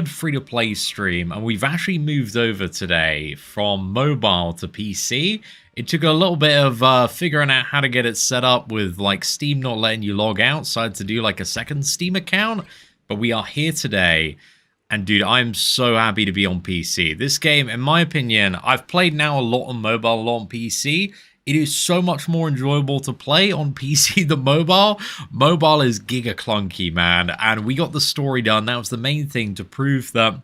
free-to-play stream, and we've actually moved over today from mobile to PC. It took a little bit of figuring out how to get it set up with like Steam not letting you log out, so I had to do like a second Steam account. But we are here today, and dude, I'm so happy to be on PC. This game, in my opinion, I've played now a lot on mobile, a lot on PC. It is so much more enjoyable to play on PC than mobile. Mobile is giga clunky, man. And we got the story done. That was the main thing, to prove that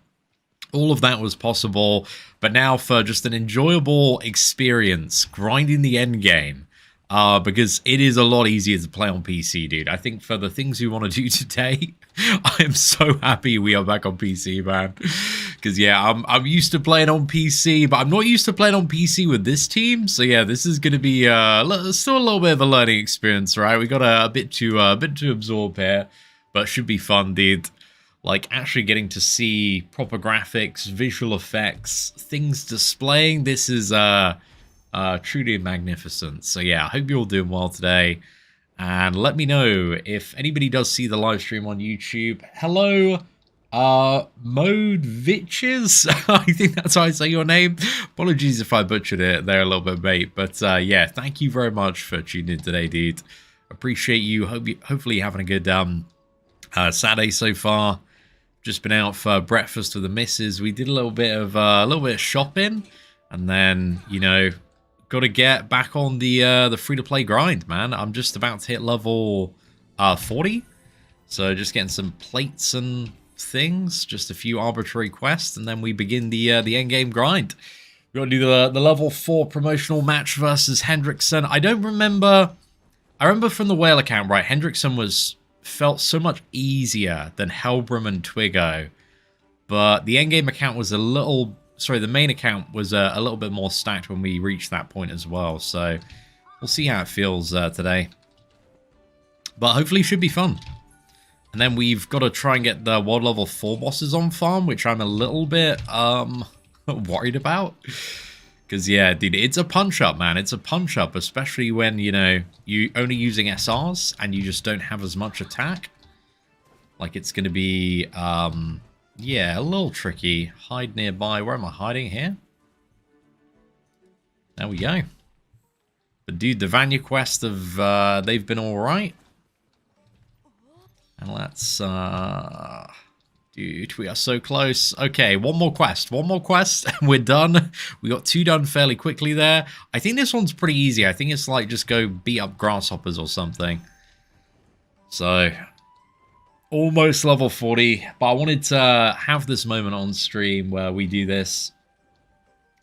all of that was possible. But now for just an enjoyable experience, grinding the end game. Because it is a lot easier to play on PC, dude. I think for the things we want to do today, I am so happy we are back on PC, man. Because, yeah, I'm used to playing on PC, but I'm not used to playing on PC with this team. So, yeah, this is going to be still a little bit of a learning experience, right? We got a bit to absorb here, but it should be fun, dude. Like, actually getting to see proper graphics, visual effects, things displaying. This is truly magnificent. So yeah, I hope you're all doing well today, and let me know if anybody does see the live stream on YouTube. Hello, Mode Vitches. I think that's how I say your name. Apologies if I butchered it there a little bit, mate. But yeah, thank you very much for tuning in today, dude. Appreciate you. Hopefully you're having a good Saturday so far. Just been out for breakfast with the missus. We did a little bit of shopping, and then, you know, got to get back on the free-to-play grind, man. I'm just about to hit level 40. So just getting some plates and things, just a few arbitrary quests, and then we begin the endgame grind. We've got to do the level 4 promotional match versus Hendrickson. I remember from the whale account, right, Hendrickson felt so much easier than Helbram and Twiggo. But the endgame account was the main account was a little bit more stacked when we reached that point as well. So we'll see how it feels today. But hopefully it should be fun. And then we've got to try and get the world level 4 bosses on farm, which I'm a little bit worried about. Because, yeah, dude, it's a punch-up, man. It's a punch-up, especially when, you know, you're only using SRs and you just don't have as much attack. Like, it's going to be... yeah, a little tricky. Hide nearby. Where am I hiding here? There we go. But dude, the Vanya quest they've been alright. And let's dude, we are so close. Okay, one more quest. One more quest and we're done. We got 2 done fairly quickly there. I think this one's pretty easy. I think it's like just go beat up grasshoppers or something. So... almost level 40, but I wanted to have this moment on stream where we do this.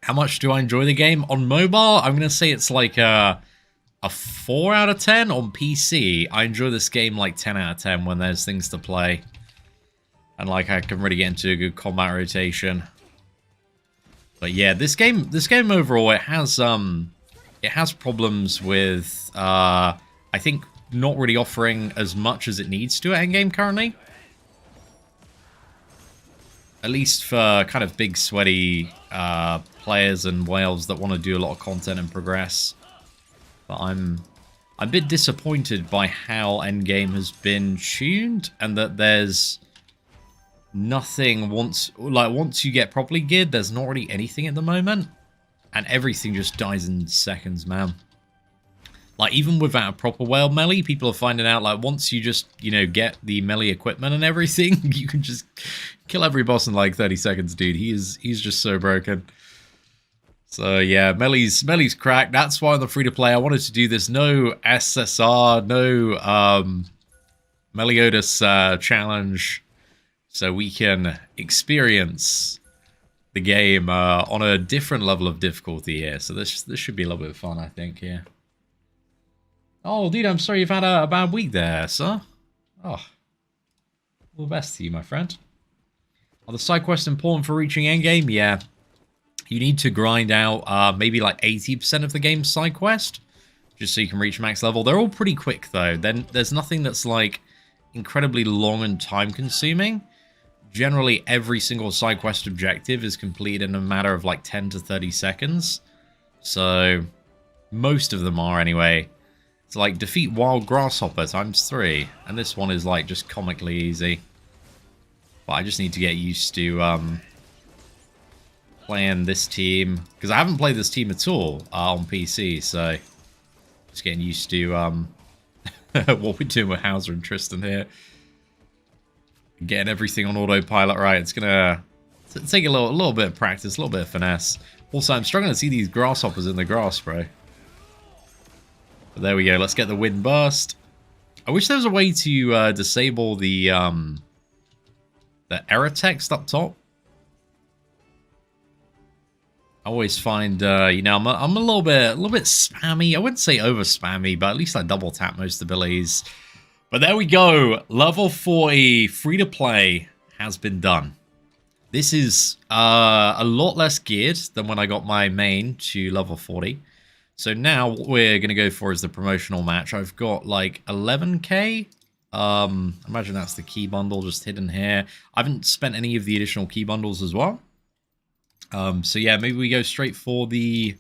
How much do I enjoy the game? On mobile, I'm going to say it's like a 4 out of 10. On PC, I enjoy this game like 10 out of 10 when there's things to play. And like I can really get into a good combat rotation. But yeah, this game overall, it has problems with, I think, not really offering as much as it needs to at endgame currently. At least for kind of big, sweaty players and whales that want to do a lot of content and progress. But I'm a bit disappointed by how endgame has been tuned, and that there's nothing once you get properly geared, there's not really anything at the moment. And everything just dies in seconds, man. Like, even without a proper whale melee, people are finding out, like, once you just, you know, get the melee equipment and everything, you can just kill every boss in, like, 30 seconds, dude. He's just so broken. So, yeah, melee's cracked. That's why on the free-to-play, I wanted to do this. No SSR, no Meliodas challenge, so we can experience the game on a different level of difficulty here. So this should be a little bit of fun, I think, yeah. Oh, dude, I'm sorry you've had a bad week there, sir. Oh, all the best to you, my friend. Are the side quests important for reaching endgame? Yeah. You need to grind out maybe like 80% of the game's side quest, just so you can reach max level. They're all pretty quick, though. Then there's nothing that's like incredibly long and time-consuming. Generally, every single side quest objective is completed in a matter of like 10 to 30 seconds. So, most of them are anyway. It's like defeat wild grasshopper ×3, and this one is like just comically easy. But I just need to get used to playing this team, because I haven't played this team at all on PC, so just getting used to what we're doing with Hauser and Tristan here. Getting everything on autopilot right. It's gonna take a little bit of practice, a little bit of finesse. Also, I'm struggling to see these grasshoppers in the grass, bro. But there we go. Let's get the wind burst. I wish there was a way to disable the error text up top. I always find, you know, I'm a little bit spammy. I wouldn't say over spammy, but at least I double tap most abilities. But there we go. Level 40 free to play has been done. This is a lot less geared than when I got my main to level 40. So now what we're going to go for is the promotional match. I've got like 11k. Imagine that's the key bundle just hidden here. I haven't spent any of the additional key bundles as well. So yeah, maybe we go straight for the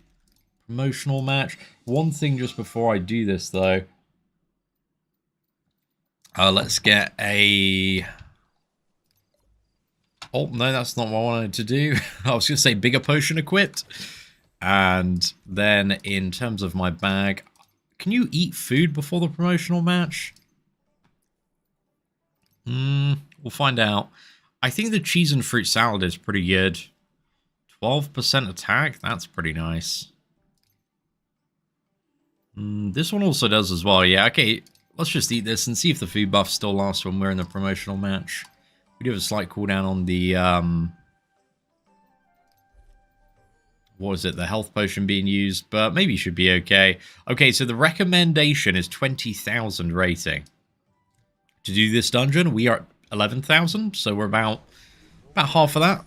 promotional match. One thing just before I do this though. Let's get a... Oh, no, that's not what I wanted to do. I was going to say bigger potion equipped. And then in terms of my bag, can you eat food before the promotional match? We'll find out. I think the cheese and fruit salad is pretty good. 12% attack, that's pretty nice. This one also does as well, yeah. Okay, let's just eat this and see if the food buff still lasts when we're in the promotional match. We do have a slight cooldown on the, what was it, the health potion being used, but maybe should be okay. Okay, so the recommendation is 20,000 rating. To do this dungeon, we are at 11,000, so we're about half of that.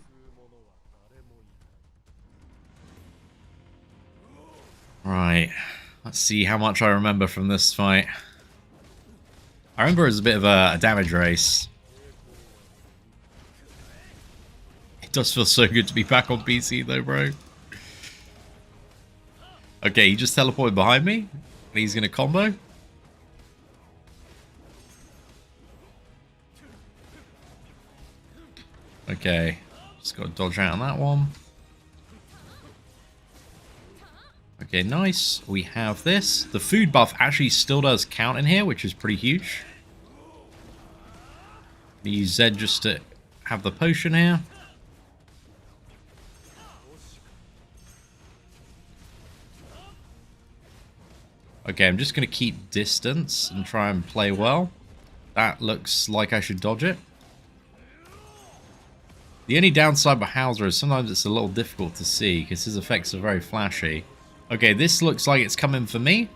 Right, let's see how much I remember from this fight. I remember it was a bit of a damage race. It does feel so good to be back on PC though, bro. Okay, he just teleported behind me. And he's going to combo. Okay, just got to dodge out on that one. Okay, nice. We have this. The food buff actually still does count in here, which is pretty huge. Use Z just to have the potion here. Okay, I'm just going to keep distance and try and play well. That looks like I should dodge it. The only downside with Hauser is sometimes it's a little difficult to see because his effects are very flashy. Okay, this looks like it's coming for me.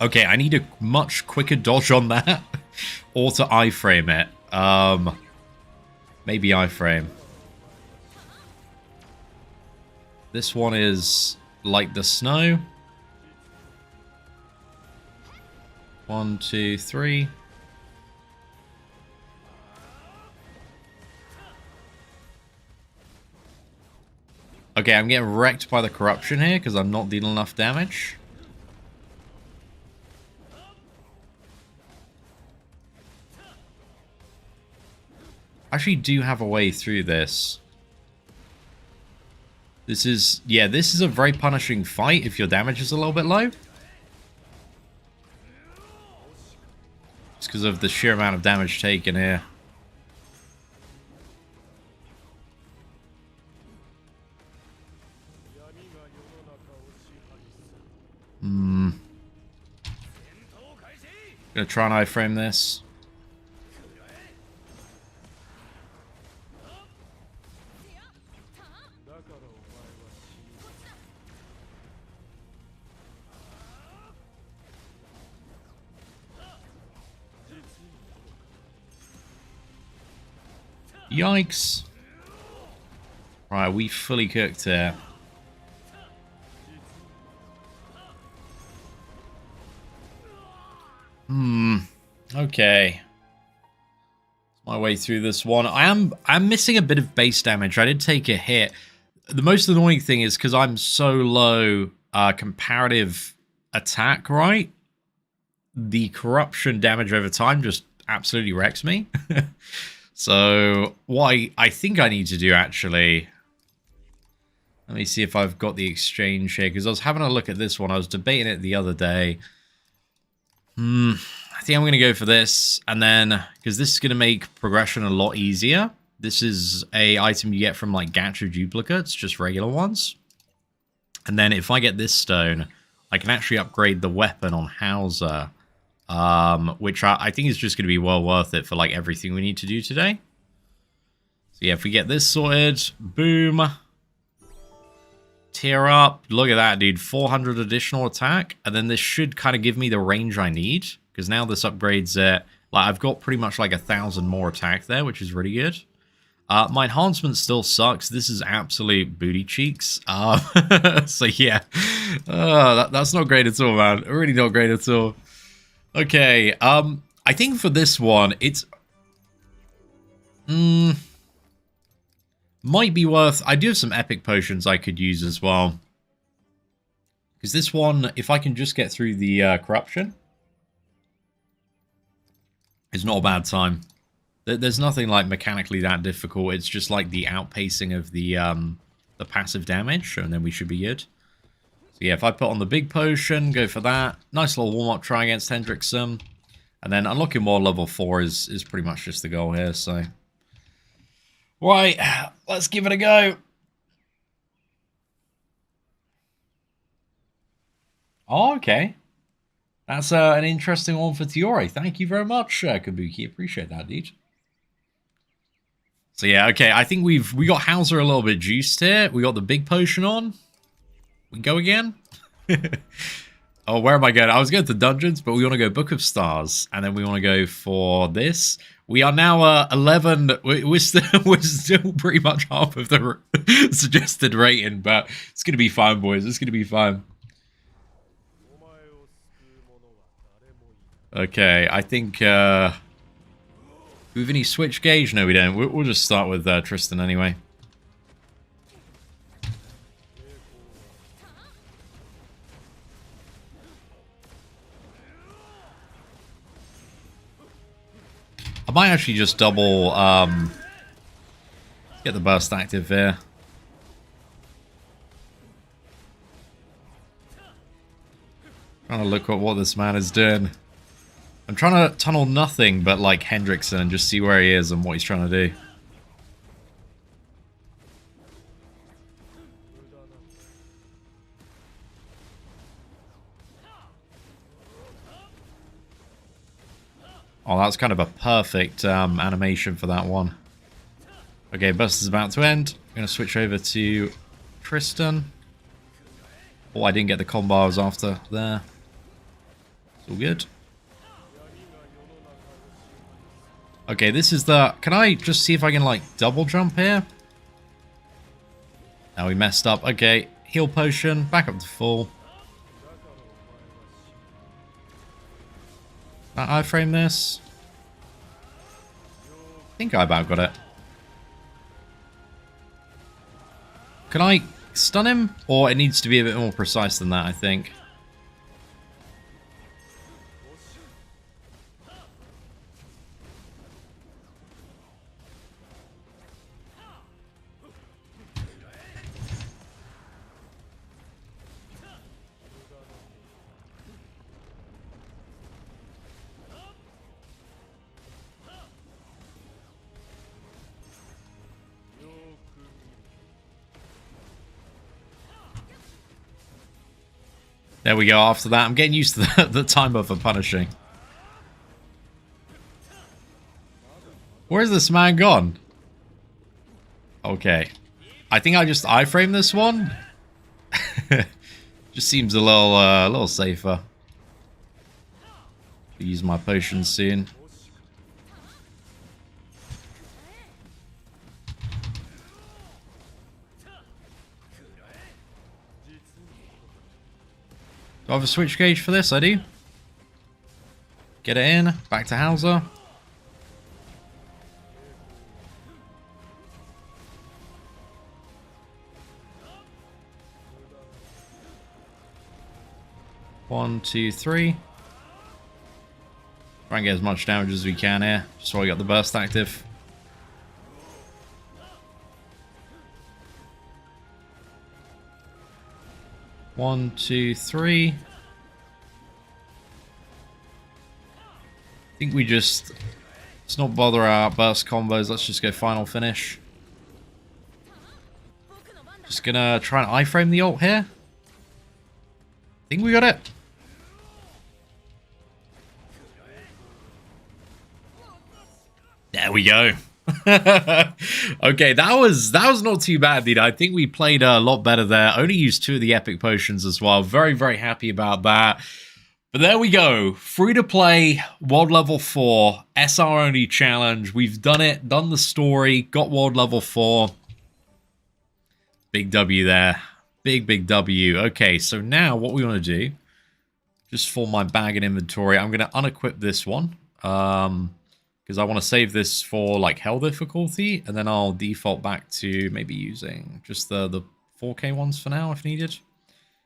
Okay, I need a much quicker dodge on that. Or to iframe it. Maybe iframe. This one is like the snow. 1, 2, 3. Okay, I'm getting wrecked by the corruption here because I'm not dealing enough damage. I actually do have a way through this. This is, yeah, this is a very punishing fight if your damage is a little bit low. It's because of the sheer amount of damage taken here. Gonna try and iframe this. Yikes. Right, we fully cooked here. Okay. My way through this one. I'm missing a bit of base damage. I did take a hit. The most annoying thing is because I'm so low comparative attack, right? The corruption damage over time just absolutely wrecks me. So what I think I need to do, actually... Let me see if I've got the exchange here, because I was having a look at this one. I was debating it the other day. I think I'm going to go for this, and then, because this is going to make progression a lot easier. This is a item you get from, like, gacha duplicates, just regular ones. And then if I get this stone, I can actually upgrade the weapon on Hauser, which I think is just going to be well worth it for, like, everything we need to do today. So yeah, if we get this sorted, boom... Tier up. Look at that, dude. 400 additional attack. And then this should kind of give me the range I need. Because now this upgrades it. Like, I've got pretty much like 1,000 more attack there, which is really good. My enhancement still sucks. This is absolute booty cheeks. So yeah. That's not great at all, man. Really not great at all. Okay. I think for this one, it's... might be worth... I do have some epic potions I could use as well. Because this one, if I can just get through the corruption, it's not a bad time. There's nothing like mechanically that difficult. It's just like the outpacing of the passive damage, and then we should be good. So yeah, if I put on the big potion, go for that. Nice little warm-up try against Hendrickson. And then unlocking more level 4 is pretty much just the goal here, so... Right, let's give it a go. Oh, okay. That's an interesting one for Tiori. Thank you very much, Kabuki. Appreciate that, dude. So yeah, okay. I think we got Hauser a little bit juiced here. We got the big potion on. We go again. Oh, where am I going? I was going to dungeons, but we want to go Book of Stars, and then we want to go for this. We are now 11. We're still pretty much half of the suggested rating, but it's going to be fine, boys. It's going to be fine. Okay, I think... do we have any switch gauge? No, we don't. We'll just start with Tristan anyway. I might actually just double, get the burst active here. Trying to look at what this man is doing. I'm trying to tunnel nothing but, like, Hendrickson and just see where he is and what he's trying to do. Oh, that's kind of a perfect animation for that one. Okay, burst is about to end. I'm going to switch over to Tristan. Oh, I didn't get the combo I was after there. It's all good. Okay, this is the... Can I just see if I can, like, double jump here? Now we messed up. Okay, heal potion. Back up to full. I frame this. I think I about got it. Can I stun him? Or it needs to be a bit more precise than that, I think. There we go, after that. I'm getting used to the timer for punishing. Where's this man gone? Okay. I think I just iframe this one. Just seems a little safer. I'll use my potions soon. Do I have a switch gauge for this? I do. Get it in. Back to Hauser. One, two, three. Try and get as much damage as we can here, just so I got the burst active. One, two, three. I think we just... Let's not bother our burst combos. Let's just go final finish. Just gonna try and iframe the ult here. I think we got it. There we go. Okay, that was not too bad, dude. I think we played a lot better there. Only used 2 of the epic potions as well. Very, very happy about that. But there we go. Free to play, world level 4, SR only challenge. We've done it, done the story, got world level 4. Big W there. Big, big W. Okay, so now what we want to do, just for my bag and inventory, I'm going to unequip this one. Because I want to save this for like hell difficulty, and then I'll default back to maybe using just the 4K ones for now if needed.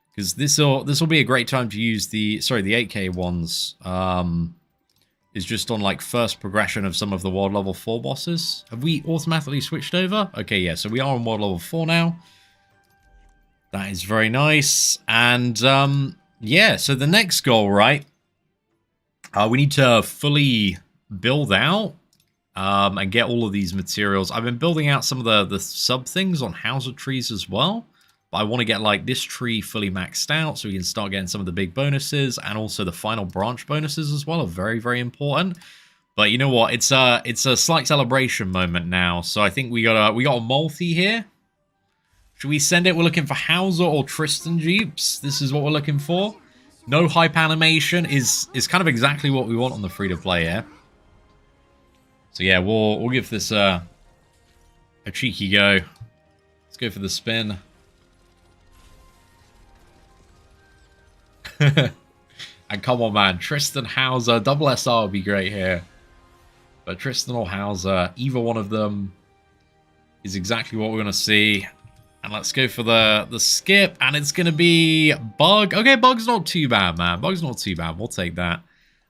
Because this will be a great time to use the 8K ones. Is just on like first progression of some of the world level 4 bosses. Have we automatically switched over? Okay, yeah, so we are on world level 4 now. That is very nice. And yeah, so the next goal, right? We need to fully build out and get all of these materials. I've been building out some of the sub things on Hauser trees as well, but I want to get like this tree fully maxed out so we can start getting some of the big bonuses, and also the final branch bonuses as well are very, very important. But you know what, it's a slight celebration moment now, so I think we got a multi here. Should we send it? We're looking for Hauser or Tristan Jeeps. This is what we're looking for. No hype animation is kind of exactly what we want on the free to play here. So yeah, we'll give this a cheeky go. Let's go for the spin. And come on, man, Tristan, Hauser, double SR would be great here. But Tristan or Hauser, either one of them is exactly what we're gonna see. And let's go for the skip, and it's gonna be Bug. Okay, Bug's not too bad, man. Bug's not too bad. We'll take that.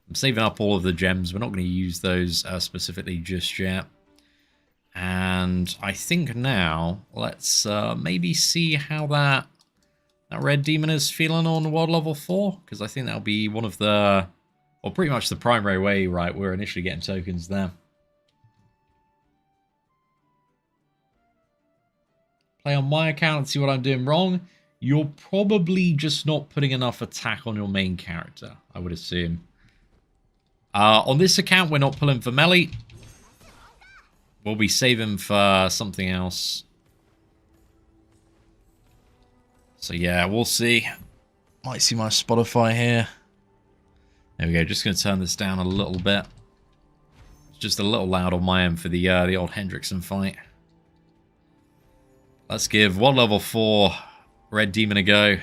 I'm saving up all of the gems. We're not going to use those specifically just yet. And I think now, let's maybe see how that red demon is feeling on world level 4. Because I think that'll be one of the, well, pretty much the primary way, right? We're initially getting tokens there. Play on my account and see what I'm doing wrong. You're probably just not putting enough attack on your main character, I would assume. On this account, we're not pulling for melee. We'll be saving for something else. So yeah, we'll see. Might see my Spotify here. There we go. Just going to turn this down a little bit. It's just a little loud on my end for the old Hendrickson fight. Let's give world level 4 Red Demon a go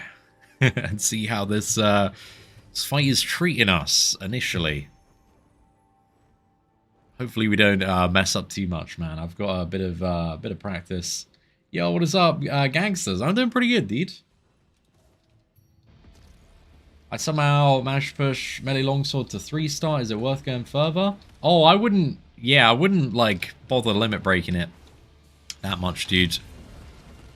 and see how this fight is treating us initially. Hopefully we don't mess up too much, man. I've got a bit of practice. Yo, what is up, gangsters? I'm doing pretty good, dude. I somehow managed to push melee longsword to 3-star. Is it worth going further? Oh, I wouldn't. Yeah, I wouldn't like bother limit breaking it that much, dude.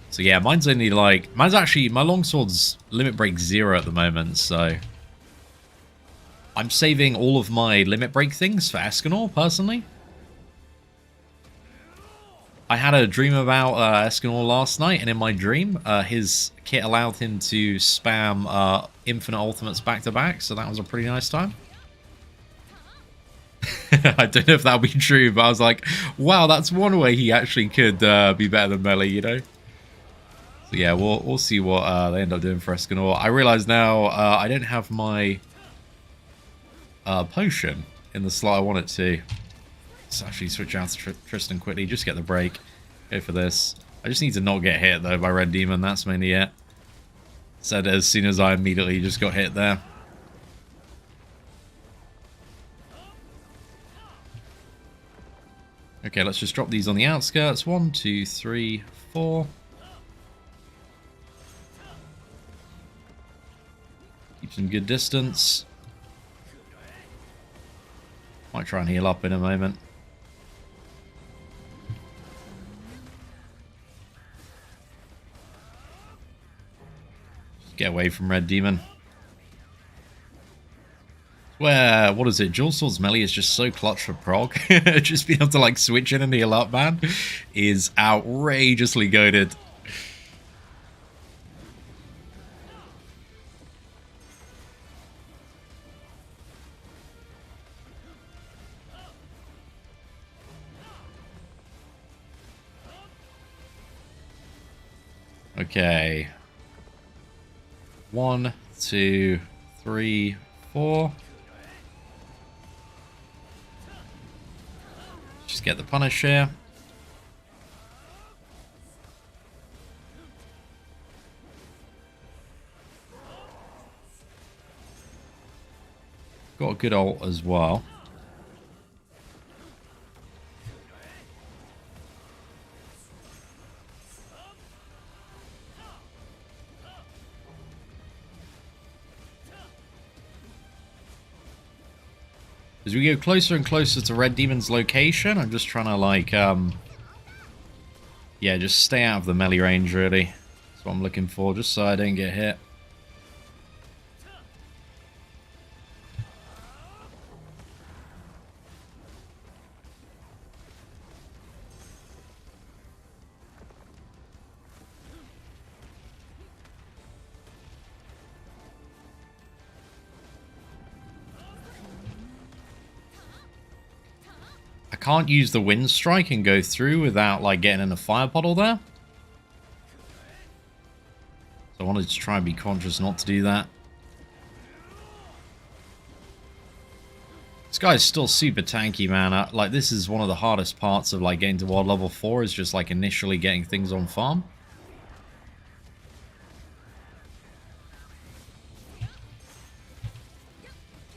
So yeah, mine's only like my longsword's limit break 0 at the moment, so. I'm saving all of my limit break things for Escanor, personally. I had a dream about Escanor last night, and in my dream, his kit allowed him to spam infinite ultimates back-to-back, so that was a pretty nice time. I don't know if that'll be true, but I was like, wow, that's one way he actually could be better than melee, you know? So yeah, we'll see what they end up doing for Escanor. I realize now I don't have my potion in the slot I want it to. Let's actually switch out to Tristan quickly, just get the break. Go for this. I just need to not get hit though by Red Demon, that's mainly it. Said as soon as I immediately just got hit there. Okay, let's just drop these on the outskirts. 1, 2, 3, 4. Keep some good distance. Might try and heal up in a moment. Just get away from Red Demon. Where, what is it? Dual Swords Melee is just so clutch for prog. Just being able to like switch in and heal up, man, is outrageously goated. Okay. 1, 2, 3, 4. Just get the punish here. Got a good ult as well. As we go closer and closer to Red Demon's location, I'm just trying to, like, yeah, just stay out of the melee range, really. That's what I'm looking for, just so I don't get hit. I can't use the Wind Strike and go through without, like, getting in a fire puddle there. So I wanted to try and be conscious not to do that. This guy's still super tanky, man. Like, this is one of the hardest parts of, like, getting to World Level 4 is just, like, initially getting things on farm.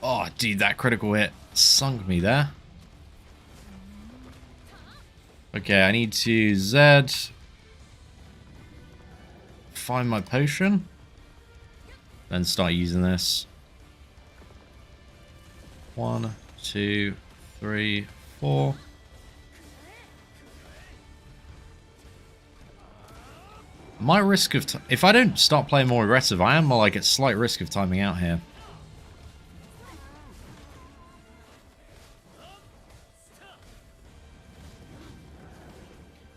Oh, dude, that critical hit sunk me there. Okay, I need to Z. Find my potion. Then start using this. 1, 2, 3, 4. My risk of... if I don't start playing more aggressive, I am like at slight risk of timing out here.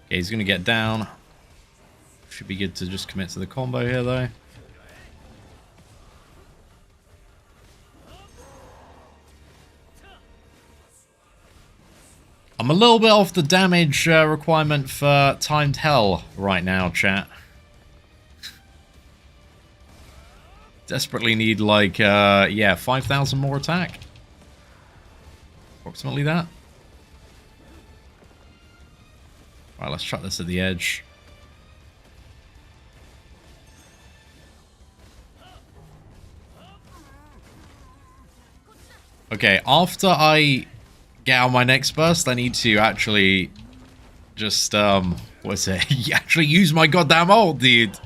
Okay, he's going to get down. Should be good to just commit to the combo here, though. I'm a little bit off the damage requirement for timed hell right now, chat. Desperately need, like, yeah, 5,000 more attack. Approximately that. Alright, let's chuck this at the edge. Okay, after I get out my next burst, I need to actually just, what's it? Actually use my goddamn ult, dude.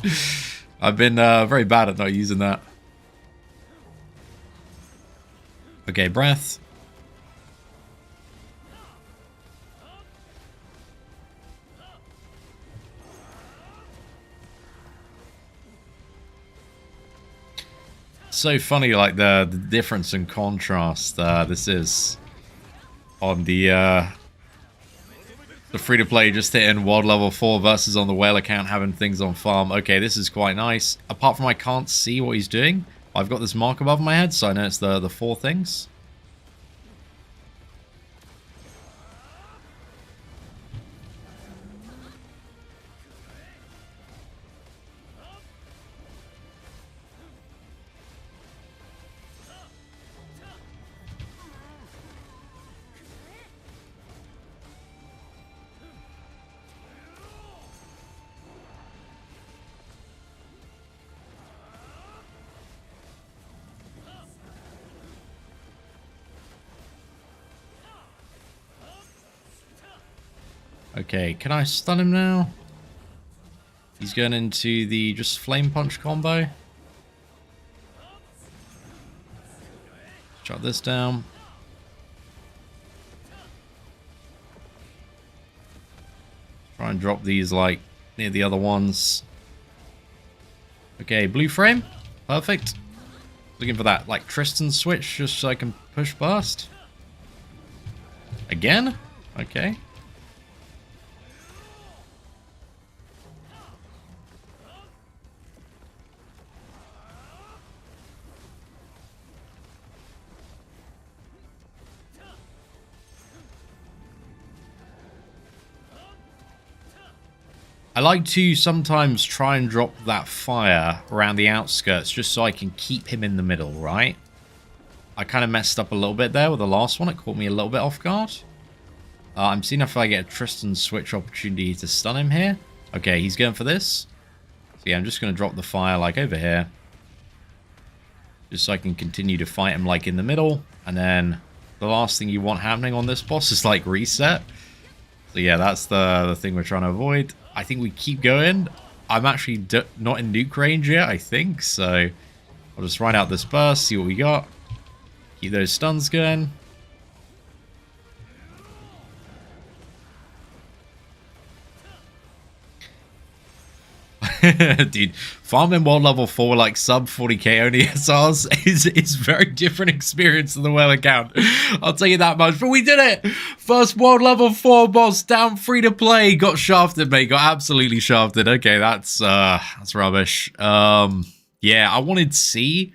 I've been very bad at not using that. Okay, breath. So funny, like the difference and contrast this is on the free-to-play just hitting World Level 4 versus on the whale account having things on farm. Okay, this is quite nice. Apart from I can't see what he's doing, I've got this mark above my head, so I know it's the 4 things. Okay, can I stun him now? He's going into the just flame punch combo. Shut this down. Try and drop these, like, near the other ones. Okay, blue frame. Perfect. Looking for that, like, Tristan switch just so I can push burst. Again? Okay. I like to sometimes try and drop that fire around the outskirts just so I can keep him in the middle, right? I kind of messed up a little bit there with the last one. It caught me a little bit off guard. I'm seeing if I get a Tristan switch opportunity to stun him here. Okay, he's going for this. So yeah, I'm just going to drop the fire like over here. Just so I can continue to fight him like in the middle. And then the last thing you want happening on this boss is like reset. So yeah, that's the thing we're trying to avoid. I think we keep going. I'm actually not in nuke range yet, I think. So I'll just ride out this burst, see what we got. Keep those stuns going. Dude, farming world level 4 like sub 40k only SRs is very different experience than the whale account. I'll tell you that much. But we did it! First world level 4 boss down free to play. Got shafted, mate. Got absolutely shafted. Okay, that's rubbish. Yeah, I wanted to see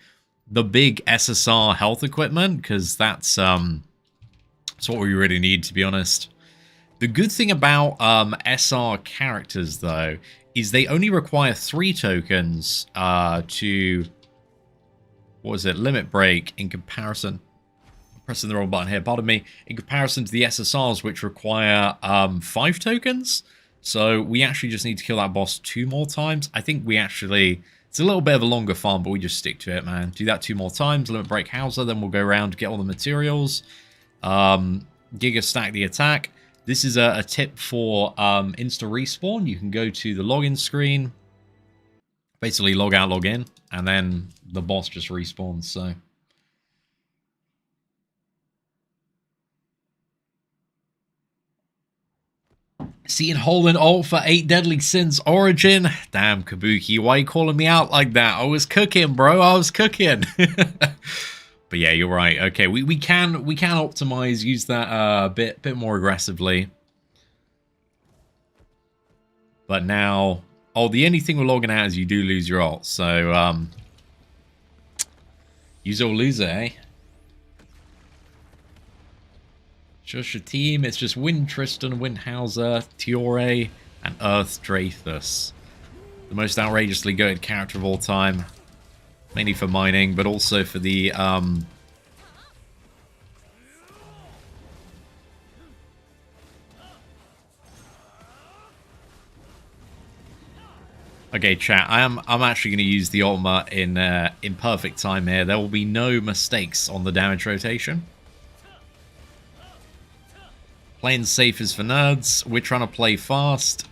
the big SSR health equipment because that's what we really need, to be honest. The good thing about SR characters, though, is they only require 3 tokens to, what was it, limit break in comparison. I'm pressing the wrong button here, pardon me. In comparison to the SSRs, which require 5 tokens. So we actually just need to kill that boss 2 more times. I think we actually, it's a little bit of a longer farm, but we just stick to it, man. Do that 2 more times, limit break Hauser, then we'll go around, get all the materials. Giga stack the attack. This is a tip for insta respawn. You can go to the login screen, basically log out, log in, and then the boss just respawns. So Seatin holding ult for 8 Deadly Sins Origin. Damn, Kabuki, why are you calling me out like that? I was cooking, bro. I was cooking. But yeah, you're right. Okay, we can optimize, use that a bit more aggressively. But now, oh, the only thing we're logging out is you do lose your ult. So use or lose it, eh? Just your team. It's just Wind Tristan, Wind Hauser, Tiore, and Earth Dreyfus. The most outrageously goated character of all time. Mainly for mining, but also for the okay, chat. I'm actually going to use the ultimate in perfect time here. There will be no mistakes on the damage rotation. Playing safe is for nerds. We're trying to play fast.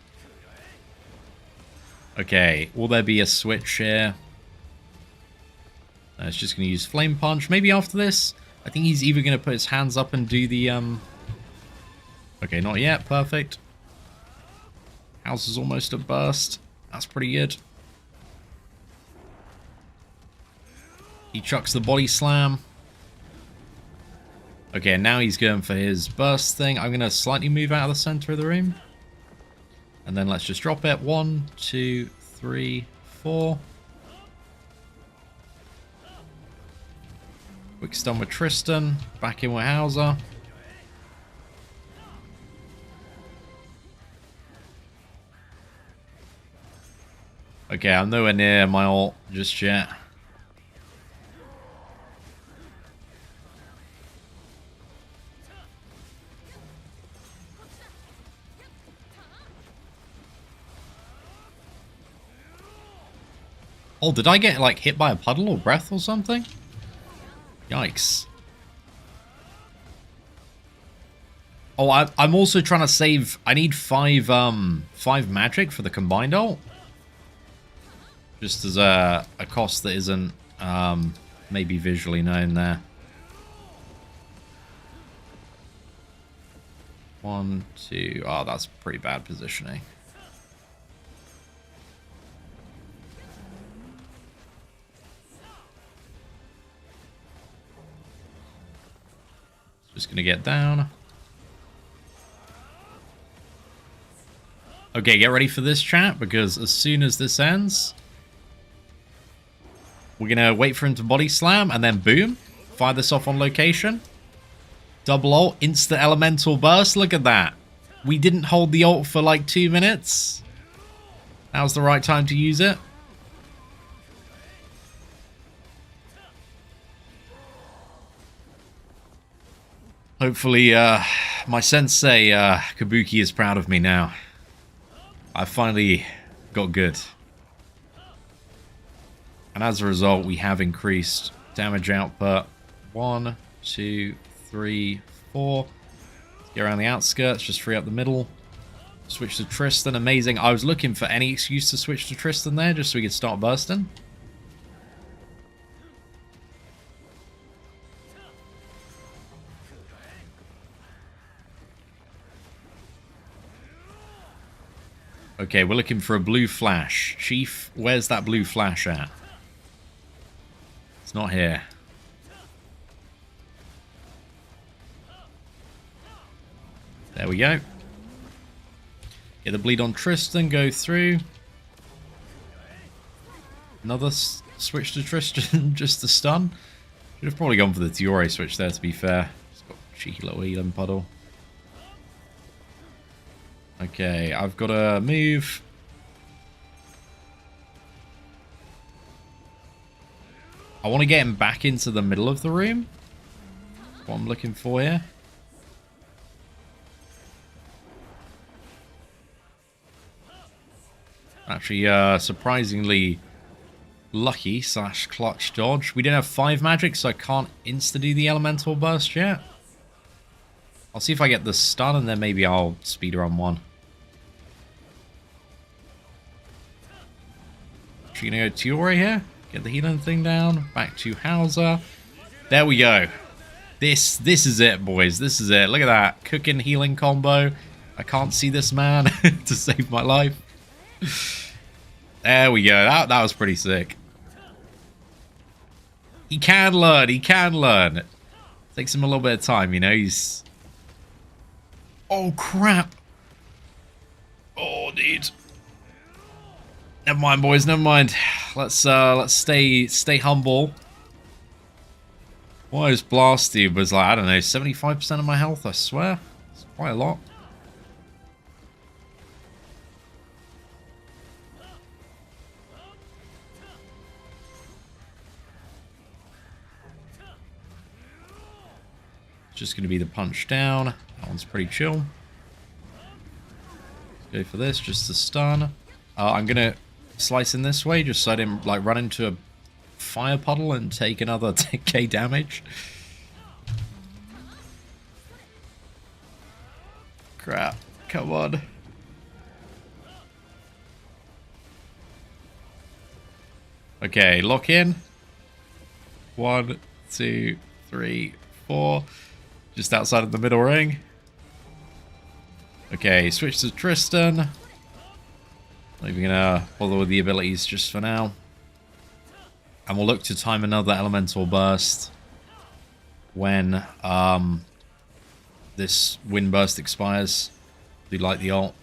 Okay, will there be a switch here? It's just going to use Flame Punch. Maybe after this. I think he's either going to put his hands up and do the... Okay, not yet. Perfect. House is almost a burst. That's pretty good. He chucks the body slam. Okay, now he's going for his burst thing. I'm going to slightly move out of the center of the room. And then let's just drop it. 1, 2, 3, 4. Quick stun with Tristan. Back in with Hauser. Okay, I'm nowhere near my ult just yet. Oh, did I get, like, hit by a puddle or breath or something? Yikes. Oh, I'm also trying to save... I need 5 magic for the combined ult. Just as a cost that isn't maybe visually known there. 1, 2. Oh, that's pretty bad positioning. Just gonna get down. Okay, get ready for this, chat, because as soon as this ends, we're gonna wait for him to body slam, and then boom, fire this off on location. Double ult, instant elemental burst. Look at that. We didn't hold the ult for like 2 minutes. Now's the right time to use it. Hopefully, my sensei, Kabuki, is proud of me now. I finally got good. And as a result, we have increased damage output. 1, 2, 3, 4. Get around the outskirts, just free up the middle. Switch to Tristan, amazing. I was looking for any excuse to switch to Tristan there, just so we could start bursting. Okay, we're looking for a blue flash. Chief, where's that blue flash at? It's not here. There we go. Get the bleed on Tristan, go through. Another switch to Tristan, just to stun. Should have probably gone for the Tiore switch there, to be fair. It's got a cheeky little healing puddle. Okay, I've got to move. I want to get him back into the middle of the room. That's what I'm looking for here. Actually, surprisingly lucky / clutch dodge. We didn't have 5 magic, so I can't insta-do the elemental burst yet. I'll see if I get the stun, and then maybe I'll speedrun one. Actually gonna go Tiore here. Get the healing thing down. Back to Hauser. There we go. This is it, boys. This is it. Look at that. Cooking healing combo. I can't see this man to save my life. There we go. That was pretty sick. He can learn. He can learn. Takes him a little bit of time, you know. He's... Oh, crap. Oh, dude. Never mind, boys. Never mind. Let's stay humble. Well, his blast dude was like, I don't know, 75% of my health, I swear. It's quite a lot. Just going to be the punch down. That one's pretty chill. Go for this, just to stun. I'm going to slice in this way, just so I didn't like run into a fire puddle and take another 10k damage. Crap. Come on. Okay, lock in. 1, 2, 3, 4. Just outside of the middle ring. Okay, switch to Tristan. Not even gonna bother with the abilities just for now. And we'll look to time another elemental burst when this wind burst expires. Do like the ult.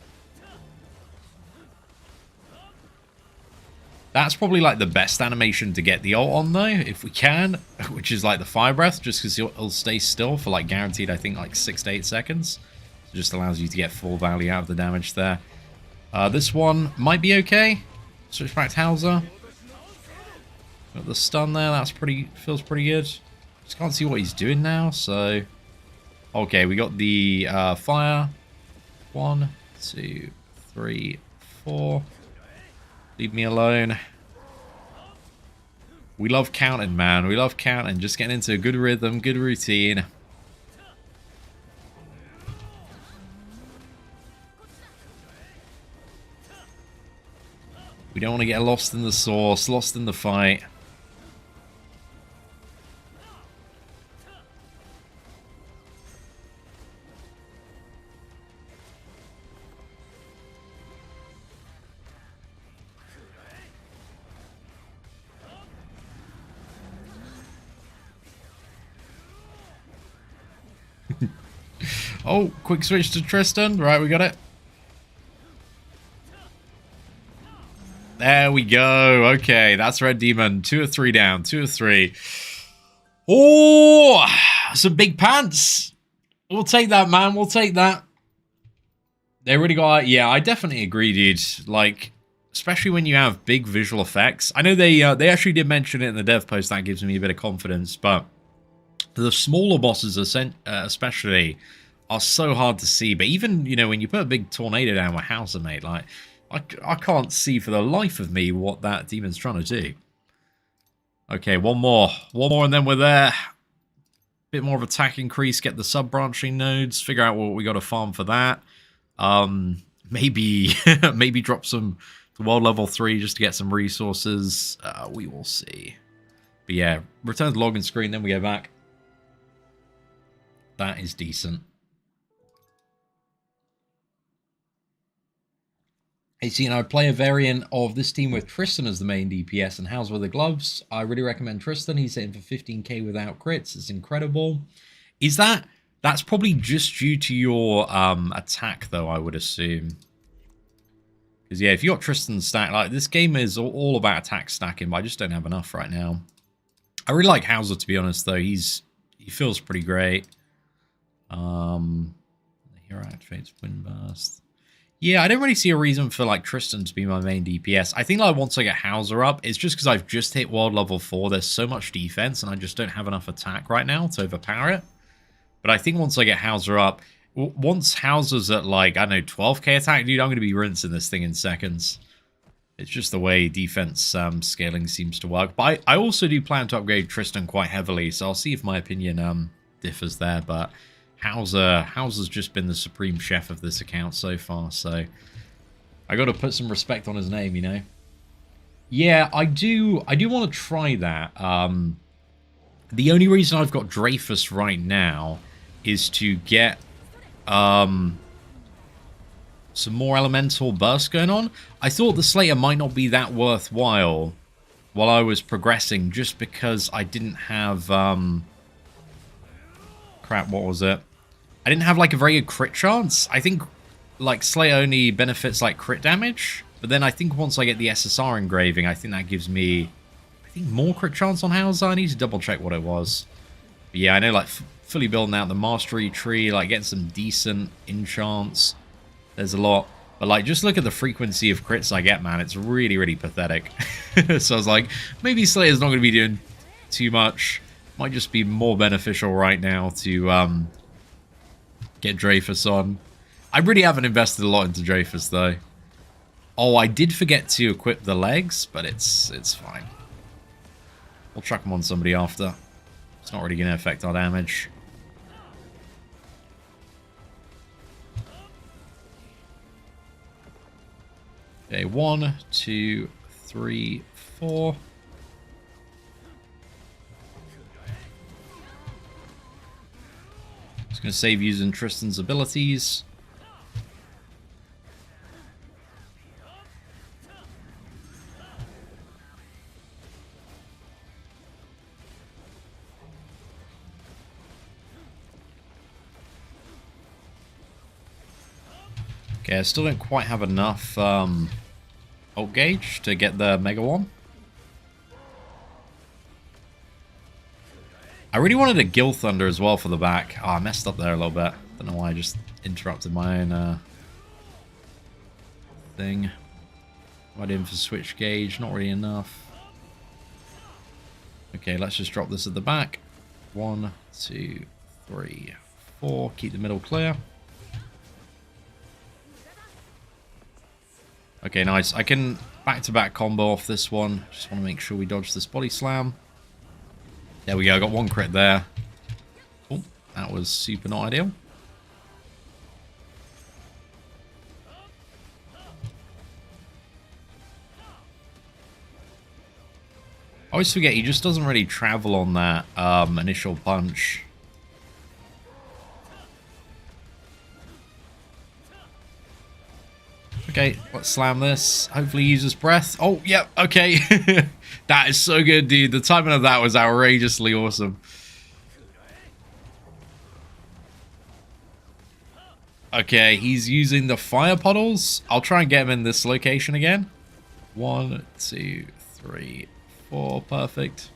That's probably like the best animation to get the ult on though, if we can, which is like the fire breath, just because it'll stay still for like guaranteed, I think, like 6 to 8 seconds. It just allows you to get full value out of the damage there. This one might be okay. Switch back to Hauser. Got the stun there, that's feels pretty good. Just can't see what he's doing now, so... Okay, we got the fire. 1, 2, 3, 4. Leave me alone. We love counting, man. We love counting. Just getting into a good rhythm, good routine. We don't want to get lost in the sauce, lost in the fight. Oh, quick switch to Tristan. Right, we got it. There we go. Okay, that's Red Demon. 2 of 3 down. 2 of 3. Oh, some big pants. We'll take that, man. We'll take that. They really got... Yeah, I definitely agree, dude. Like, especially when you have big visual effects. I know they actually did mention it in the dev post. That gives me a bit of confidence. But the smaller bosses, especially, are so hard to see. But even, you know, when you put a big tornado down with Hauser, mate, like... I can't see for the life of me what that demon's trying to do. Okay, one more. One more and then we're there. Bit more of attack increase, get the sub-branching nodes, figure out what we got to farm for that. Maybe maybe drop some to world level 3 just to get some resources. We will see. But yeah, return to login screen, then we go back. That is decent. Hey, see, I play a variant of this team with Tristan as the main DPS and Hauser with the gloves. I really recommend Tristan. He's hitting for 15k without crits. It's incredible. Is that... That's probably just due to your attack, though, I would assume. Because, yeah, if you got Tristan stacked... Like, this game is all about attack stacking, but I just don't have enough right now. I really like Hauser, to be honest, though. He feels pretty great. The hero activates Wind Burst. Yeah, I don't really see a reason for, like, Tristan to be my main DPS. I think, like, once I get Hauser up, it's just because I've just hit world level 4. There's so much defense, and I just don't have enough attack right now to overpower it. But I think once I get Hauser up, once Hauser's at, like, I don't know, 12k attack, dude, I'm going to be rinsing this thing in seconds. It's just the way defense scaling seems to work. But I also do plan to upgrade Tristan quite heavily, so I'll see if my opinion differs there, but... Hauser's just been the supreme chef of this account so far, so I got to put some respect on his name, you know. Yeah, I do want to try that. The only reason I've got Dreyfus right now is to get some more elemental bursts going on. I thought the Slayer might not be that worthwhile while I was progressing, just because I didn't have crap, what was it? I didn't have, like, a very good crit chance. I think, like, Slayer only benefits, like, crit damage. But then I think once I get the SSR engraving, I think that gives me, I think, more crit chance on Hauser. I need to double check what it was. But yeah, I know, like, fully building out the mastery tree, like, getting some decent enchants. There's a lot. But, like, just look at the frequency of crits I get, man. It's really, really pathetic. So I was like, maybe Slayer's not going to be doing too much. Might just be more beneficial right now to get Dreyfus on. I really haven't invested a lot into Dreyfus, though. Oh, I did forget to equip the legs, but it's fine. We'll chuck them on somebody after. It's not really going to affect our damage. Okay, 1, 2, 3, 4. Just going to save using Tristan's abilities. Okay, I still don't quite have enough ult gauge to get the Mega one. I really wanted a Gill Thunder as well for the back. Oh, I messed up there a little bit. Don't know why I just interrupted my own thing. Right in for switch gauge, not really enough. Okay, let's just drop this at the back. 1, 2, 3, 4. Keep the middle clear. Okay, nice. I can back-to-back combo off this one. Just want to make sure we dodge this body slam. There we go. I got 1 crit there. Oh, that was super not ideal. I always forget, he just doesn't really travel on that initial punch. Okay, let's slam this. Hopefully he uses breath. Oh, yep, okay. That is so good, dude. The timing of that was outrageously awesome. Okay, he's using the fire puddles. I'll try and get him in this location again. 1, 2, 3, 4. Perfect.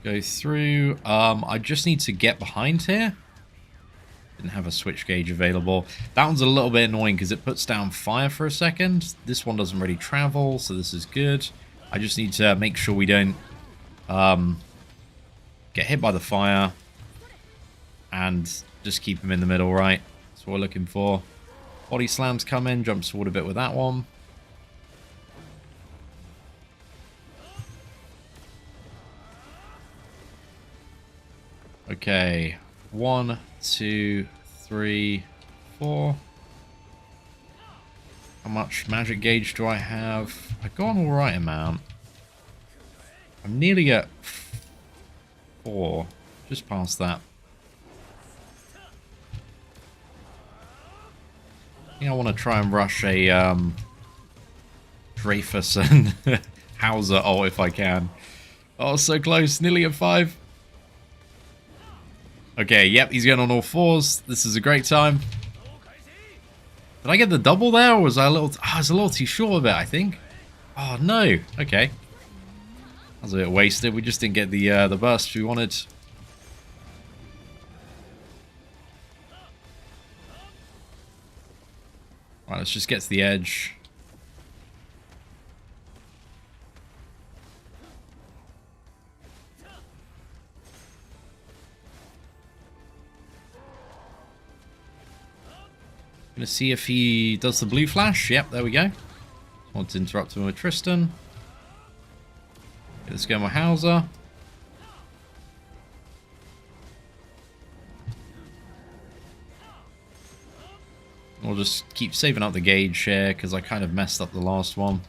Go through. I just need to get behind here. Didn't have a switch gauge available. That one's a little bit annoying because it puts down fire for a second. This one doesn't really travel, so this is good. I just need to make sure we don't get hit by the fire and just keep him in the middle, right? That's what we're looking for. Body slams come in, jumps forward a bit with that one. Okay, 1, 2, 3, 4. How much magic gauge do I have? I got an alright amount. I'm nearly at 4. Just past that. I think I want to try and rush a Dreyfus and Hauser if I can. Oh, so close. Nearly at 5. Okay, yep, he's going on all 4s. This is a great time. Did I get the double there, or was I a little... I was a little too short of it, I think. Oh, no. Okay. That was a bit wasted. We just didn't get the burst we wanted. Right, let's just get to the edge. Gonna see if he does the blue flash. Yep, there we go. Want to interrupt him with Tristan. Let's go with Hauser. We'll just keep saving up the gauge here because I kind of messed up the last one.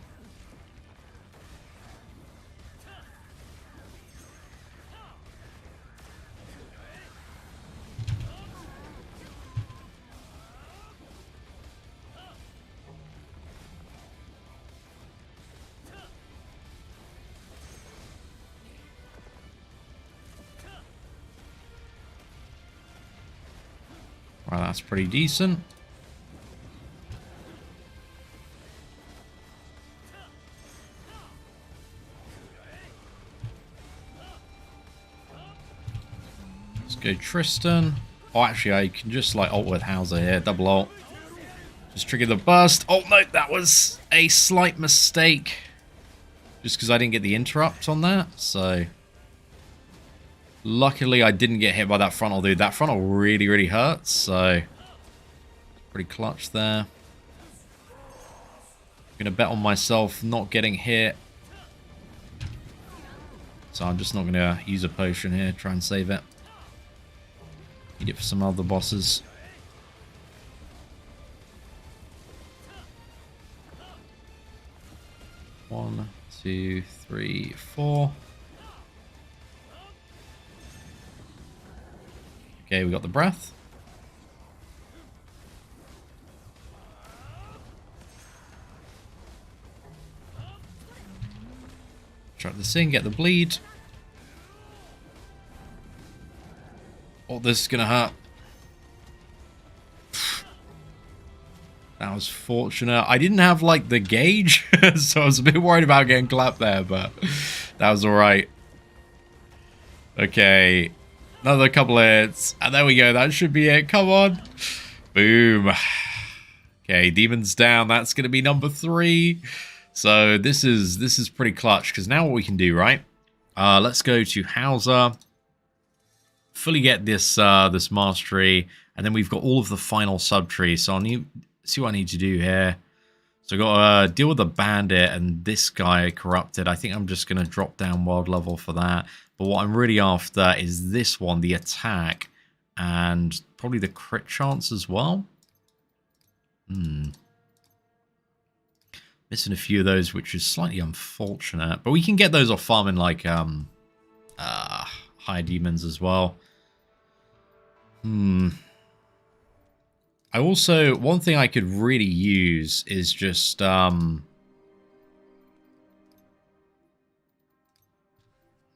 Right, that's pretty decent. Let's go Tristan. Oh, actually, I can just like ult with Hauser here. Double ult. Just trigger the burst. Oh, no, that was a slight mistake. Just because I didn't get the interrupt on that, so... Luckily, I didn't get hit by that frontal, dude. That frontal really, really hurts, so... Pretty clutch there. I'm gonna bet on myself not getting hit. So I'm just not gonna use a potion here. Try and save it. Need it for some other bosses. One, 2, 3, 4. Okay, we got the breath. Try this in, get the bleed. Oh, this is gonna hurt. That was fortunate. I didn't have like the gauge, so I was a bit worried about getting clapped there, but that was alright. Okay. Another couple of hits. And there we go. That should be it. Come on. Boom. Okay, demons down. That's going to be number 3. So this is pretty clutch, because now what we can do, right? Let's go to Hauser. Fully get this this mastery, and then we've got all of the final subtrees. So I'll see what I need to do here. So I've got to deal with the bandit and this guy corrupted. I think I'm just going to drop down world level for that. But what I'm really after is this one, the attack, and probably the crit chance as well. Missing a few of those, which is slightly unfortunate. But we can get those off farming like higher demons as well. I also, one thing I could really use is just, what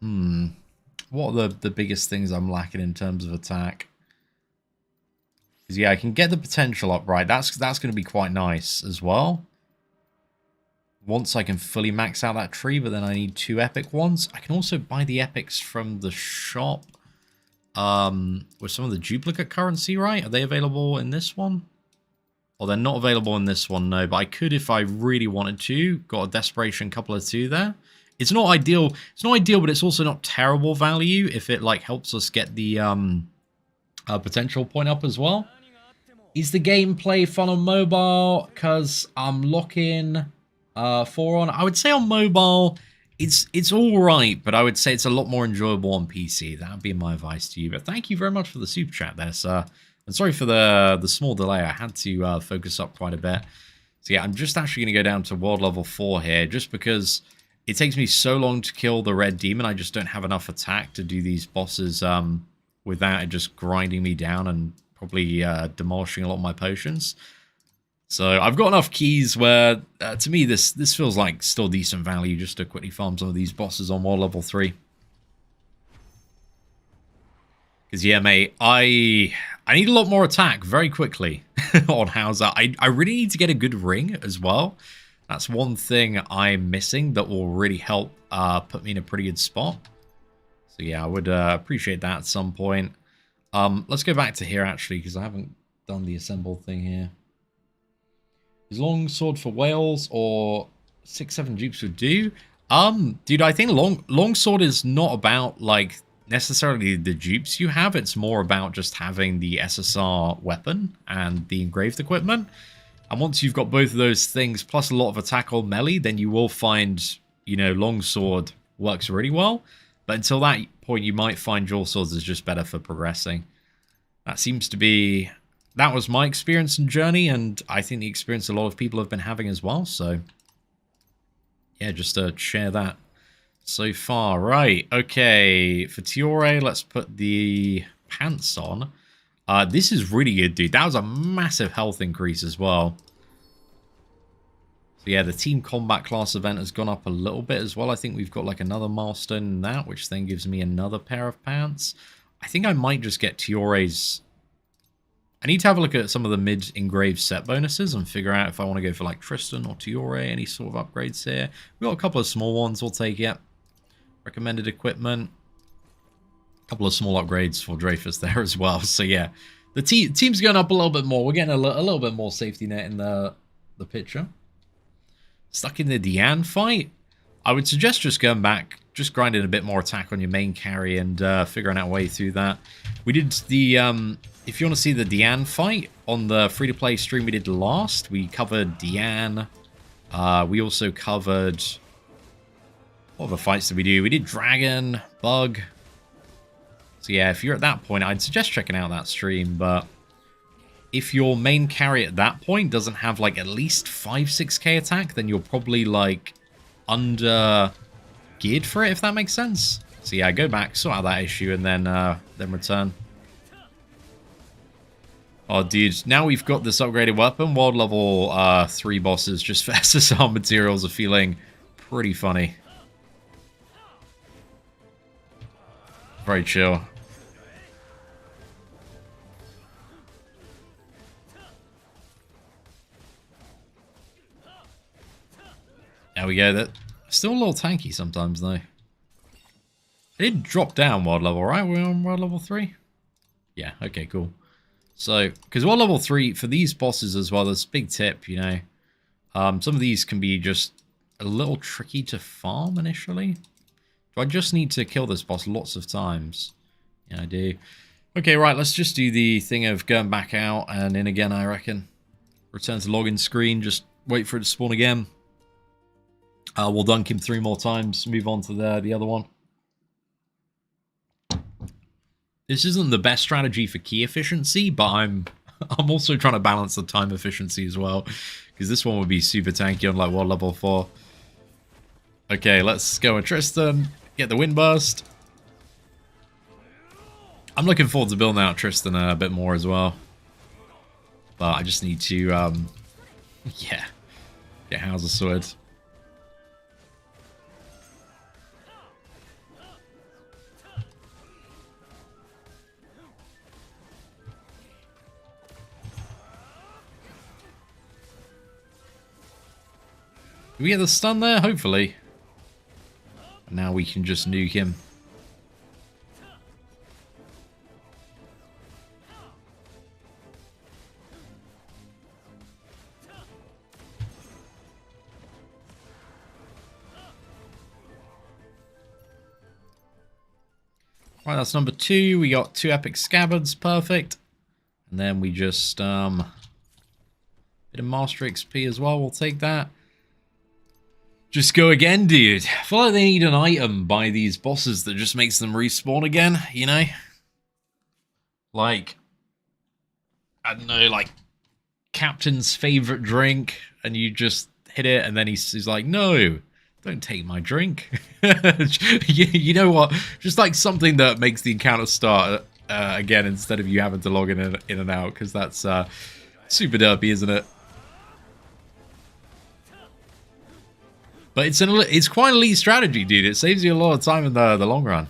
are the biggest things I'm lacking in terms of attack? Because, yeah, I can get the potential up, right? That's going to be quite nice as well. Once I can fully max out that tree, but then I need 2 epic ones. I can also buy the epics from the shop with some of the duplicate currency, right? Are they available in this one? Well, they're not available in this one, no, but I could if I really wanted to. Got a desperation couple of 2 there. It's not ideal. It's not ideal, but it's also not terrible value if it like helps us get the potential point up as well. Is the gameplay fun on mobile? Because I'm locking 4 on. I would say on mobile, it's all right, but I would say it's a lot more enjoyable on PC. That would be my advice to you. But thank you very much for the super chat there, sir. And sorry for the small delay. I had to focus up quite a bit. So yeah, I'm just actually going to go down to world level 4 here, just because it takes me so long to kill the red demon. I just don't have enough attack to do these bosses without it just grinding me down and probably demolishing a lot of my potions. So I've got enough keys where, to me, this feels like still decent value just to quickly farm some of these bosses on world level 3. Because, yeah, mate, I need a lot more attack very quickly on Hauser. I really need to get a good ring as well. That's one thing I'm missing that will really help put me in a pretty good spot. So, yeah, I would appreciate that at some point. Let's go back to here, actually, because I haven't done the assemble thing here. Is long sword for whales or 6-7 dupes would do? Dude, I think long sword is not about, like, necessarily the dupes you have. It's more about just having the SSR weapon and the engraved equipment. And once you've got both of those things, plus a lot of attack on melee, then you will find, you know, longsword works really well. But until that point, you might find dual swords is just better for progressing. That seems to be... That was my experience and journey, and I think the experience a lot of people have been having as well. So, yeah, just to share that so far. Right, okay. For Tiore, let's put the pants on. This is really good, dude. That was a massive health increase as well. So yeah, the team combat class event has gone up a little bit as well. I think we've got like another milestone in that, which then gives me another pair of pants. I think I might just get Tiore's... I need to have a look at some of the mid-engraved set bonuses and figure out if I want to go for like Tristan or Tiore, any sort of upgrades here. We've got a couple of small ones, we'll take it. Recommended equipment. Couple of small upgrades for Dreyfus there as well. So yeah, the team's going up a little bit more. We're getting a little bit more safety net in the picture. Stuck in the Diane fight. I would suggest just going back, just grinding a bit more attack on your main carry and figuring out a way through that. We did the, if you want to see the Diane fight on the free-to-play stream we did last, we covered Diane. We also covered, what other fights did we do? We did Dragon, Bug. So yeah, if you're at that point, I'd suggest checking out that stream, but if your main carry at that point doesn't have like at least 5-6k attack, then you're probably like under geared for it, if that makes sense. So yeah, go back, sort out that issue, and then return. Oh dude, now we've got this upgraded weapon. World level 3 bosses just for SSR materials are feeling pretty funny. Very chill. There we go. That still a little tanky sometimes, though. I did drop down world level, right? We're on world level 3? Yeah, okay, cool. So, because world level 3, for these bosses as well, there's a big tip, you know. Some of these can be just a little tricky to farm initially. Do I just need to kill this boss lots of times? Yeah, I do. Okay, right, let's just do the thing of going back out and in again, I reckon. Return to login screen, just wait for it to spawn again. We'll dunk him 3 more times, move on to the other one. This isn't the best strategy for key efficiency, but I'm also trying to balance the time efficiency as well, because this one would be super tanky on like world level 4. Okay, let's go with Tristan, get the wind burst. I'm looking forward to building out Tristan a bit more as well. But I just need to, yeah, get Hauser sorted. Do we get the stun there? Hopefully. And now we can just nuke him. Right, that's number 2. We got 2 epic scabbards, perfect. And then we just bit of master XP as well. We'll take that. Just go again, dude. I feel like they need an item by these bosses that just makes them respawn again, you know? Like, I don't know, like captain's favorite drink, and you just hit it, and then he's like, no, don't take my drink. you know what? Just like something that makes the encounter start again instead of you having to log in and out, because that's super derpy, isn't it? But it's quite an elite strategy, dude. It saves you a lot of time in the long run.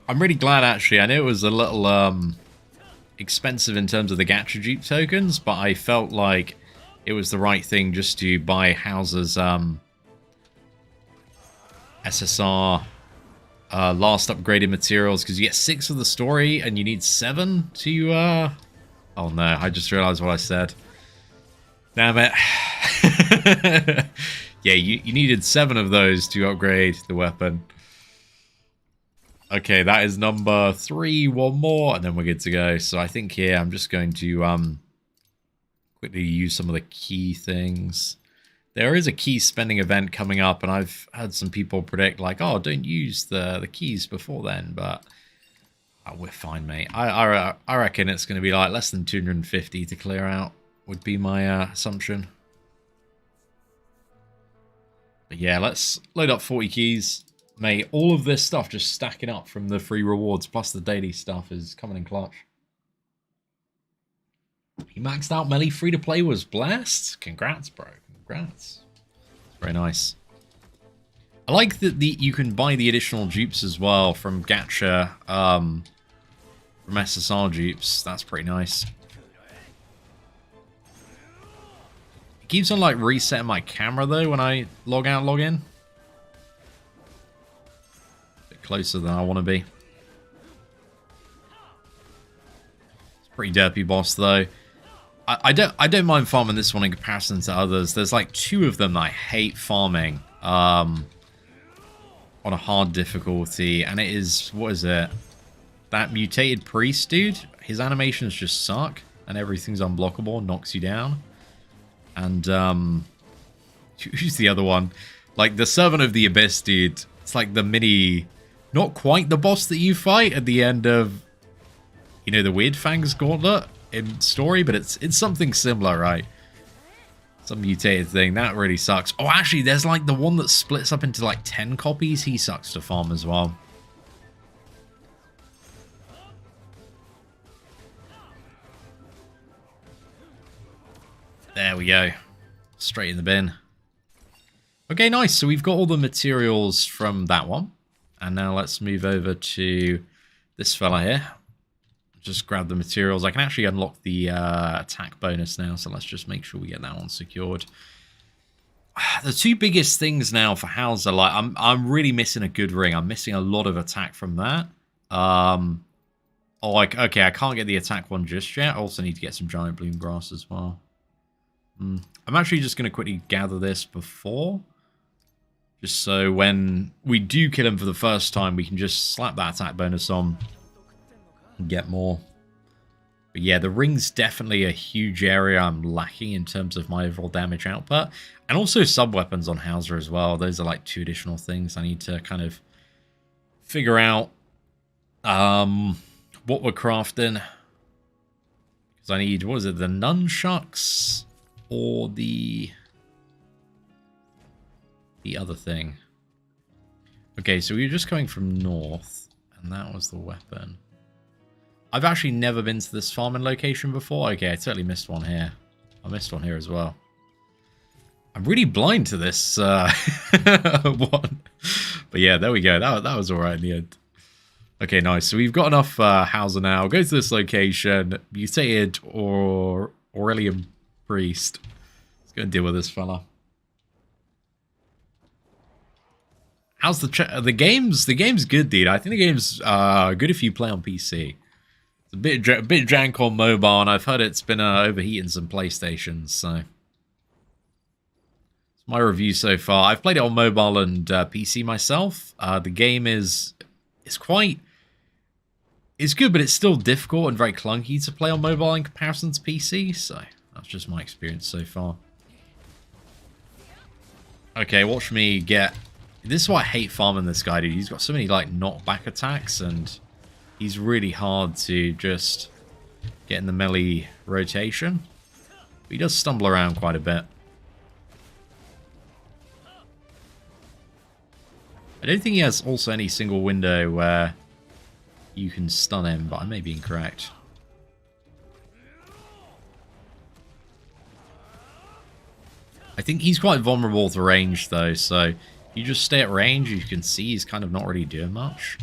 I'm really glad, actually. I know it was a little expensive in terms of the gacha dupe tokens, but I felt like it was the right thing just to buy Hauser's SSR last upgraded materials, because you get 6 of the story and you need 7 to... Oh no, I just realized what I said. Damn it. Yeah, you needed 7 of those to upgrade the weapon. Okay, that is number 3. 1 more, and then we're good to go. So I think here I'm just going to quickly use some of the key things. There is a key spending event coming up, and I've had some people predict, like, oh, don't use the keys before then, but we're fine, mate. I reckon it's going to be like less than 250 to clear out, would be my assumption. But yeah, let's load up 40 keys. Mate, all of this stuff just stacking up from the free rewards, plus the daily stuff is coming in clutch. He maxed out melee free-to-play, was blessed. Congrats, bro. Congrats. Very nice. I like that you can buy the additional dupes as well from gacha, from SSR dupes. That's pretty nice. It keeps on like resetting my camera though when I log out, log in. Bit closer than I want to be. It's a pretty derpy boss though. I don't mind farming this one in comparison to others. There's like 2 of them that I hate farming on a hard difficulty, and it is, what is it? That mutated priest dude. His animations just suck, and everything's unblockable, knocks you down. And who's the other one? Like the Servant of the Abyss dude. It's like the mini, not quite the boss that you fight at the end of, you know, the Weird Fangs Gauntlet in story, but it's something similar, right? Some mutated thing. That really sucks. Oh, actually, there's like the one that splits up into like 10 copies. He sucks to farm as well. There we go. Straight in the bin. Okay, nice. So we've got all the materials from that one. And now let's move over to this fella here. Just grab the materials. I can actually unlock the attack bonus now, so let's just make sure we get that one secured. The 2 biggest things now for Hauser, like I'm really missing a good ring. I'm missing a lot of attack from that. Oh, like okay, I can't get the attack one just yet. I also need to get some giant bloom grass as well. I'm actually just going to quickly gather this before, just so when we do kill him for the first time, we can just slap that attack bonus on. Get more. But yeah, the ring's definitely a huge area I'm lacking in terms of my overall damage output. And also sub-weapons on Hauser as well. Those are like 2 additional things I need to kind of figure out what we're crafting. Because I need, what is it, the nunchucks or the other thing? Okay, so we were just coming from north, and that was the weapon. I've actually never been to this farming location before. Okay, I totally missed one here. I missed one here as well. I'm really blind to this one. But yeah, there we go. That was alright in the end. Okay, nice. So we've got enough Hauser now. Go to this location. Mutated or Aurelian Priest. Let's go and deal with this fella. How's the game's good, dude. I think the game's good if you play on PC. It's a bit jank on mobile, and I've heard it's been overheating some PlayStations, so it's my review so far. I've played it on mobile and PC myself. The game is good, but it's still difficult and very clunky to play on mobile in comparison to PC, so that's just my experience so far. Okay, watch me get... This is why I hate farming this guy, dude. He's got so many, like, knockback attacks, and he's really hard to just get in the melee rotation. But he does stumble around quite a bit. I don't think he has also any single window where you can stun him, but I may be incorrect. I think he's quite vulnerable to range, though, so... You just stay at range, you can see he's kind of not really doing much.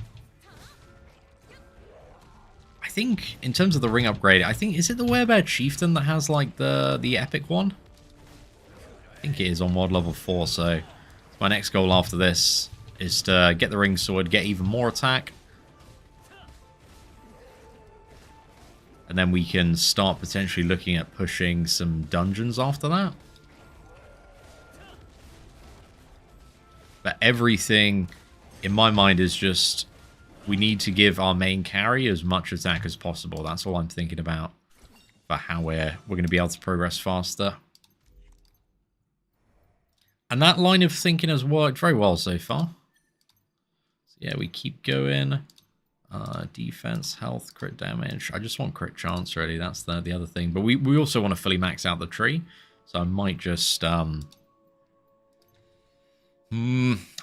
I think, in terms of the ring upgrade, I think, is it the werebear chieftain that has, like, the epic one? I think it is on mod level 4, so my next goal after this is to get the ring sword, get even more attack. And then we can start potentially looking at pushing some dungeons after that. But everything, in my mind, is just... We need to give our main carry as much attack as possible. That's all I'm thinking about. For how we're going to be able to progress faster. And that line of thinking has worked very well so far. So yeah, we keep going. Defense, health, crit damage. I just want crit chance, really. That's the other thing. But we also want to fully max out the tree. So I might just...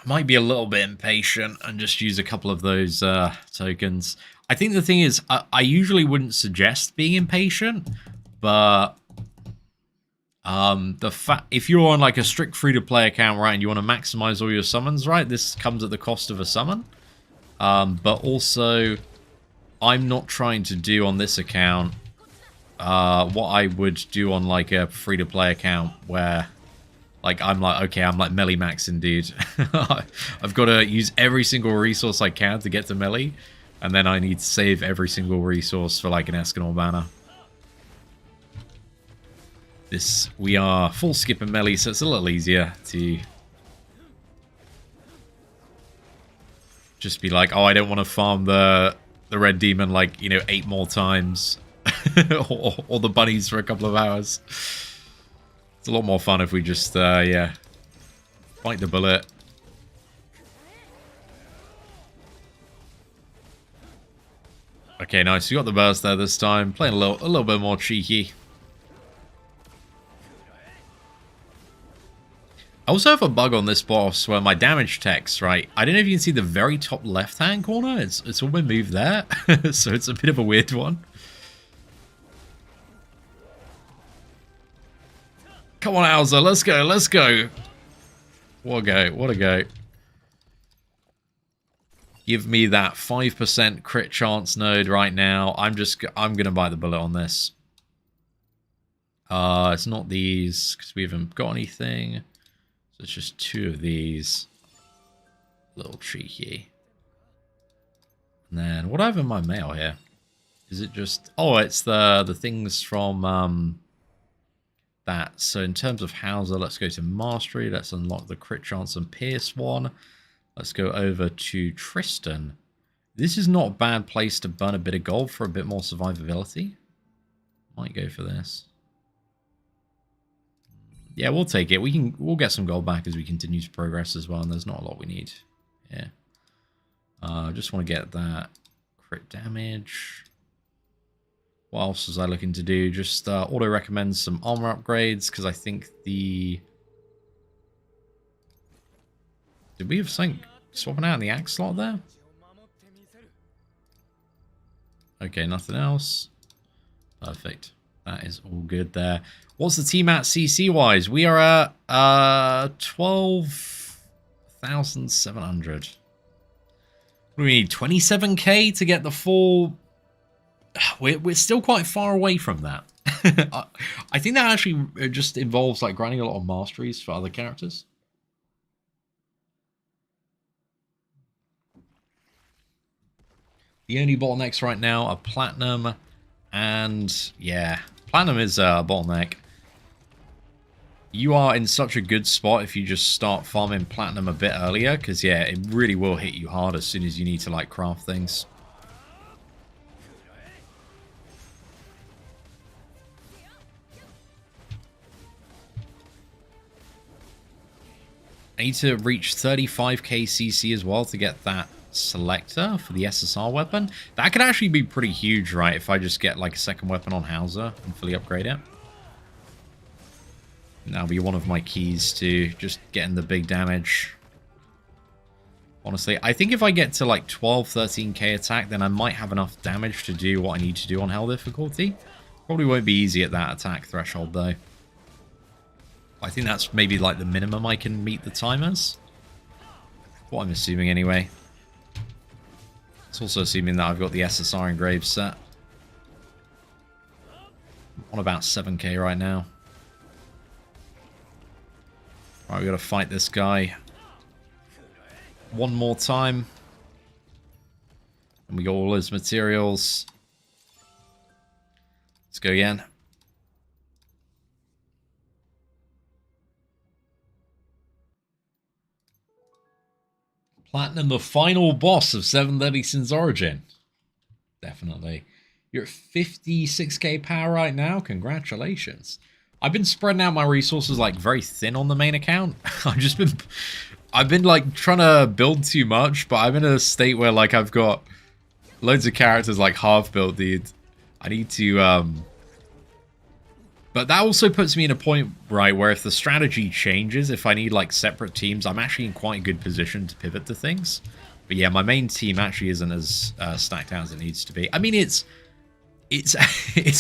might be a little bit impatient and just use a couple of those tokens. I think the thing is, I usually wouldn't suggest being impatient, but if you're on like a strict free-to-play account, right, and you want to maximize all your summons, right, this comes at the cost of a summon. But also, I'm not trying to do on this account what I would do on like a free-to-play account where... Like, I'm like, okay, I'm like melee maxing, dude. I've got to use every single resource I can to get to melee. And then I need to save every single resource for, like, an Escanor banner. We are full skipping melee, so it's a little easier to... just be like, oh, I don't want to farm the red demon, like, 8 more times. or the bunnies for a couple of hours. It's a lot more fun if we just, yeah, bite the bullet. Okay, nice. We got the burst there this time. Playing a little bit more cheeky. I also have a bug on this boss where my damage text, right? I don't know if you can see the very top left-hand corner. It's all been moved there. So it's a bit of a weird one. Come on, Hauser, let's go, let's go. What a go, what a go. Give me that 5% crit chance node right now. I'm gonna bite the bullet on this. It's not these, because we haven't got anything. So it's just 2 of these. A little cheeky. And then, what do I have in my mail here? Is it just... Oh, it's the things from... that. So in terms of Hauser, let's go to Mastery. Let's unlock the crit chance and Pierce one. Let's go over to Tristan. This is not a bad place to burn a bit of gold for a bit more survivability. Might go for this. Yeah, we'll take it. We'll get some gold back as we continue to progress as well, and there's not a lot we need. Yeah. I just want to get that crit damage. What else was I looking to do? Just auto recommend some armor upgrades, because I think the... Did we have something swapping out in the axe slot there? Okay, nothing else. Perfect. That is all good there. What's the team at CC-wise? We are at 12,700. What do we need? 27k to get the full... We're still quite far away from that. I think that actually just involves like grinding a lot of masteries for other characters. The only bottlenecks right now are platinum, and yeah, platinum is a bottleneck. You are in such a good spot if you just start farming platinum a bit earlier, because yeah, it really will hit you hard as soon as you need to like craft things. I need to reach 35k CC as well to get that selector for the SSR weapon. That could actually be pretty huge, right, if I just get like a second weapon on Hauser and fully upgrade it. And that'll be one of my keys to just getting the big damage. Honestly, I think if I get to like 12, 13k attack, then I might have enough damage to do what I need to do on hell difficulty. Probably won't be easy at that attack threshold though. I think that's maybe like the minimum I can meet the timers. What I'm assuming anyway. It's also assuming that I've got the SSR engraved set. I'm on about 7k right now. Right, we gotta fight this guy one more time. And we got all his materials. Let's go again. Platinum, the final boss of 730 since Origin. Definitely. You're at 56k power right now. Congratulations. I've been spreading out my resources like very thin on the main account. I've been like trying to build too much, but I'm in a state where like I've got loads of characters like half built, dude. I need to but that also puts me in a point, right, where if the strategy changes, if I need, like, separate teams, I'm actually in quite a good position to pivot to things. But yeah, my main team actually isn't as stacked out as it needs to be. I mean, it's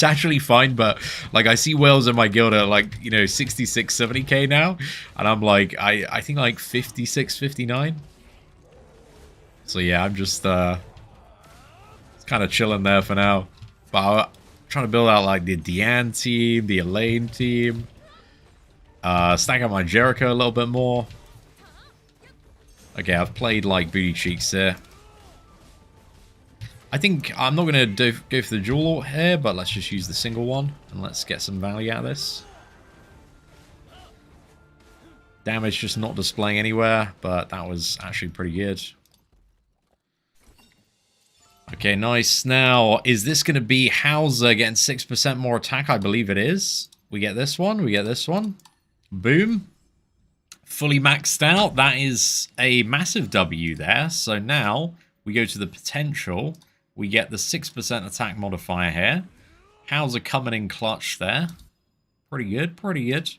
actually fine, but, like, I see whales in my guild at, like, you know, 66, 70k now. And I'm, like, I think, like, 56, 59. So, yeah, I'm just, kind of chilling there for now. But trying to build out like the Deanne team, the Elaine team. Stack up my Jericho a little bit more. Okay, I've played like booty cheeks here. I think I'm not going to go for the dual ult here, but let's just use the single one and let's get some value out of this. Damage just not displaying anywhere, but that was actually pretty good. Okay, nice. Now, is this going to be Hauser getting 6% more attack? I believe it is. We get this one. We get this one. Boom. Fully maxed out. That is a massive W there. So now we go to the potential. We get the 6% attack modifier here. Hauser coming in clutch there. Pretty good. Pretty good.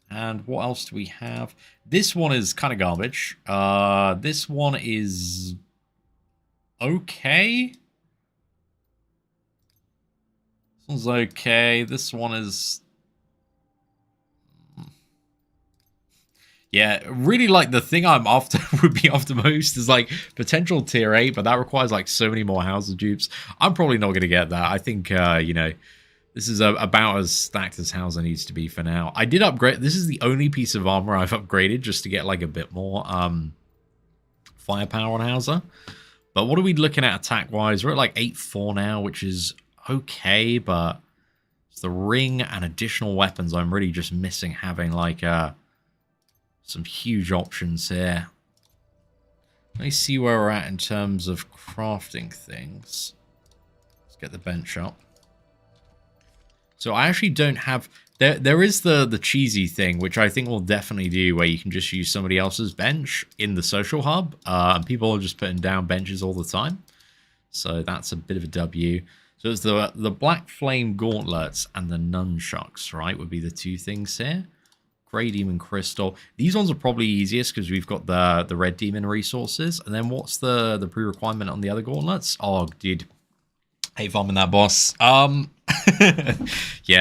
And what else do we have? This one is kind of garbage. This one is... okay. This one's okay. This one is... yeah, really like the thing I'm after would be after most is like potential tier 8, but that requires like so many more Hauser dupes. I'm probably not going to get that. I think, you know, this is about as stacked as Hauser needs to be for now. I did upgrade. This is the only piece of armor I've upgraded just to get like a bit more firepower on Hauser. But what are we looking at attack-wise? We're at like 8-4 now, which is okay, but it's the ring and additional weapons. I'm really just missing having like some huge options here. Let me see where we're at in terms of crafting things. Let's get the bench up. So I actually don't have... There is the cheesy thing, which I think we'll definitely do, where you can just use somebody else's bench in the social hub. And people are just putting down benches all the time. So that's a bit of a W. So it's the Black Flame Gauntlets and the Nunchucks, right, would be the two things here. Grey Demon Crystal. These ones are probably easiest because we've got the Red Demon resources. And then what's the pre-requirement on the other gauntlets? Oh, dude. Hate farming that boss. Yeah,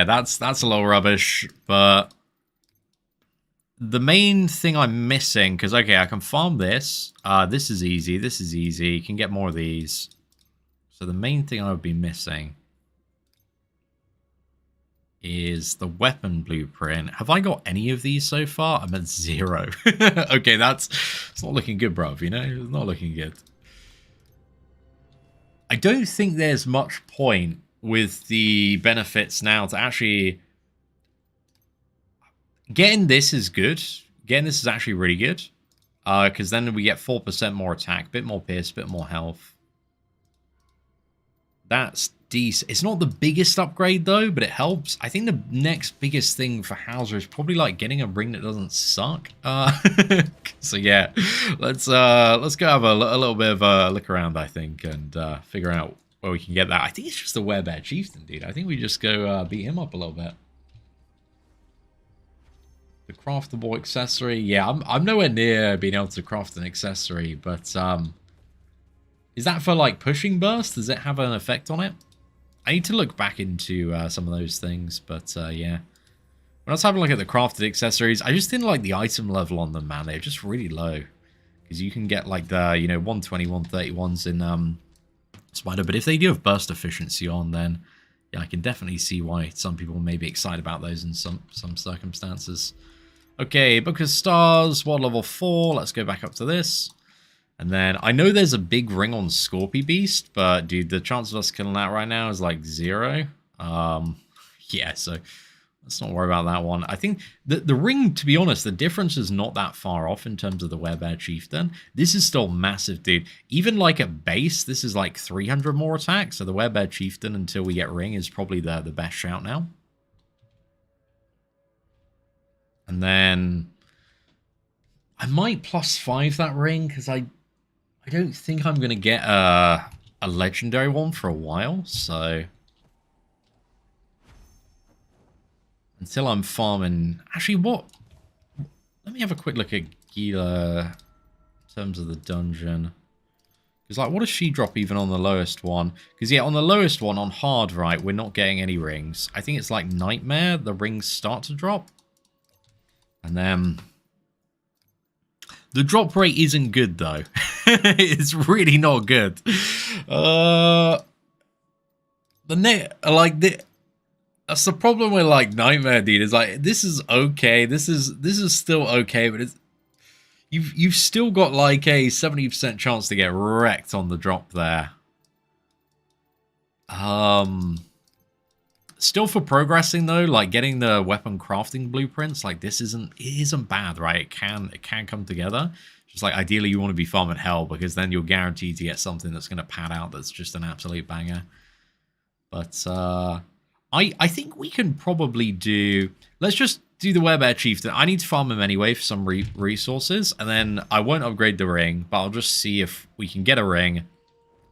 that's a little rubbish, but the main thing I'm missing, because okay, I can farm this. This is easy. This is easy. You can get more of these. So the main thing I would be missing is the weapon blueprint. Have I got any of these so far? I'm at 0. Okay, it's not looking good, bruv, you know? It's not looking good. I don't think there's much point with the benefits now to actually... Getting this is good. Getting this is actually really good. Because then we get 4% more attack, bit more pierce, bit more health. That's decent. It's not the biggest upgrade though, but it helps. I think the next biggest thing for Hauser is probably like getting a ring that doesn't suck. So yeah, let's go have a little bit of a look around, I think, and figure out where we can get that. I think it's just the werebear chieftain, dude. I think we just go beat him up a little bit. The craftable accessory, yeah, I'm nowhere near being able to craft an accessory, but is that for like pushing burst? Does it have an effect on it? I need to look back into some of those things, but yeah. When I was having a look at the crafted accessories, I just didn't like the item level on them, man. They're just really low. Because you can get like the, 120, 131s in Spider, but if they do have burst efficiency on, then yeah, I can definitely see why some people may be excited about those in some circumstances. Okay, Book of Stars, world level 4. Let's go back up to this. And then, I know there's a big ring on Scorpy Beast, but dude, the chance of us killing that right now is like 0. Yeah, so let's not worry about that one. I think the ring, to be honest, the difference is not that far off in terms of the werebear chieftain. This is still massive, dude. Even like at base, this is like 300 more attack, so the werebear chieftain until we get ring is probably the best shout now. And then I might +5 that ring, because I don't think I'm going to get a legendary one for a while, so... Until I'm farming... Actually, what... Let me have a quick look at Guila in terms of the dungeon. Because, like, what does she drop even on the lowest one? Because, yeah, on the lowest one, on hard, right, we're not getting any rings. I think it's like Nightmare, the rings start to drop. And then... The drop rate isn't good, though. It's really not good. That's the problem with like Nightmare, dude. Is like this is okay. This is still okay, but it's you've still got like a 70% chance to get wrecked on the drop there. Still for progressing though, like getting the weapon crafting blueprints, like it isn't bad, right? It can come together. Just like ideally you want to be farming hell, because then you're guaranteed to get something that's going to pad out that's just an absolute banger. But I think we can probably do... Let's just do the werebear chieftain. I need to farm him anyway for some resources, and then I won't upgrade the ring, but I'll just see if we can get a ring,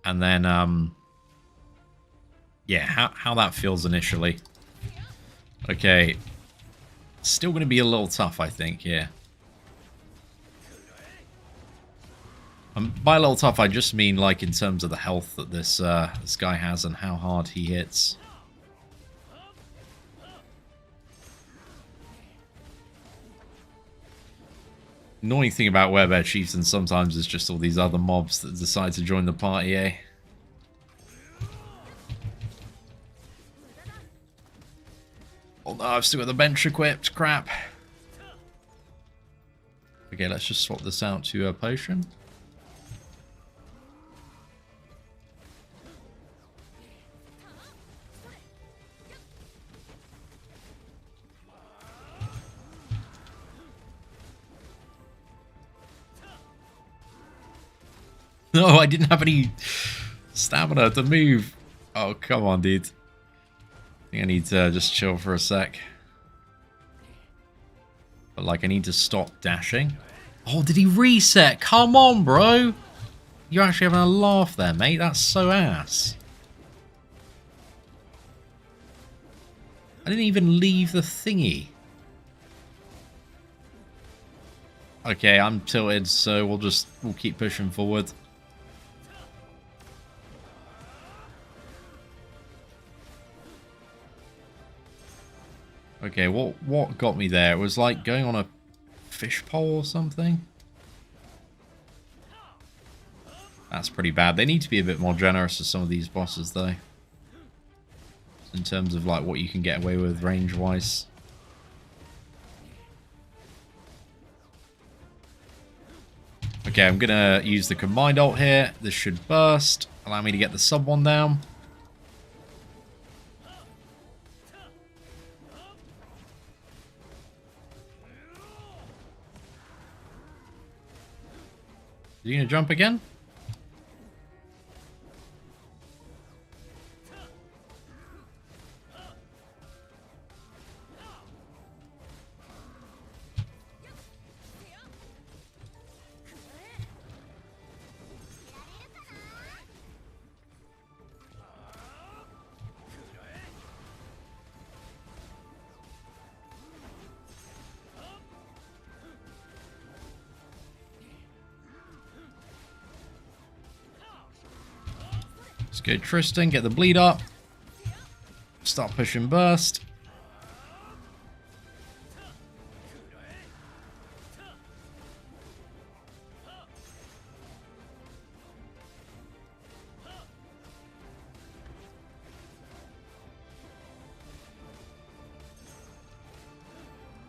and then yeah, how that feels initially. Okay. Still going to be a little tough, I think, yeah. By a little tough, I just mean like in terms of the health that this guy has and how hard he hits. Annoying thing about werebear chieftains sometimes is just all these other mobs that decide to join the party, eh? Oh no, I've still got the bench equipped. Crap. Okay, let's just swap this out to a potion. No, I didn't have any stamina to move. Oh, come on, dude. I think I need to just chill for a sec. But, like, I need to stop dashing. Oh, did he reset? Come on, bro. You're actually having a laugh there, mate. That's so ass. I didn't even leave the thingy. Okay, I'm tilted, so we'll keep pushing forward. Okay, what got me there? It was like going on a fish pole or something. That's pretty bad. They need to be a bit more generous with some of these bosses, though. In terms of like what you can get away with range-wise. Okay, I'm gonna use the combined ult here. This should burst. Allow me to get the sub one down. Are you gonna jump again? Let's go Tristan, get the bleed up. Start pushing burst.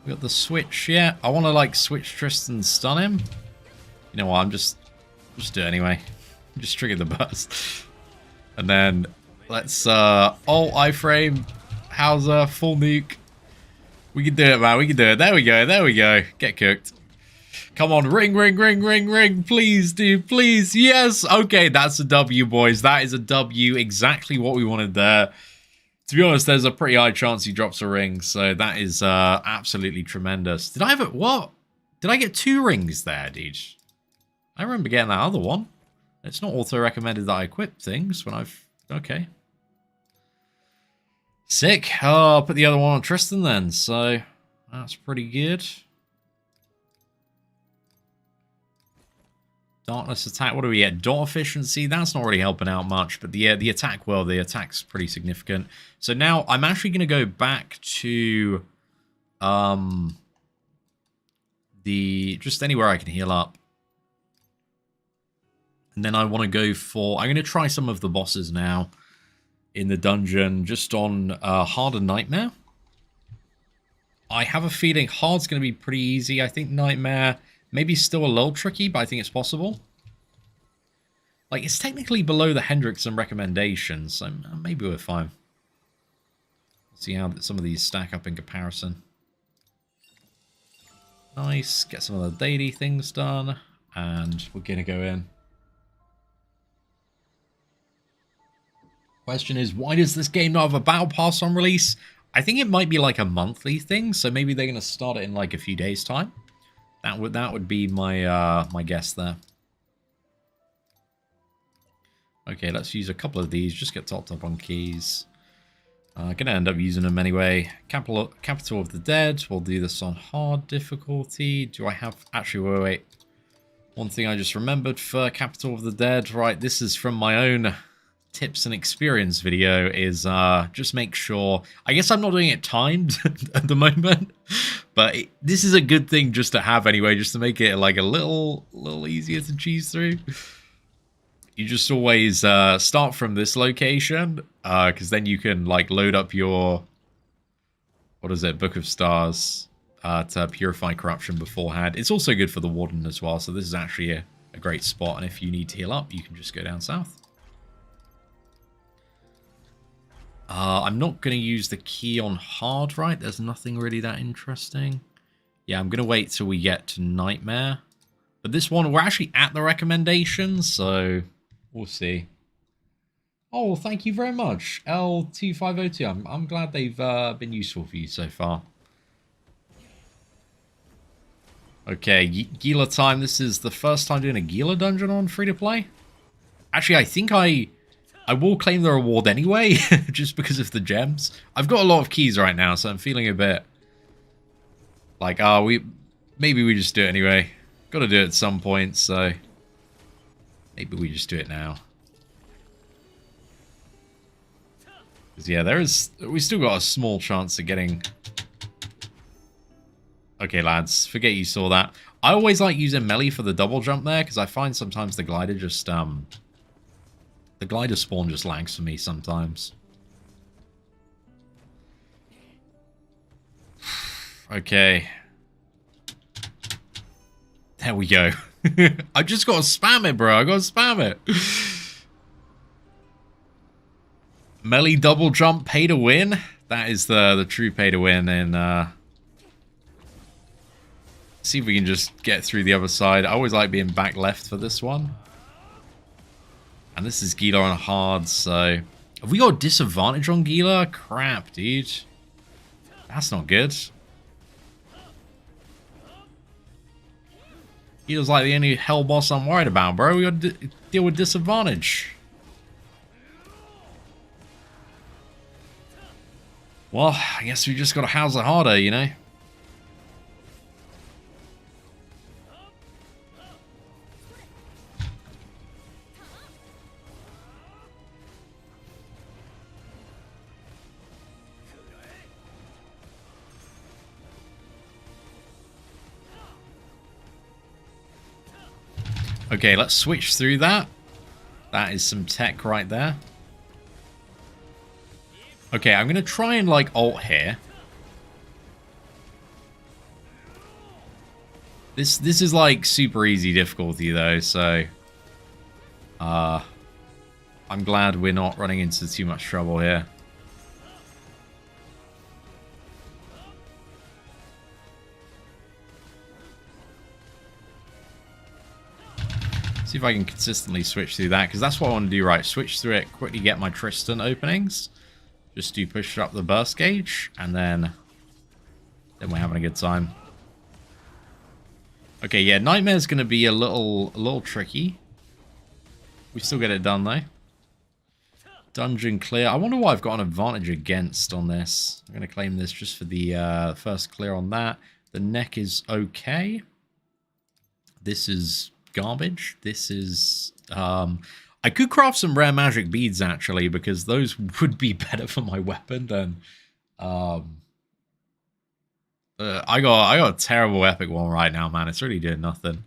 We got the switch, yeah. I want to like switch Tristan and stun him. You know what, I'm just do it anyway. Just trigger the burst. And then let's ult iframe, Hauser, full nuke. We can do it, man. We can do it. There we go. There we go. Get cooked. Come on, ring, ring, ring, ring, ring. Please, dude, please. Yes. Okay, that's a W, boys. That is a W. Exactly what we wanted there. To be honest, there's a pretty high chance he drops a ring. So that is absolutely tremendous. Did I have it? What? Did I get 2 rings there, dude? I remember getting that other one. It's not auto-recommended that I equip things when I've... Okay. Sick. Oh, I'll put the other one on Tristan then, so that's pretty good. Darkness attack, what do we get? Dot efficiency, that's not really helping out much, but the attack, well, the attack's pretty significant. So now I'm actually going to go back to just anywhere I can heal up. And then I want to go for... I'm going to try some of the bosses now in the dungeon, just on Hard and Nightmare. I have a feeling Hard's going to be pretty easy. I think Nightmare maybe still a little tricky, but I think it's possible. Like, it's technically below the Hendrickson recommendations, so maybe we're fine. See how some of these stack up in comparison. Nice. Get some of the daily things done. And we're going to go in. Question is, why does this game not have a battle pass on release? I think it might be like a monthly thing, so maybe they're going to start it in like a few days' time. That would be my my guess there. Okay, let's use a couple of these. Just get topped up on keys. Gonna end up using them anyway. Capital of the Dead. We'll do this on hard difficulty. Do I have... Actually, wait. One thing I just remembered for Capital of the Dead. Right, this is from my own tips and experience video, is just make sure... I guess I'm not doing it timed at the moment, but this is a good thing just to have anyway, just to make it like a little easier to cheese through. You just always start from this location, because then you can like load up your... What is it? Book of Stars to purify corruption beforehand. It's also good for the Warden as well, so this is actually a great spot, and if you need to heal up, you can just go down south. I'm not going to use the key on hard, right? There's nothing really that interesting. Yeah, I'm going to wait till we get to Nightmare. But this one, we're actually at the recommendations, so we'll see. Oh, thank you very much, L2502. I'm glad they've been useful for you so far. Okay, Guila time. This is the first time doing a Guila dungeon on free-to-play. Actually, I think I I will claim the reward anyway, just because of the gems. I've got a lot of keys right now, so I'm feeling a bit like, maybe we just do it anyway. Got to do it at some point, so maybe we just do it now. Because yeah, we still got a small chance of getting. Okay, lads, forget you saw that. I always like using melee for the double jump there, because I find sometimes the glider just, the glider spawn just lags for me sometimes. Okay. There we go. I just got to spam it, bro. I got to spam it. Melee double jump pay to win. That is the true pay to win. And see if we can just get through the other side. I always like being back left for this one. And this is Guila on hard, so... Have we got a disadvantage on Guila? Crap, dude. That's not good. Guila's like the only hell boss I'm worried about, bro. We got to deal with disadvantage. Well, I guess we just got to house it harder, you know? Okay, let's switch through that. That is some tech right there. Okay, I'm going to try and, like, ult here. This is, like, super easy difficulty, though, so... I'm glad we're not running into too much trouble here. See if I can consistently switch through that, because that's what I want to do, right? Switch through it, quickly get my Tristan openings. Just do push up the burst gauge, and then we're having a good time. Okay, yeah, Nightmare's going to be a little tricky. We still get it done, though. Dungeon clear. I wonder why I've got an advantage against on this. I'm going to claim this just for the first clear on that. The neck is okay. This is garbage. This is... I could craft some rare magic beads, actually, because those would be better for my weapon than... I got a terrible epic one right now, man. It's really doing nothing.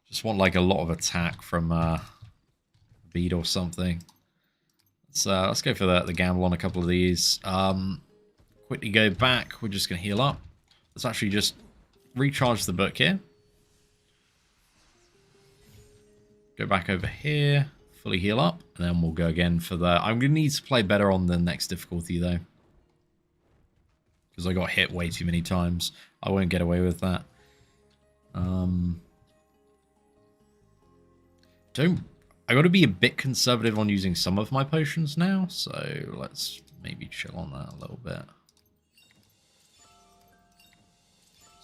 Just want, like, a lot of attack from a bead or something. Let's go for the gamble on a couple of these. Quickly go back. We're just going to heal up. Let's actually just recharge the book here. Go back over here, fully heal up, and then we'll go again for the... I'm going to need to play better on the next difficulty, though. Because I got hit way too many times. I won't get away with that. I got to be a bit conservative on using some of my potions now, so let's maybe chill on that a little bit.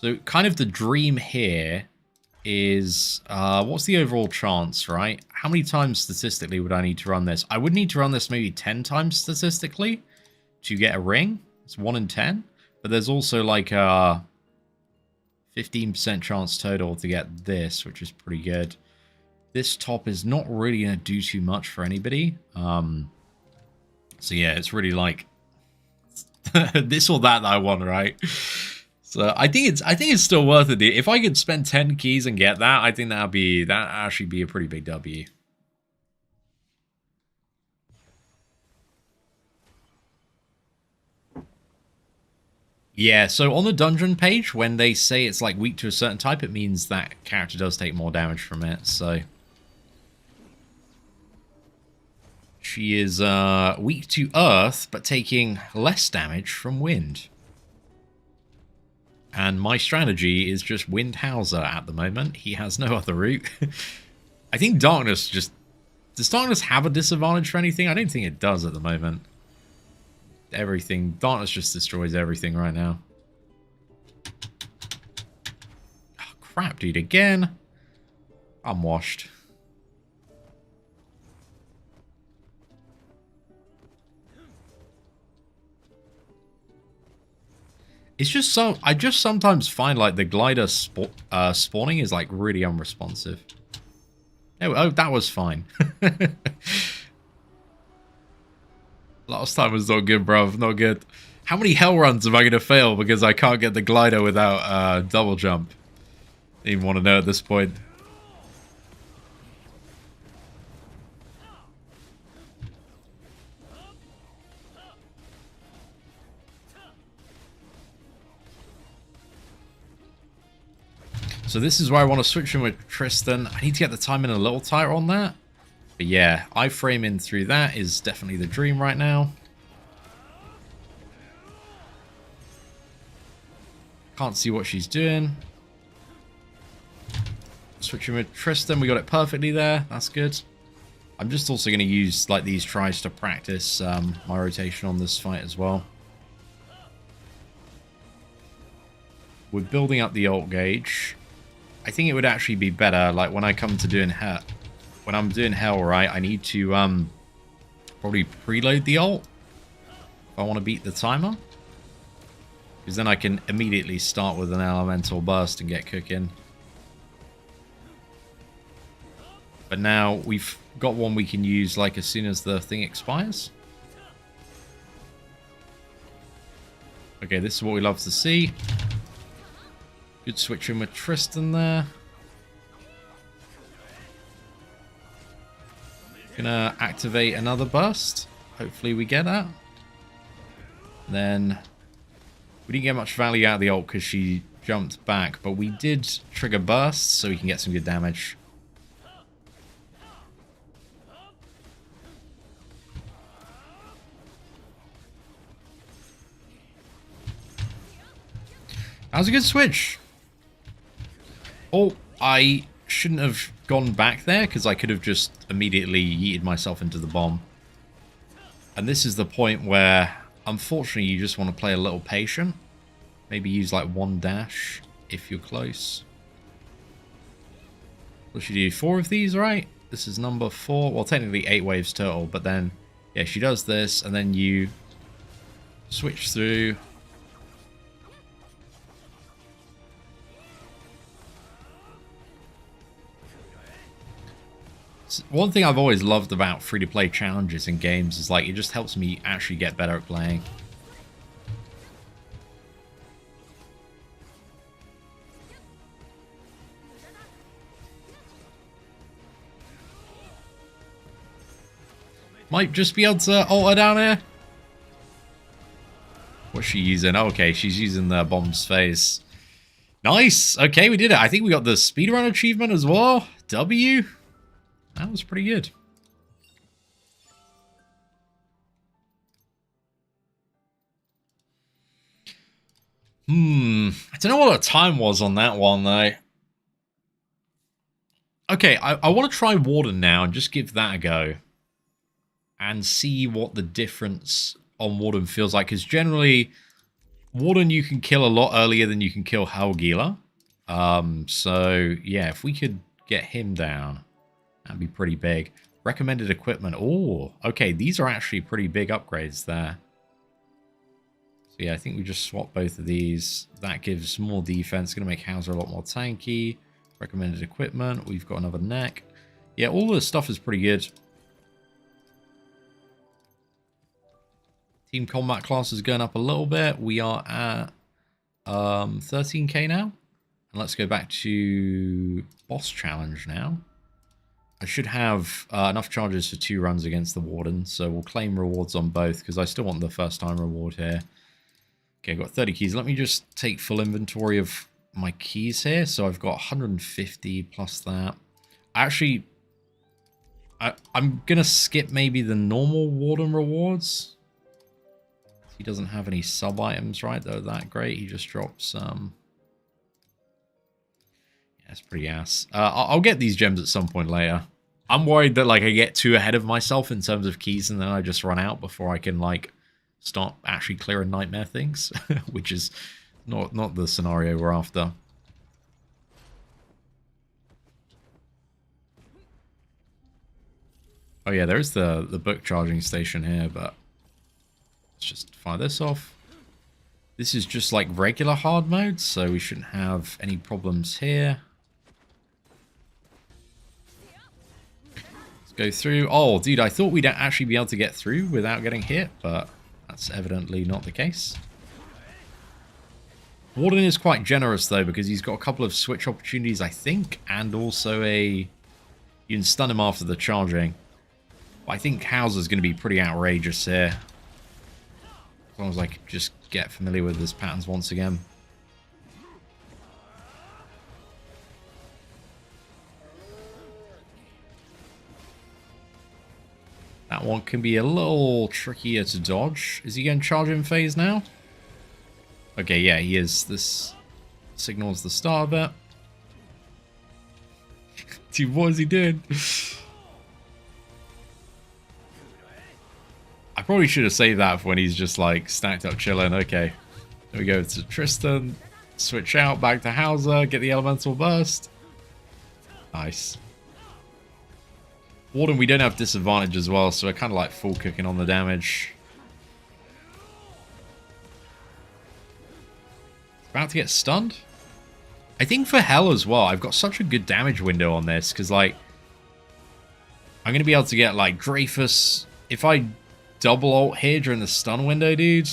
So kind of the dream here is, what's the overall chance, right? How many times statistically would I need to run this? I would need to run this maybe 10 times statistically to get a ring. It's 1 in 10. But there's also like a 15% chance total to get this, which is pretty good. This top is not really going to do too much for anybody. So yeah, it's really like this or that I want, right? So I think it's still worth it. If I could spend 10 keys and get that, I think that'd actually be a pretty big W. Yeah, so on the dungeon page, when they say it's like weak to a certain type, it means that character does take more damage from it, so... She is weak to earth, but taking less damage from wind. And my strategy is just Wind Hauser at the moment. He has no other route. I think Darkness just... Does Darkness have a disadvantage for anything? I don't think it does at the moment. Everything. Darkness just destroys everything right now. Oh, crap, dude. Again? I'm washed. It's just so I just sometimes find like the glider spawning is like really unresponsive. Oh, that was fine. Last time was not good, bruv. Not good. How many hell runs am I going to fail because I can't get the glider without double jump? Don't even want to know at this point. So this is where I want to switch in with Tristan. I need to get the timing a little tighter on that. But yeah, iframing through that is definitely the dream right now. Can't see what she's doing. Switching with Tristan, we got it perfectly there. That's good. I'm just also going to use like these tries to practice my rotation on this fight as well. We're building up the ult gauge. I think it would actually be better, like when I come to doing hell, when I'm doing hell, right, I need to probably preload the ult if I want to beat the timer. Because then I can immediately start with an elemental burst and get cooking. But now we've got one we can use like as soon as the thing expires. Okay, this is what we love to see. Good switching with Tristan there. Gonna activate another burst. Hopefully we get that. And then we didn't get much value out of the ult because she jumped back, but we did trigger bursts so we can get some good damage. That was a good switch. Oh, I shouldn't have gone back there because I could have just immediately yeeted myself into the bomb. And this is the point where, unfortunately, you just want to play a little patient. Maybe use like one dash if you're close. What should you do? 4 of these, right? This is number 4. Well, technically 8 waves total, but then, yeah, she does this, and then you switch through. One thing I've always loved about free-to-play challenges in games is like it just helps me actually get better at playing. Might just be able to ult her down here. What's she using? Oh, okay, she's using the bomb's phase. Nice. Okay, we did it. I think we got the speedrun achievement as well. W. That was pretty good. I don't know what the time was on that one, though. Okay, I want to try Warden now and just give that a go. And see what the difference on Warden feels like. Because generally, Warden you can kill a lot earlier than you can kill Guila. So, yeah, if we could get him down, that'd be pretty big. Recommended equipment. Oh, okay, these are actually pretty big upgrades there. So, yeah, I think we just swap both of these. That gives more defense. Going to make Hauser a lot more tanky. Recommended equipment. We've got another neck. Yeah, all this stuff is pretty good. Team combat class is going up a little bit. We are at 13k now. And let's go back to boss challenge now. I should have enough charges for 2 runs against the Warden. So we'll claim rewards on both because I still want the first time reward here. Okay, I've got 30 keys. Let me just take full inventory of my keys here. So I've got 150 plus that. Actually, I'm going to skip maybe the normal Warden rewards. He doesn't have any sub-items, right? Though that great. He just drops yeah, it's pretty ass. I'll get these gems at some point later. I'm worried that like I get too ahead of myself in terms of keys and then I just run out before I can like start actually clearing nightmare things, which is not the scenario we're after. Oh yeah, there's the book charging station here, but let's just fire this off. This is just like regular hard mode, so we shouldn't have any problems here. Let's go through. Oh, dude, I thought we'd actually be able to get through without getting hit, but that's evidently not the case. Warden is quite generous, though, because he's got a couple of switch opportunities, I think, and also you can stun him after the charging. But I think Hauser's going to be pretty outrageous here. As long as I can just get familiar with his patterns once again. That one can be a little trickier to dodge. Is he going to charge in phase now? Okay, yeah, he is. This signals the start of it. Dude, what is he doing? I probably should have saved that for when he's just like stacked up chilling. Okay, there we go to Tristan. Switch out, back to Hauser, get the elemental burst. Nice. Warden, we don't have disadvantage as well, so we're kind of like full cooking on the damage. About to get stunned. I think for Hell as well, I've got such a good damage window on this, because like I'm going to be able to get like Dreyfus. If I double ult here during the stun window, dude,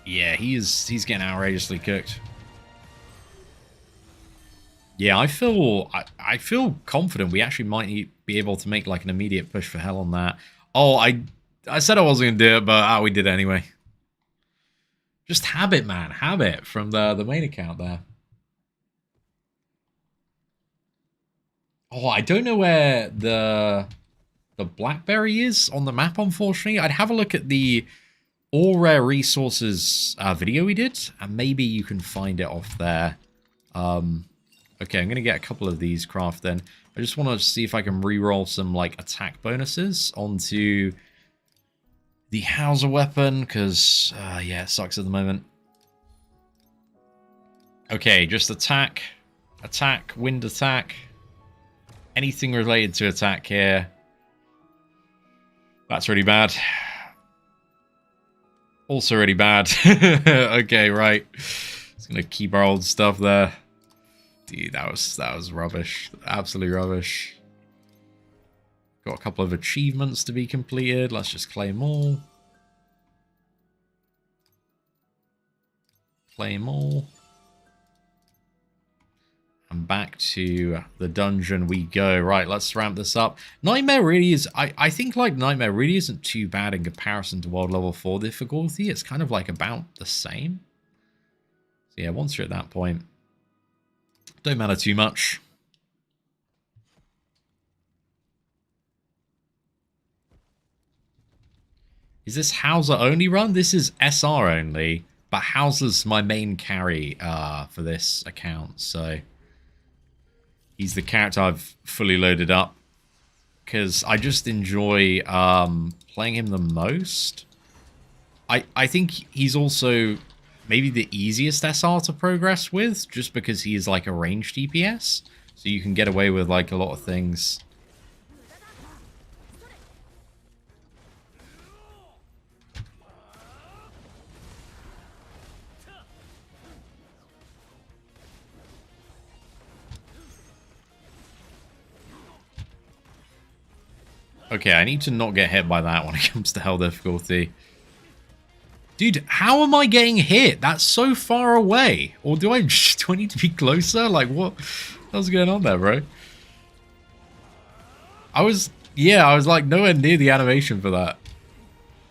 yeah, he's getting outrageously cooked. Yeah, I feel confident we actually might be able to make like an immediate push for Hell on that. Oh, I said I wasn't gonna do it, but we did anyway. Just habit, man, habit from the main account there. Oh, I don't know where the Blackberry is on the map, unfortunately. I'd have a look at the All Rare Resources video we did, and maybe you can find it off there. Okay, I'm going to get a couple of these craft then. I just want to see if I can re-roll some like attack bonuses onto the Hauser weapon, because, yeah, it sucks at the moment. Okay, just attack, wind attack, anything related to attack here. That's really bad. Also really bad. Okay, right. Just going to keep our old stuff there. Dude, that was rubbish. Absolutely rubbish. Got a couple of achievements to be completed. Let's just claim all. Claim all. And back to the dungeon we go. Right, let's ramp this up. Nightmare really is... I think like Nightmare really isn't too bad in comparison to World Level 4 difficulty. It's kind of like about the same. So yeah, once you're at that point, don't matter too much. Is this Hauser only run? This is SR only, but Hauser's my main carry for this account, so he's the character I've fully loaded up because I just enjoy playing him the most. I think he's also maybe the easiest SR to progress with, just because he is like a ranged DPS, so you can get away with like a lot of things. Okay, I need to not get hit by that when it comes to hell difficulty. Dude, how am I getting hit? That's so far away. Or do I need to be closer? Like, what was going on there, bro? I was like nowhere near the animation for that.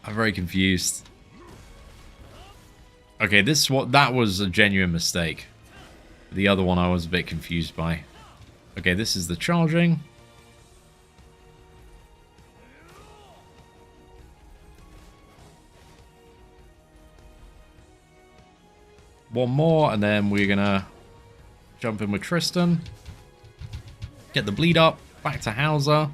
I'm very confused. Okay, that was a genuine mistake. The other one I was a bit confused by. Okay, this is the charging. One more, and then we're gonna jump in with Tristan. Get the bleed up, back to Hauser.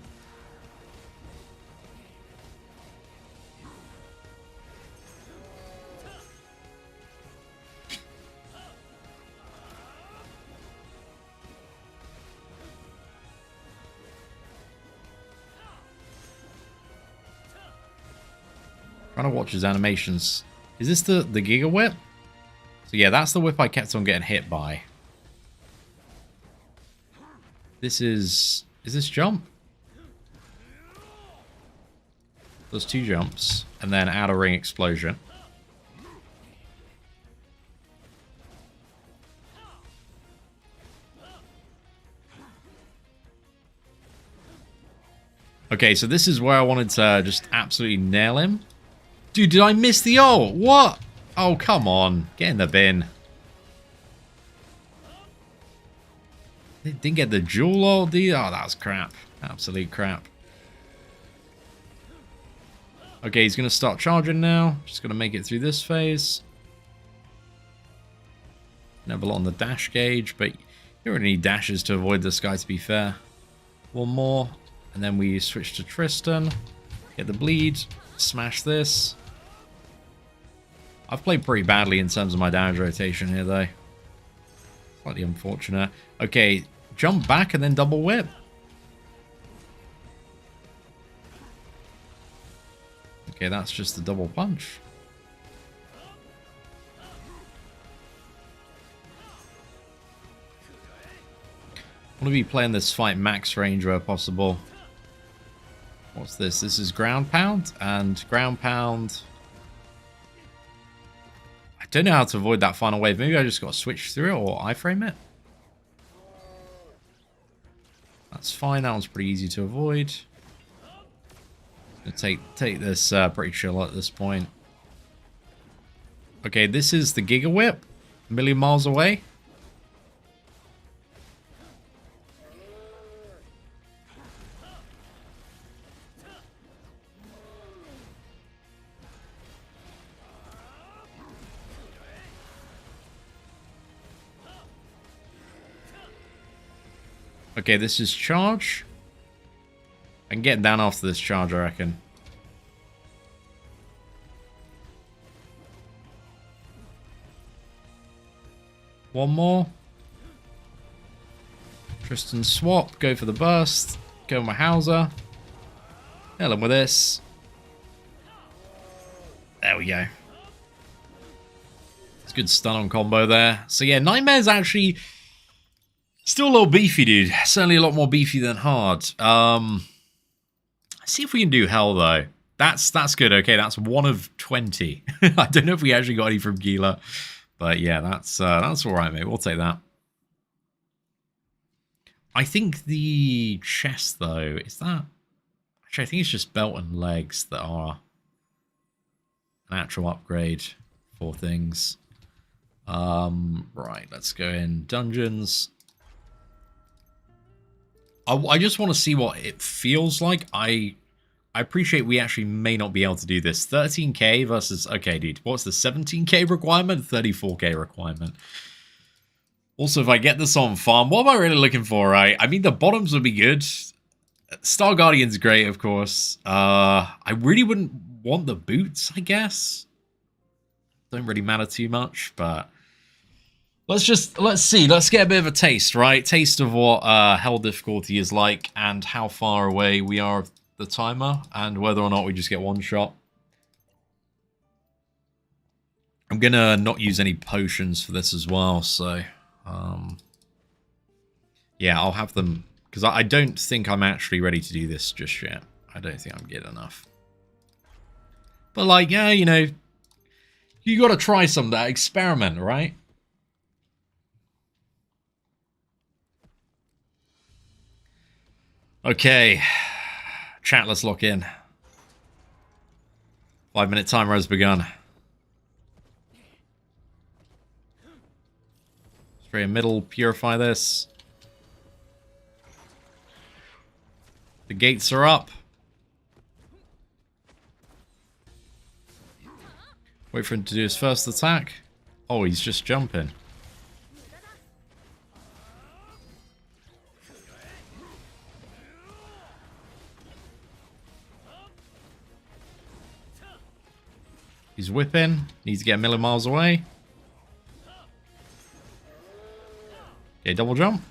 Trying to watch his animations. Is this the Giga Whip? So yeah, that's the whip I kept on getting hit by. This is this jump? There's 2 jumps, and then outer ring explosion. Okay, so this is where I wanted to just absolutely nail him. Dude, did I miss the ult? What? Oh, come on. Get in the bin. Didn't get the dual ult, did you? Oh, that was crap. Absolute crap. Okay, he's going to start charging now. Just going to make it through this phase. Never on the dash gauge, but you don't really need dashes to avoid this guy, to be fair. One more. And then we switch to Tristan. Get the bleed. Smash this. I've played pretty badly in terms of my damage rotation here, though. Slightly unfortunate. Okay, jump back and then double whip. Okay, that's just the double punch. I want to be playing this fight max range where possible. What's this? This is ground pound, and ground pound. I don't know how to avoid that final wave. Maybe I just got to switch through it or iframe it. That's fine. That one's pretty easy to avoid. Take this pretty chill at this point. Okay, this is the Giga Whip. A million miles away. Okay, this is charge. I can get down after this charge, I reckon. One more. Tristan swap, go for the burst. Go with my Hauser. Nail him with this. There we go. It's a good stun on combo there. So yeah, Nightmare's actually still a little beefy, dude. Certainly a lot more beefy than hard. See if we can do Hell, though. That's good. Okay, that's 1 of 20. I don't know if we actually got any from Guila. But yeah, that's all right, mate. We'll take that. I think the chest, though, is that... Actually, I think it's just belt and legs that are an actual upgrade for things. Right, let's go in dungeons. I just want to see what it feels like. I appreciate we actually may not be able to do this. 13k versus... Okay, dude. What's the 17k requirement? 34k requirement. Also, if I get this on farm, what am I really looking for, right? I mean, the bottoms would be good. Star Guardian's great, of course. I really wouldn't want the boots, I guess. Don't really matter too much, but... Let's see. Let's get a bit of a taste, right? Taste of what Hell difficulty is like and how far away we are of the timer and whether or not we just get one shot. I'm going to not use any potions for this as well, so... yeah, I'll have them... Because I don't think I'm actually ready to do this just yet. I don't think I'm good enough. But, like, yeah, you know... You got to try some of that. Experiment, right? Okay, chat, let's lock in. 5-minute timer has begun. Straight in middle, purify this. The gates are up. Wait for him to do his first attack. Oh, he's just jumping. He's whipping. Needs to get a million miles away. Okay, double jump.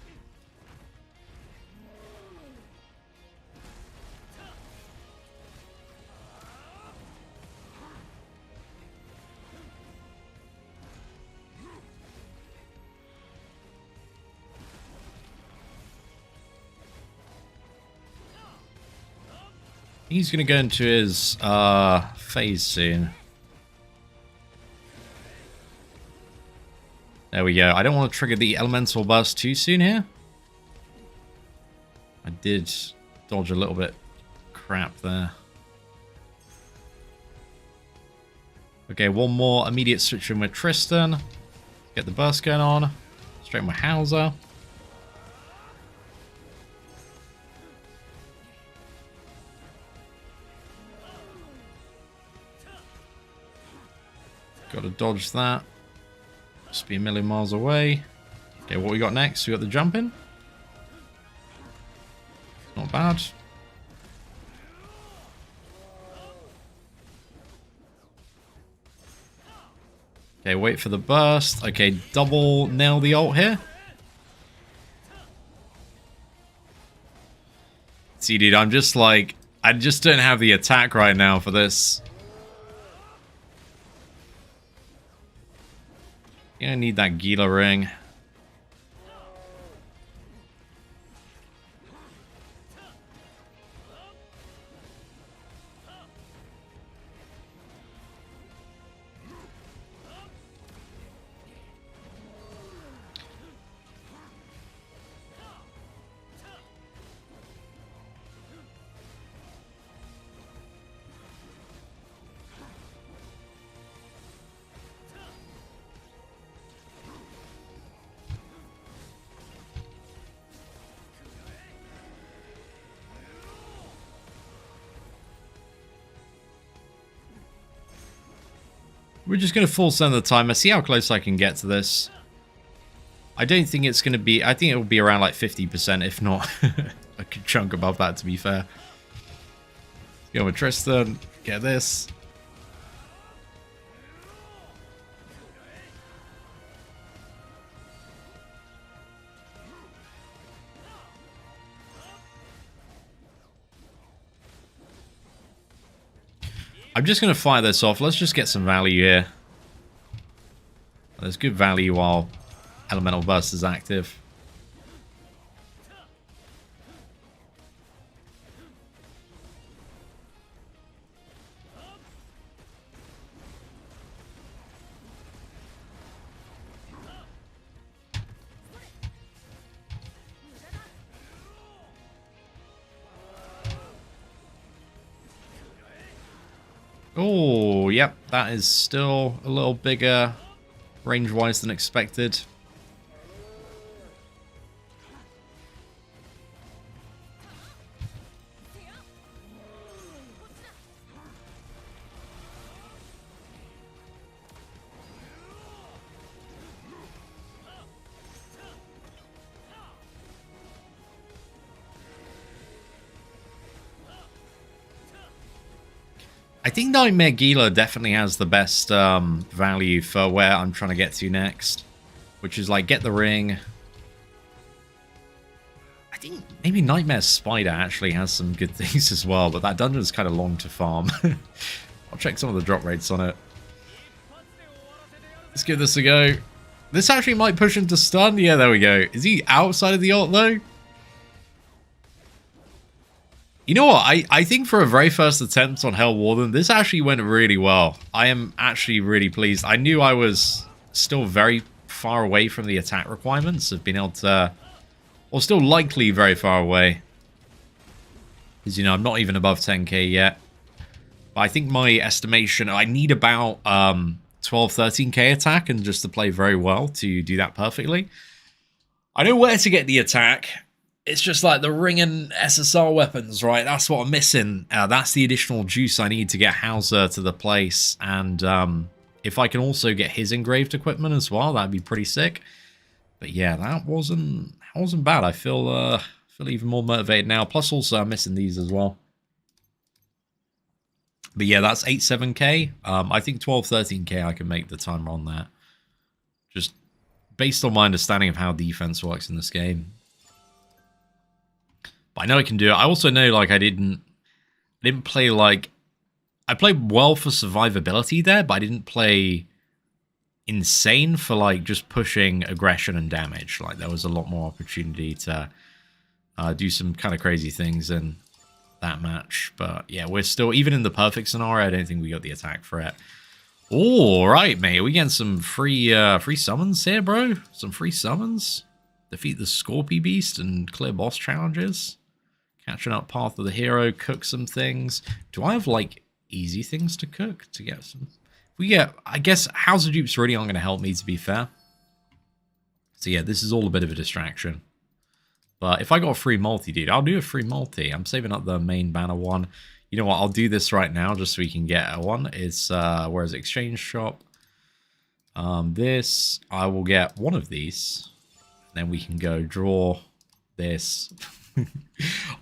He's going to go into his phase soon. There we go. I don't want to trigger the elemental burst too soon here. I did dodge a little bit crap there. Okay, one more immediate switch in with Tristan. Get the burst going on. Straight with Hauser. Got to dodge that. Must be a million miles away. Okay, what we got next? We got the jumping. Not bad. Okay, wait for the burst. Okay, double nail the ult here. See, dude, I'm just like... I just don't have the attack right now for this. I need that Guila ring. We're just going to full send the timer, see how close I can get to this. I don't think it's going to be... I think it will be around like 50%, if not a good chunk above that, to be fair. Go with Tristan, get this. I'm just going to fire this off. Let's just get some value here. There's good value while Elemental Burst is active. Oh, yep, that is still a little bigger range-wise than expected. I think Nightmare Guila definitely has the best value for where I'm trying to get to next. Which is like, get the ring. I think maybe Nightmare Spider actually has some good things as well, but that dungeon is kind of long to farm. I'll check some of the drop rates on it. Let's give this a go. This actually might push him to stun. Yeah, there we go. Is he outside of the ult though? You know what? I think for a very first attempt on Hell Warden, this actually went really well. I am actually really pleased. I knew I was still very far away from the attack requirements of being able to... Or still likely very far away. Because, you know, I'm not even above 10k yet. But I think my estimation... I need about 12-13k attack and just to play very well to do that perfectly. I know where to get the attack. It's just like the ring and SSR weapons, right? That's what I'm missing. That's the additional juice I need to get Hauser to the place. And if I can also get his engraved equipment as well, that'd be pretty sick. But yeah, that wasn't bad. I feel even more motivated now. Plus also I'm missing these as well. But yeah, that's 8-7k. I think 12-13k I can make the timer on that. Just based on my understanding of how defense works in this game. But I know I can do it. I also know, like, I didn't play, like... I played well for survivability there, but I didn't play insane for, like, just pushing aggression and damage. Like, there was a lot more opportunity to do some kind of crazy things, and that match. But yeah, we're still, even in the perfect scenario, I don't think we got the attack threat. All right, mate. We getting some free summons here, bro. Some free summons. Defeat the Scorpy Beast and clear boss challenges. Catching up Path of the Hero. Cook some things. Do I have, like, easy things to cook to get some? If we get, I guess, House of Dupes really aren't going to help me, to be fair. So yeah, this is all a bit of a distraction. But if I got a free multi, dude, I'll do a free multi. I'm saving up the main banner one. You know what? I'll do this right now just so we can get one. It's, where's Exchange Shop? This, I will get one of these. Then we can go draw this.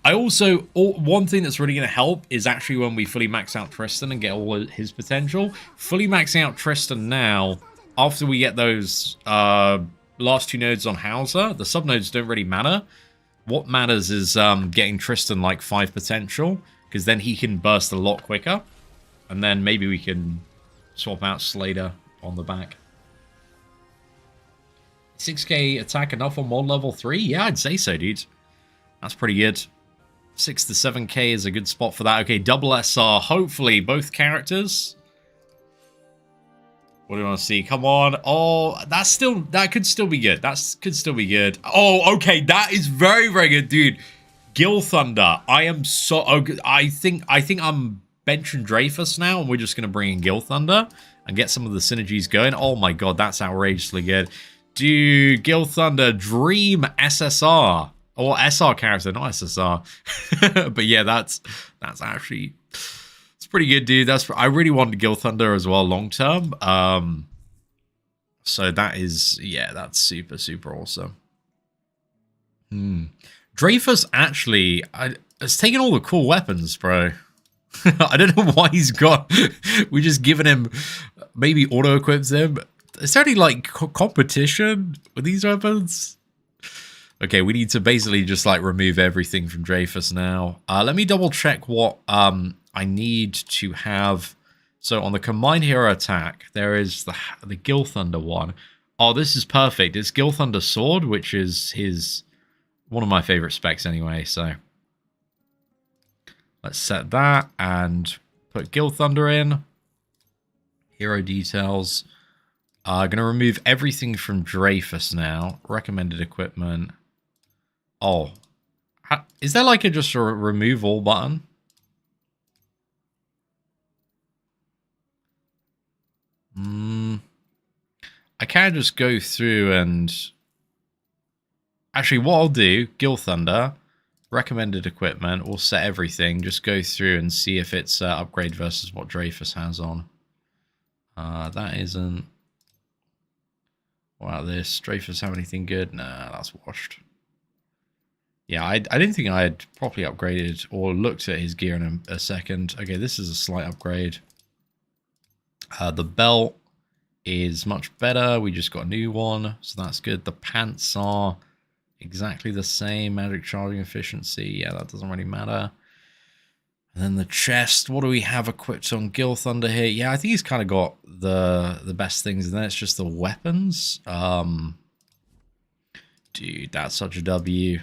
I also, one thing that's really going to help is actually when we fully max out Tristan and get all of his potential. Fully maxing out Tristan now, after we get those last 2 nodes on Hauser, the sub-nodes don't really matter. What matters is getting Tristan like 5 potential, because then he can burst a lot quicker. And then maybe we can swap out Slater on the back. 6k attack enough on mod level 3? Yeah, I'd say so, dude. That's pretty good. 6 to 7k is a good spot for that. Okay, double SR. Hopefully, both characters. What do you want to see? Come on. Oh, that could still be good. That could still be good. Oh, okay. That is very, very good, dude. Gil Thunder. I am so... I think I'm benching Dreyfus now, and we're just going to bring in Gil Thunder and get some of the synergies going. Oh, my God. That's outrageously good. Dude, Gil Thunder, Dream SSR. Or SR character, not SSR. But yeah, that's actually... It's pretty good, dude. I really wanted Gil Thunder as well long term. So that is, yeah, that's super, super awesome. Dreyfus actually has taken all the cool weapons, bro. I don't know why he's got... We just given him... Maybe auto-equips him. Is there any, like, competition with these weapons? Okay, we need to basically just, like, remove everything from Dreyfus now. Let me double-check what I need to have. So, on the Combined Hero attack, there is the Gil Thunder one. Oh, this is perfect. It's Gil Thunder Sword, which is one of my favorite specs anyway, so... Let's set that and put Gil Thunder in. Hero details. Going to remove everything from Dreyfus now. Recommended equipment. Oh. Is there like just a remove all button? I can just go through and... Actually, what I'll do, Gil Thunder, recommended equipment, we'll set everything, just go through and see if it's upgrade versus what Dreyfus has on. That isn't... What about this? Dreyfus have anything good? Nah, that's washed. Yeah, I didn't think I had properly upgraded or looked at his gear in a second. Okay, this is a slight upgrade. The belt is much better. We just got a new one, so that's good. The pants are exactly the same. Magic charging efficiency. Yeah, that doesn't really matter. And then the chest. What do we have equipped on Gil Thunder here? Yeah, I think he's kind of got the best things. And then it's just the weapons. Dude, that's such a W.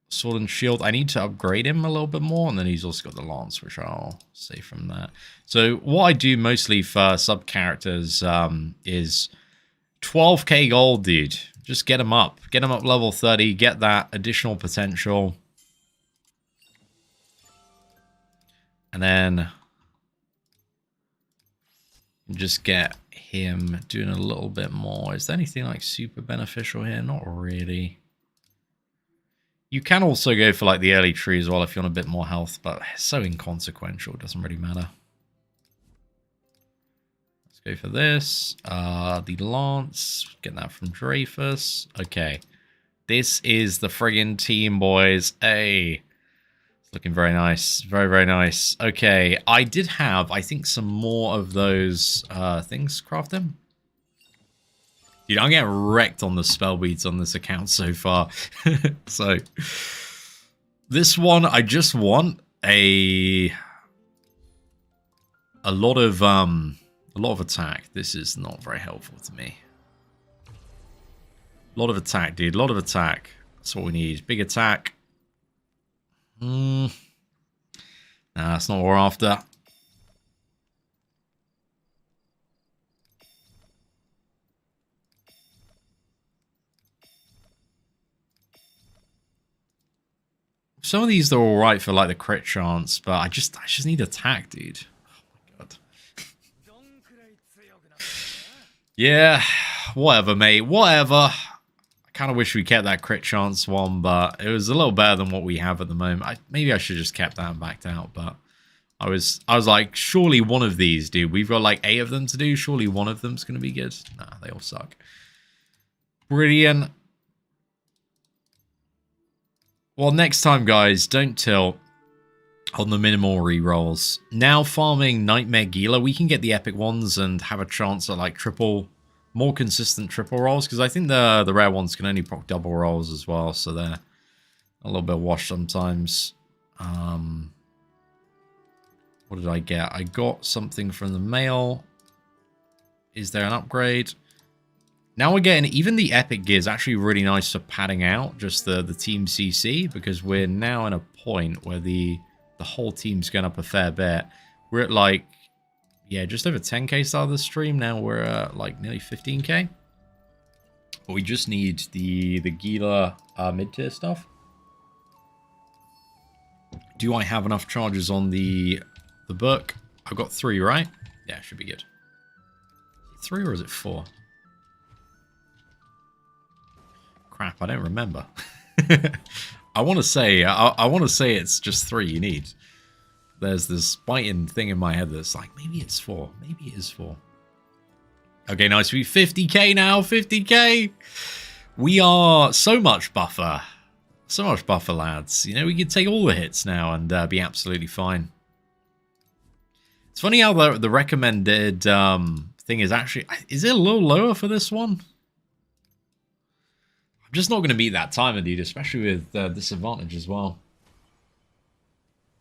Sword and shield. I need to upgrade him a little bit more. And then he's also got the lance, which I'll say from that. So what I do mostly for sub characters is 12k gold, dude. Just get him up. Get him up level 30. Get that additional potential. And then just get him doing a little bit more. Is there anything like super beneficial here? Not really. You can also go for like the early tree as well if you want a bit more health, but it's so inconsequential. It doesn't really matter. Let's go for this. The lance. Get that from Dreyfus. Okay. This is the friggin' team, boys. Hey. Looking very nice. Very, very nice. Okay. I did have, I think, some more of those things crafted. Dude, I'm getting wrecked on the spell beads on this account so far. So, this one, I just want a lot of attack. This is not very helpful to me. A lot of attack, dude. A lot of attack. That's what we need. Big attack. Nah, that's not what we're after. Some of these are alright for like the crit chance, but I just need attack, dude. Oh my god. Yeah, whatever, mate. Whatever. I kind of wish we kept that crit chance one, but it was a little better than what we have at the moment. Maybe I should just kept that and backed out, but I was like, surely one of these, dude. We've got like 8 of them to do. Surely one of them's gonna be good. Nah, they all suck. Brilliant. Well, next time, guys, don't tilt on the minimal rerolls. Now farming Nightmare Guila, we can get the epic ones and have a chance at like more consistent triple rolls, because I think the rare ones can only proc double rolls as well, so they're a little bit washed sometimes. What did I get? I got something from the mail. Is there an upgrade? Now we're getting, even the epic gear is actually really nice for padding out just the team CC, because we're now in a point where the whole team's going up a fair bit. We're at like, yeah, just over 10k start of the stream. Now we're at like nearly 15k. But we just need the Guila mid-tier stuff. Do I have enough charges on the book? I've got 3, right? Yeah, should be good. 3 or is it 4? Crap, I don't remember. I want to say it's just 3 you need. There's this biting thing in my head that's like, maybe it's 4. Maybe it is 4. Okay, nice. We 50k now. 50k. We are so much buffer. So much buffer, lads. You know, we can take all the hits now and be absolutely fine. It's funny how the recommended thing is actually... Is it a little lower for this one? I'm just not going to meet that timer, dude, especially with disadvantage as well.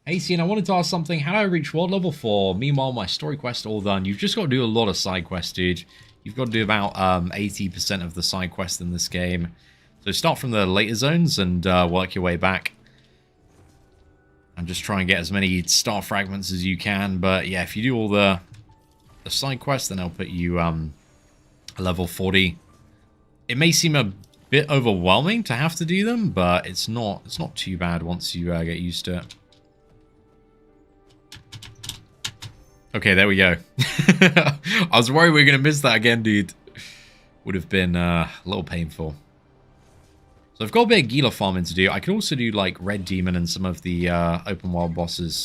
Hey, Seatin, I wanted to ask something. How do I reach world level 4? Meanwhile, my story quest all done. You've just got to do a lot of side quests, dude. You've got to do about 80% of the side quests in this game. So start from the later zones and work your way back. And just try and get as many star fragments as you can. But yeah, if you do all the side quests, then I'll put you level 40. It may seem a bit overwhelming to have to do them, but it's not too bad once you get used to it. Okay, there we go. I was worried we were going to miss that again, dude. Would have been a little painful. So I've got a bit of Guila farming to do. I could also do like Red Demon and some of the open world bosses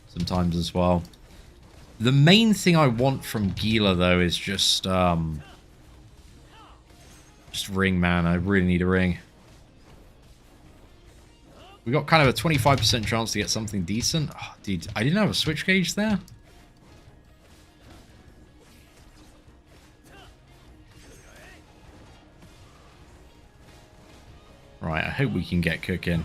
sometimes as well. The main thing I want from Guila though is just ring, man. I really need a ring. We got kind of a 25% chance to get something decent. Oh, dude, I didn't have a switch gauge there. Right, I hope we can get cooking.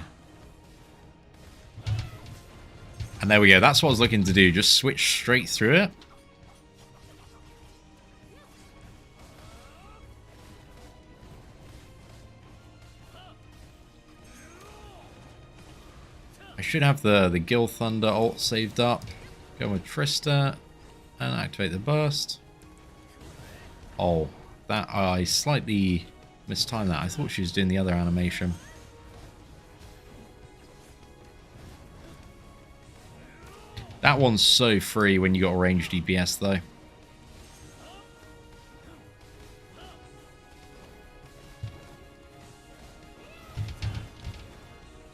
And there we go. That's what I was looking to do. Just switch straight through it. I should have the Gil Thunder ult saved up. Go with Trista and activate the burst. Oh, that I slightly mistimed that. I thought she was doing the other animation. That one's so free when you got a ranged DPS though.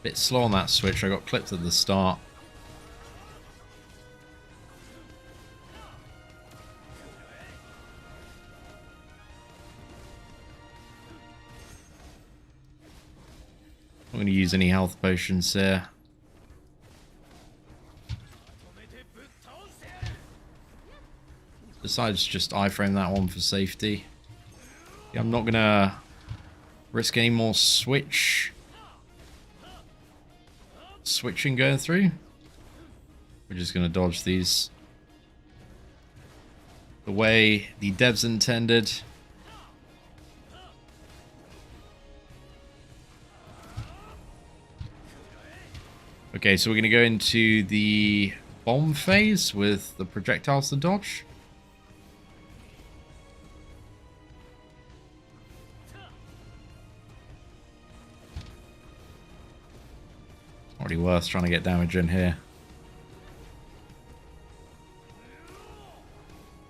Bit slow on that switch. I got clipped at the start. I'm going to use any health potions here. Besides, just iframe that one for safety. Yeah, I'm not going to risk any more switching going through. We're just going to dodge these the way the devs intended. Okay, so we're going to go into the bomb phase with the projectiles to dodge. Already worth trying to get damage in here.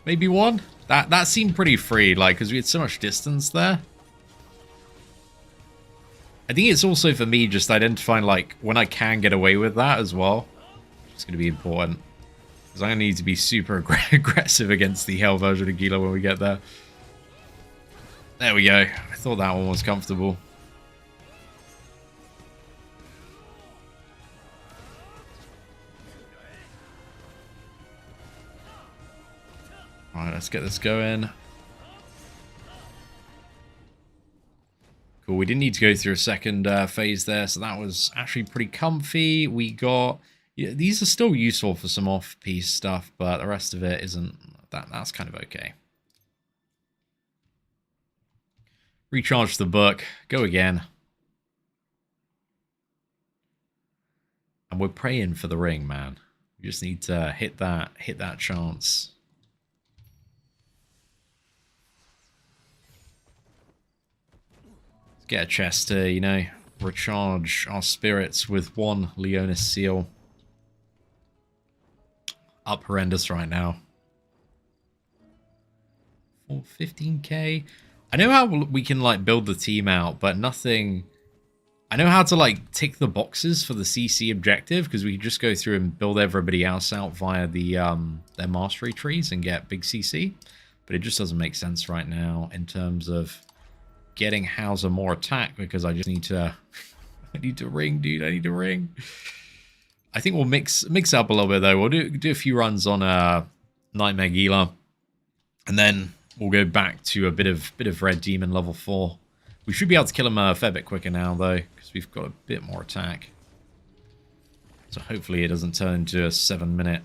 Maybe one? That seemed pretty free, like, because we had so much distance there. I think it's also for me just identifying, like, when I can get away with that as well. It's going to be important. Because I'm going to need to be super aggressive against the hell version of Guila when we get there. There we go. I thought that one was comfortable. Alright, let's get this going. Cool, we didn't need to go through a second phase there, so that was actually pretty comfy. We got... Yeah, these are still useful for some off-piece stuff, but the rest of it isn't. That's kind of okay. Recharge the book. Go again. And we're praying for the ring, man. We just need to hit that chance. Let's get a chest to, you know, recharge our spirits with one Leonis seal. Up horrendous right now. For 15k. I know how we can like build the team out, but nothing. I know how to like tick the boxes for the CC objective because we can just go through and build everybody else out via the their mastery trees and get big CC. But it just doesn't make sense right now in terms of getting Hauser more attack because I just need to. I need to ring, dude. I need to ring. I think we'll mix up a little bit though. We'll do a few runs on Nightmare Guila, and then we'll go back to a bit of Red Demon level 4. We should be able to kill him a fair bit quicker now though, because we've got a bit more attack. So hopefully it doesn't turn into a 7-minute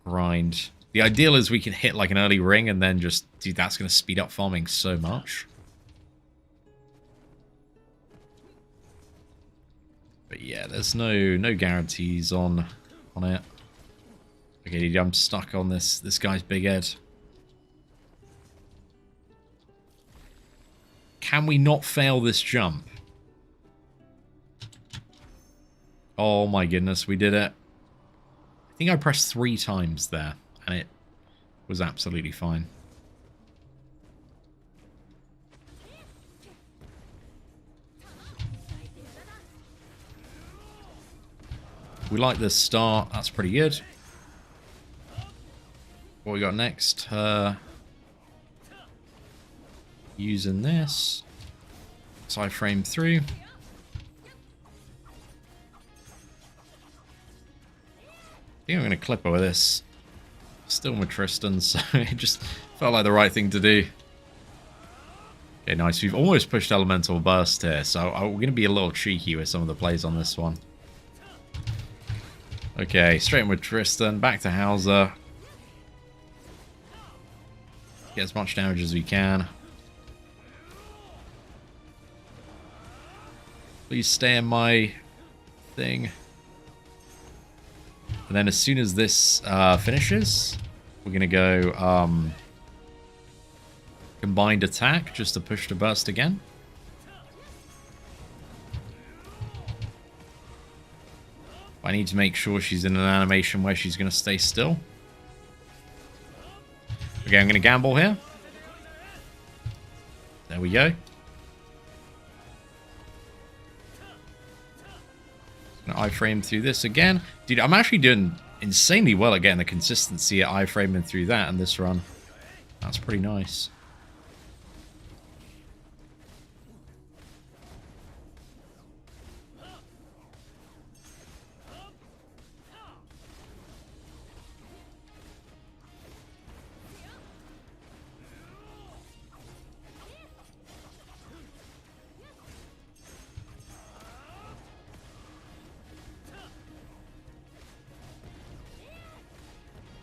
grind. The ideal is we can hit like an early ring and then just, dude, that's going to speed up farming so much. But yeah, there's no guarantees on it. Okay, I'm stuck on this guy's big head. Can we not fail this jump? Oh my goodness, we did it. I think I pressed 3 times there, and it was absolutely fine. We like this start. That's pretty good. What we got next? Using this. Side frame through. I think I'm going to clip her with this. Still with Tristan, so it just felt like the right thing to do. Okay, nice. We've almost pushed Elemental Burst here, so we're going to be a little cheeky with some of the plays on this one. Okay, straight in with Tristan, back to Hauser. Get as much damage as we can. Please stay in my thing. And then as soon as this finishes, we're going to go combined attack just to push the burst again. I need to make sure she's in an animation where she's going to stay still. Okay, I'm going to gamble here. There we go. Iframe through this again. Dude, I'm actually doing insanely well at getting the consistency at iframing through that in this run. That's pretty nice.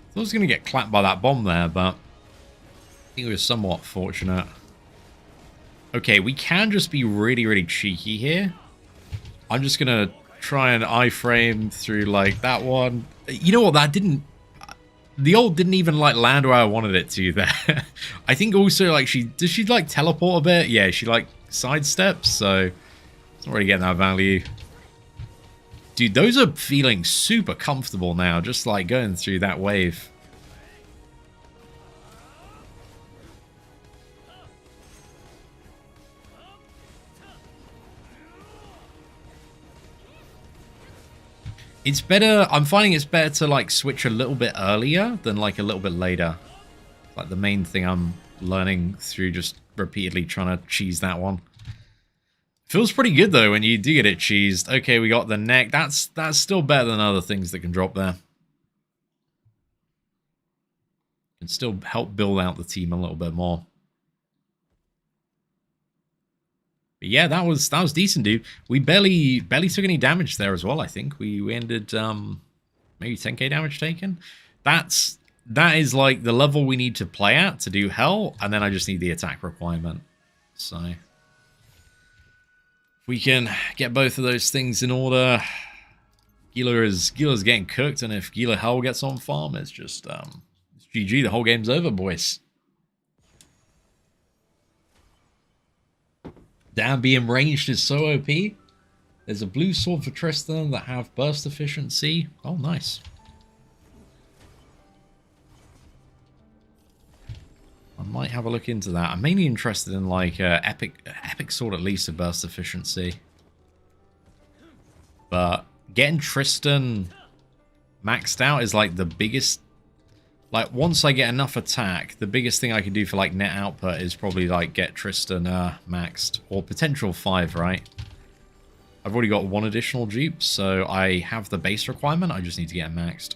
I was going to get clapped by that bomb there, but I think it was somewhat fortunate. Okay, we can just be really, really cheeky here. I'm just going to try and iframe through like that one. You know what? That didn't. The ult didn't even like land where I wanted it to there. I think also like does she like teleport a bit? Yeah, she like sidesteps, so it's not really getting that value. Dude, those are feeling super comfortable now, just like going through that wave. It's better, I'm finding it's better to like switch a little bit earlier than like a little bit later. Like the main thing I'm learning through just repeatedly trying to cheese that one. Feels pretty good though when you do get it cheesed. Okay, we got the neck. That's still better than other things that can drop there. Can still help build out the team a little bit more. But yeah, that was decent, dude. We barely took any damage there as well. I think we ended maybe 10k damage taken. That is like the level we need to play at to do hell, and then I just need the attack requirement. So if we can get both of those things in order, Guila's getting cooked, and if Guila hell gets on farm, it's just it's GG. The whole game's over, boys. Damn, being ranged is so OP. There's a blue sword for Tristan that have burst efficiency. Oh, nice. I might have a look into that. I'm mainly interested in like epic sword at least of burst efficiency. But getting Tristan maxed out is like the biggest. Like once I get enough attack, the biggest thing I can do for like net output is probably like get Tristan maxed, or potential 5, right? I've already got 1 additional dupe, so I have the base requirement. I just need to get him maxed.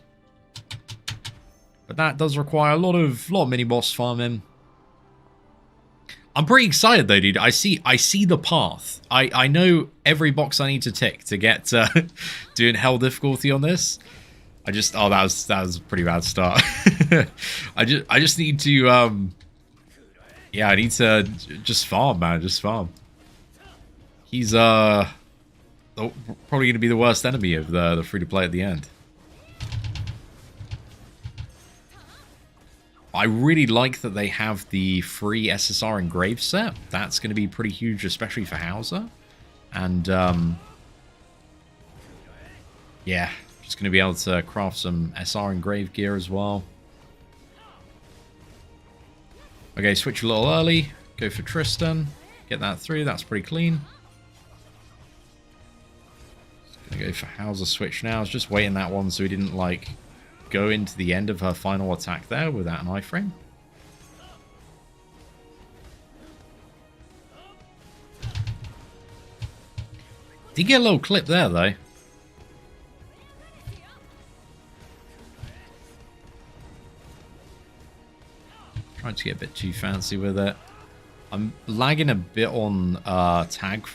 But that does require a lot of mini boss farming. I'm pretty excited though, dude. I see the path. I know every box I need to tick to get doing hell difficulty on this. Oh, that was a pretty bad start. I just need to yeah, I need to just farm, man, just farm. He's probably going to be the worst enemy of the free to play at the end. I really like that they have the free SSR engraved set. That's going to be pretty huge, especially for Hauser. And yeah, just going to be able to craft some SR engraved gear as well. Okay, switch a little early. Go for Tristan. Get that through. That's pretty clean. Just going to go for Hauser switch now. I was just waiting that one so he didn't like go into the end of her final attack there without an iframe. Did get a little clip there though. Trying to get a bit too fancy with it. I'm lagging a bit on tag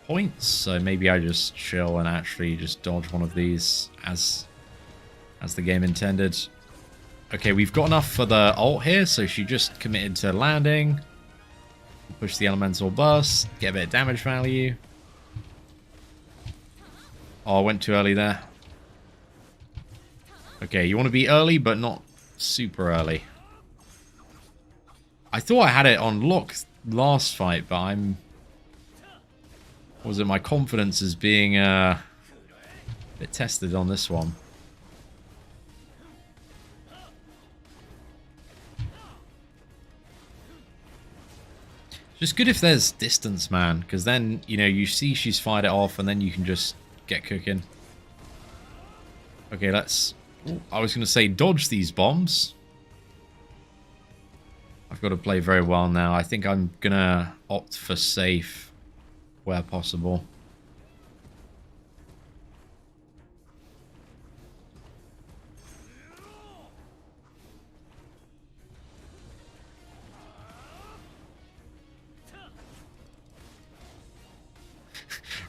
points, so maybe I just chill and actually just dodge one of these as the game intended. Okay, we've got enough for the ult here, so she just committed to landing. Push the elemental burst, get a bit of damage value. Oh, I went too early there. Okay, you want to be early, but not super early. I thought I had it on lock last fight, but I'm... What was it? My confidence is being a bit tested on this one. Just good if there's distance, man, because then, you know, you see she's fired it off and then you can just get cooking. Okay, let's... I was going to say dodge these bombs. I've got to play very well now. I think I'm going to opt for safe where possible.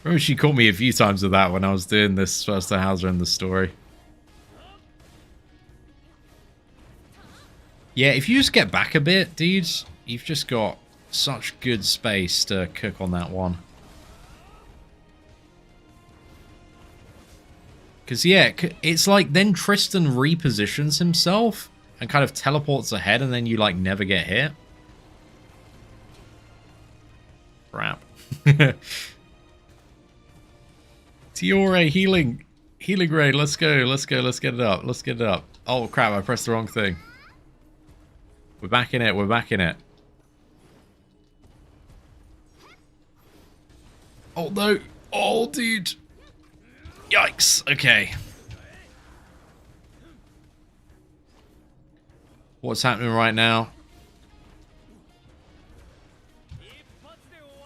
Remember she caught me a few times with that when I was doing this first to Hauser in the story. Yeah, if you just get back a bit, dudes, you've just got such good space to cook on that one. Because, yeah, it's like then Tristan repositions himself and kind of teleports ahead and then you, like, never get hit. Crap. Tiore healing. Healing raid. Let's go. Let's go. Let's get it up. Let's get it up. Oh, crap. I pressed the wrong thing. We're back in it. We're back in it. Oh, no. Oh, dude. Yikes. Okay. What's happening right now?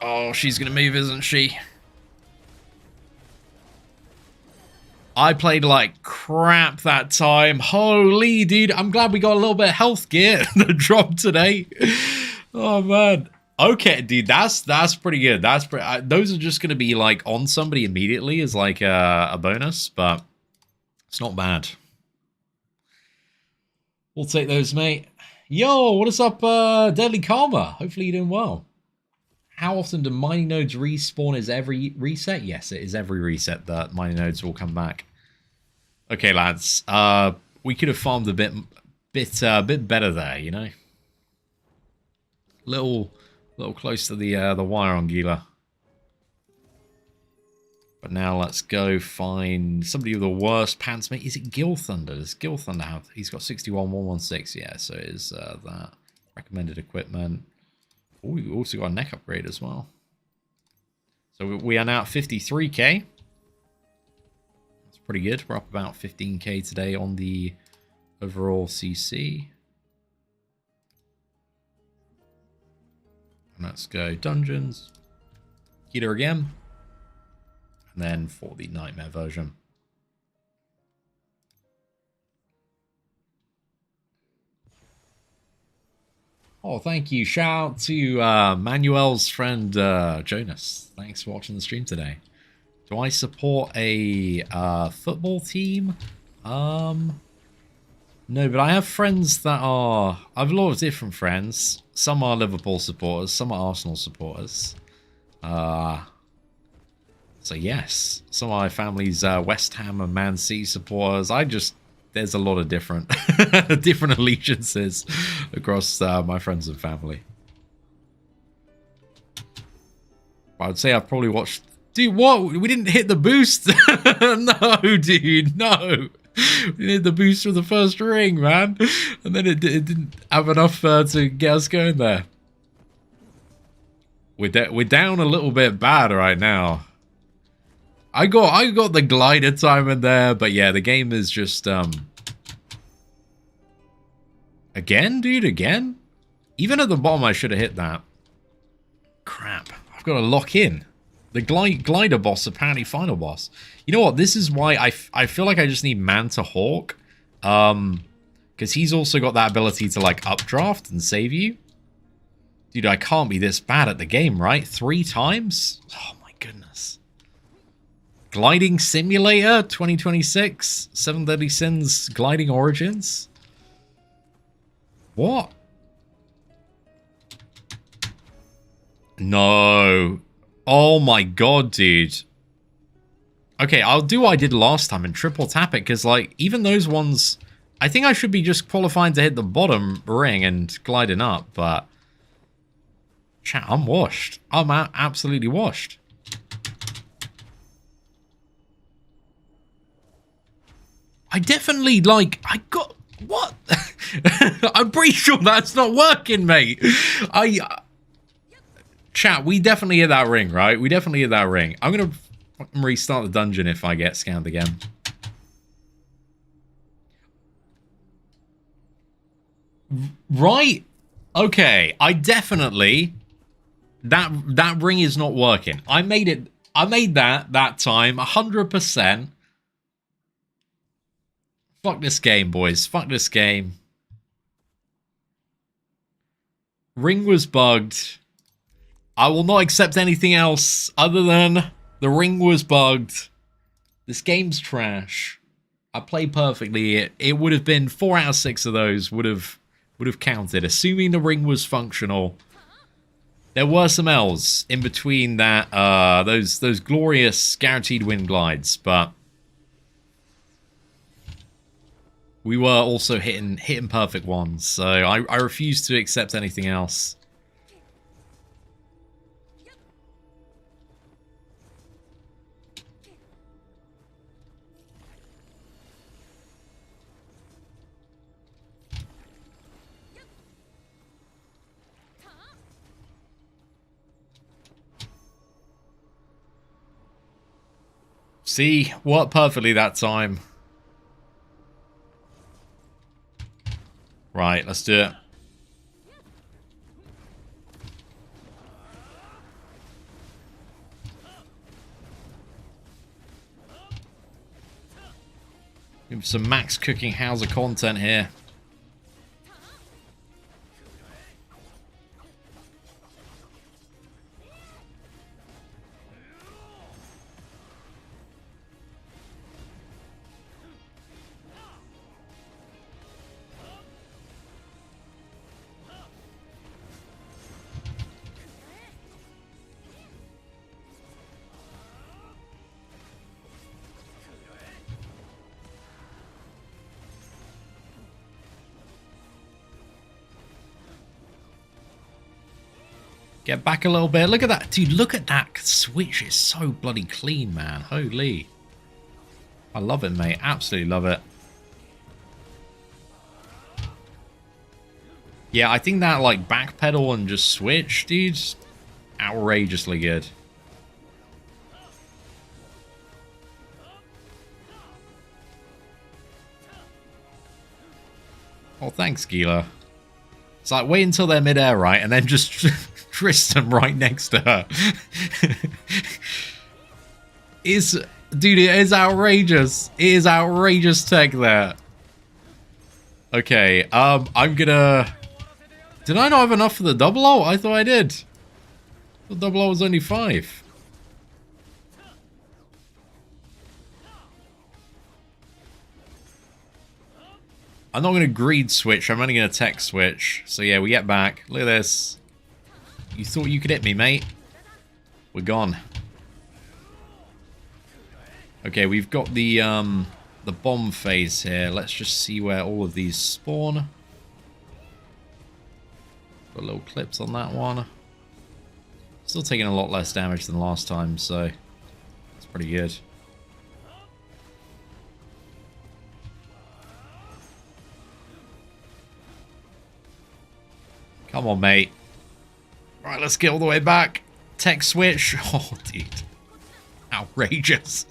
Oh, she's going to move, isn't she? I played like crap that time. Holy, dude. I'm glad we got a little bit of health gear that dropped today. Oh, man. Okay, dude. That's pretty good. That's pretty... those are just going to be like on somebody immediately as like a bonus, but it's not bad. We'll take those, mate. Yo, what is up, Deadly Karma? Hopefully you're doing well. How often do mining nodes respawn? Is every reset? Yes, it is every reset that mining nodes will come back. Okay, lads. We could have farmed a bit better there, you know. Little close to the wire on Guila. But now let's go find somebody with the worst pants, mate. Is it Gil Thunder? Does Gil Thunder have? He's got 61,116. Yeah, so it is that recommended equipment. Oh, we also got a neck upgrade as well. So we are now at 53k. That's pretty good. We're up about 15k today on the overall CC. And let's go dungeons. Heater again. And then for the nightmare version. Oh, thank you. Shout out to Manuel's friend Jonas. Thanks for watching the stream today. Do I support a football team? No, but I have friends that are... I have a lot of different friends. Some are Liverpool supporters, some are Arsenal supporters. So yes, some of my family's West Ham and Man City supporters. There's a lot of different different allegiances across my friends and family. I would say I've probably watched... Dude, what? We didn't hit the boost? No, dude, no. We didn't hit the boost for the first ring, man. And then it didn't have enough to get us going there. We're down a little bit bad right now. I got the glider time in there, but yeah, the game is just again, dude, again. Even at the bottom, I should have hit that. Crap, I've got to lock in. The glider boss, apparently final boss. You know what? This is why I feel like I just need Manta Hawk, because he's also got that ability to like updraft and save you. Dude, I can't be this bad at the game, right? 3 times? Oh my goodness. Gliding Simulator 2026, 7 Deadly Sins Gliding Origins. What? No. Oh my god, dude. Okay, I'll do what I did last time and triple tap it, because like even those ones, I think I should be just qualifying to hit the bottom ring and gliding up, but chat, I'm washed. I'm absolutely washed. I definitely, like, I got... What? I'm pretty sure that's not working, mate. Chat, we definitely hit that ring, right? We definitely hit that ring. I'm going to restart the dungeon if I get scammed again. Right? Okay, I definitely... That ring is not working. I made that time, 100%. Fuck this game, boys. Fuck this game. Ring was bugged. I will not accept anything else other than the ring was bugged. This game's trash. I played perfectly. It would have been 4 out of 6 of those would have counted, assuming the ring was functional. There were some L's in between that those glorious guaranteed win glides, but We were also hitting perfect ones, so I refuse to accept anything else. See, worked perfectly that time. Right, let's do it. Give some max cooking Hauser content here. Get back a little bit. Look at that. Dude, look at that switch. It's so bloody clean, man. Holy. I love it, mate. Absolutely love it. Yeah, I think that, like, backpedal and just switch, dude, outrageously good. Oh, thanks, Guila. It's like, wait until they're midair, right? And then just Tristan right next to her. Dude, it is outrageous. It is outrageous tech there. Okay, I'm gonna... Did I not have enough for the double ult? I thought I did. The double ult was only 5. I'm not going to greed switch. I'm only going to tech switch. So yeah, we get back. Look at this. You thought you could hit me, mate? We're gone. Okay, we've got the bomb phase here. Let's just see where all of these spawn. Got little clips on that one. Still taking a lot less damage than last time, so it's pretty good. Come on, mate. Right, let's get all the way back. Tech switch. Oh, dude. Outrageous.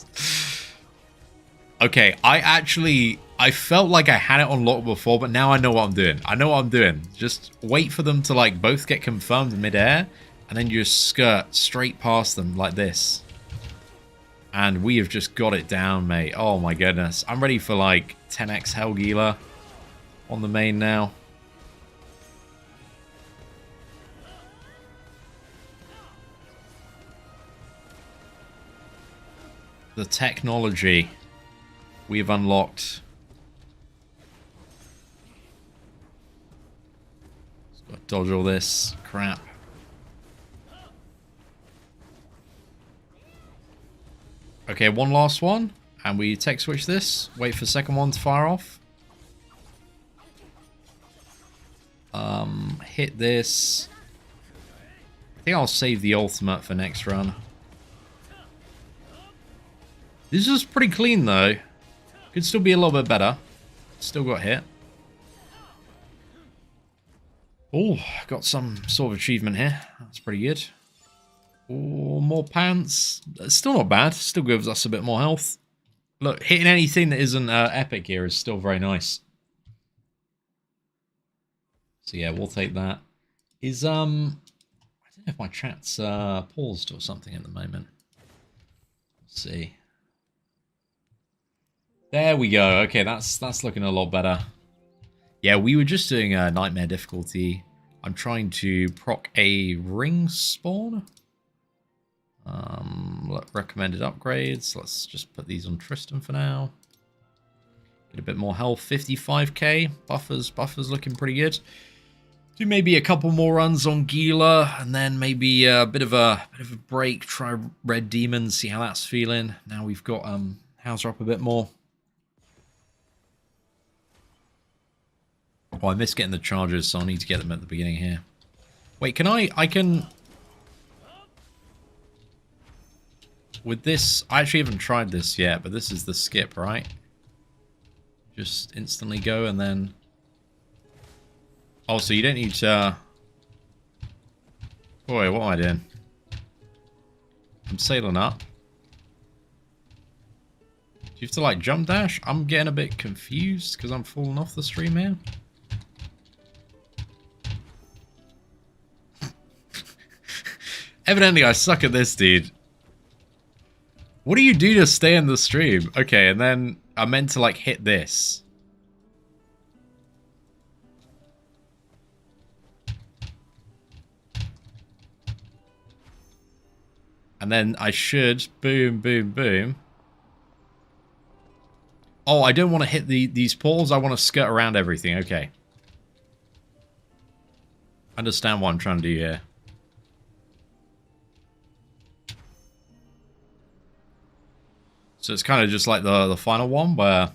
Okay, I felt like I had it on lock before, but now I know what I'm doing. I know what I'm doing. Just wait for them to, like, both get confirmed midair, and then you just skirt straight past them like this. And we have just got it down, mate. Oh, my goodness. I'm ready for, like, 10x Hell Guila on the main now. The technology we've unlocked. Just gotta dodge all this crap. Okay, one last one. And we tech switch this. Wait for the second one to fire off. Hit this. I think I'll save the ultimate for next run. This is pretty clean, though. Could still be a little bit better. Still got hit. Oh, got some sort of achievement here. That's pretty good. Oh, more pants. Still not bad. Still gives us a bit more health. Look, hitting anything that isn't epic here is still very nice. So yeah, we'll take that. I don't know if my chat's paused or something at the moment. Let's see. There we go. Okay, that's looking a lot better. Yeah, we were just doing a nightmare difficulty. I'm trying to proc a ring spawn. Recommended upgrades. Let's just put these on Tristan for now. Get a bit more health. 55k. Buffers looking pretty good. Do maybe a couple more runs on Guila, and then maybe a bit of a break. Try Red Demon, see how that's feeling. Now we've got Hauser up a bit more. Oh, I missed getting the charges, so I need to get them at the beginning here. Wait, can I can... With this, I actually haven't tried this yet, but this is the skip, right? Just instantly go and then... Oh, so you don't need to... Boy, what am I doing? I'm sailing up. Do you have to, like, jump dash? I'm getting a bit confused because I'm falling off the stream here. Evidently, I suck at this, dude. What do you do to stay in the stream? Okay, and then I meant to, like, hit this. And then I should boom, boom, boom. Oh, I don't want to hit these poles. I want to skirt around everything. Okay. Understand what I'm trying to do here. So it's kind of just like the final one where...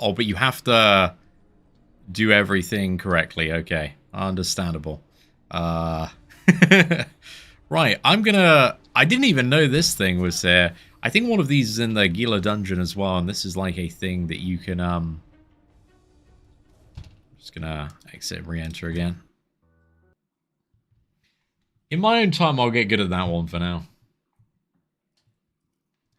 Oh, but you have to do everything correctly. Okay. Understandable. Right, I'm gonna... I didn't even know this thing was there. I think one of these is in the Guila dungeon as well, and this is like a thing that you can... Just gonna exit and re-enter again. In my own time, I'll get good at that one for now.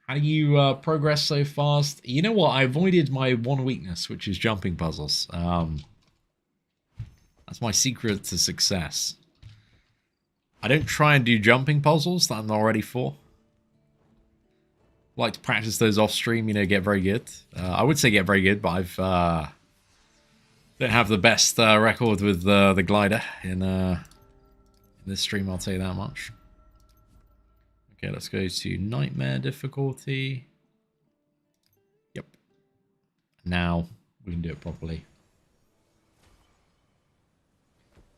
How do you progress so fast? You know what? I avoided my one weakness, which is jumping puzzles. That's my secret to success. I don't try and do jumping puzzles that I'm not ready for. I like to practice those off stream, you know, get very good. I would say get very good, but I've don't have the best record with the glider in this stream, I'll tell you that much. Okay, let's go to nightmare difficulty. Yep. Now we can do it properly.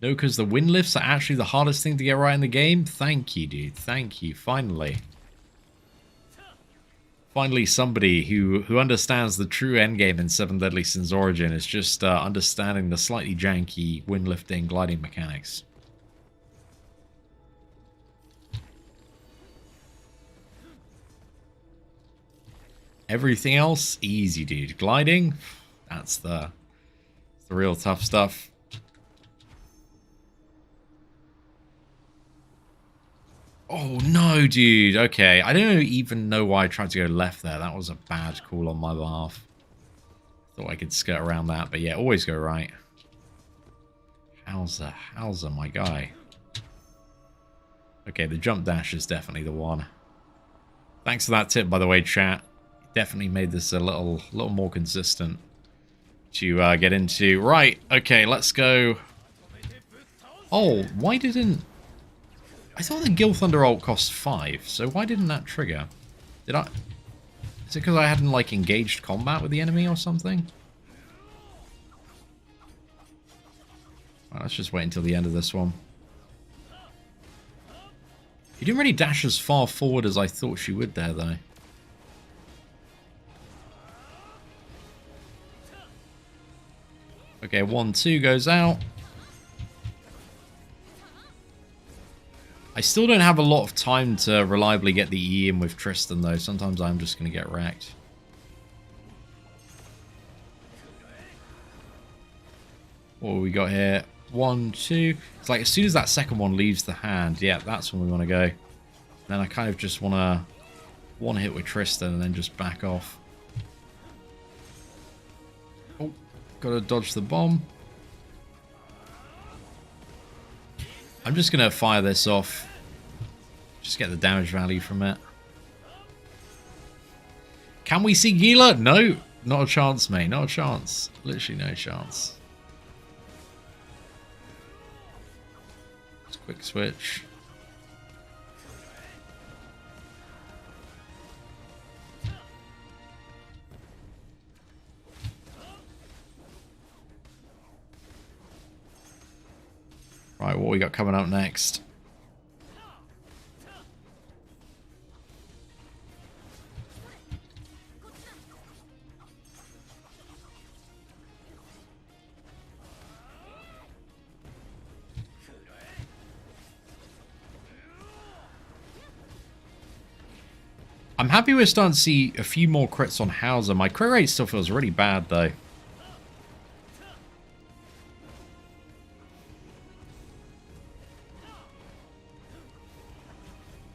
No, because the wind lifts are actually the hardest thing to get right in the game. Thank you, dude. Thank you. Finally. Finally, somebody who understands the true endgame in Seven Deadly Sins Origin is just understanding the slightly janky wind lifting gliding mechanics. Everything else, easy, dude. Gliding, that's the real tough stuff. Oh, no, dude. Okay, I don't even know why I tried to go left there. That was a bad call on my behalf. Thought I could skirt around that, but yeah, always go right. How's my guy? Okay, the jump dash is definitely the one. Thanks for that tip, by the way, chat. Definitely made this a little more consistent to get into. Right, okay, let's go. Oh, why didn't... I thought the Gil Thunder ult cost 5, so why didn't that trigger? Did I... Is it because I hadn't, like, engaged combat with the enemy or something? Right, let's just wait until the end of this one. You didn't really dash as far forward as I thought she would there, though. Okay, 1-2 goes out. I still don't have a lot of time to reliably get the E in with Tristan, though. Sometimes I'm just going to get wrecked. What have we got here? 1-2. It's like as soon as that second one leaves the hand, yeah, that's when we want to go. Then I kind of just want to one hit with Tristan and then just back off. Oh, got to dodge the bomb. I'm just going to fire this off. Just get the damage value from it. Can we see Guila? No, not a chance, mate. Not a chance. Literally no chance. Let's quick switch. Right, what we got coming up next? I'm happy we're starting to see a few more crits on Hauser. My crit rate still feels really bad, though.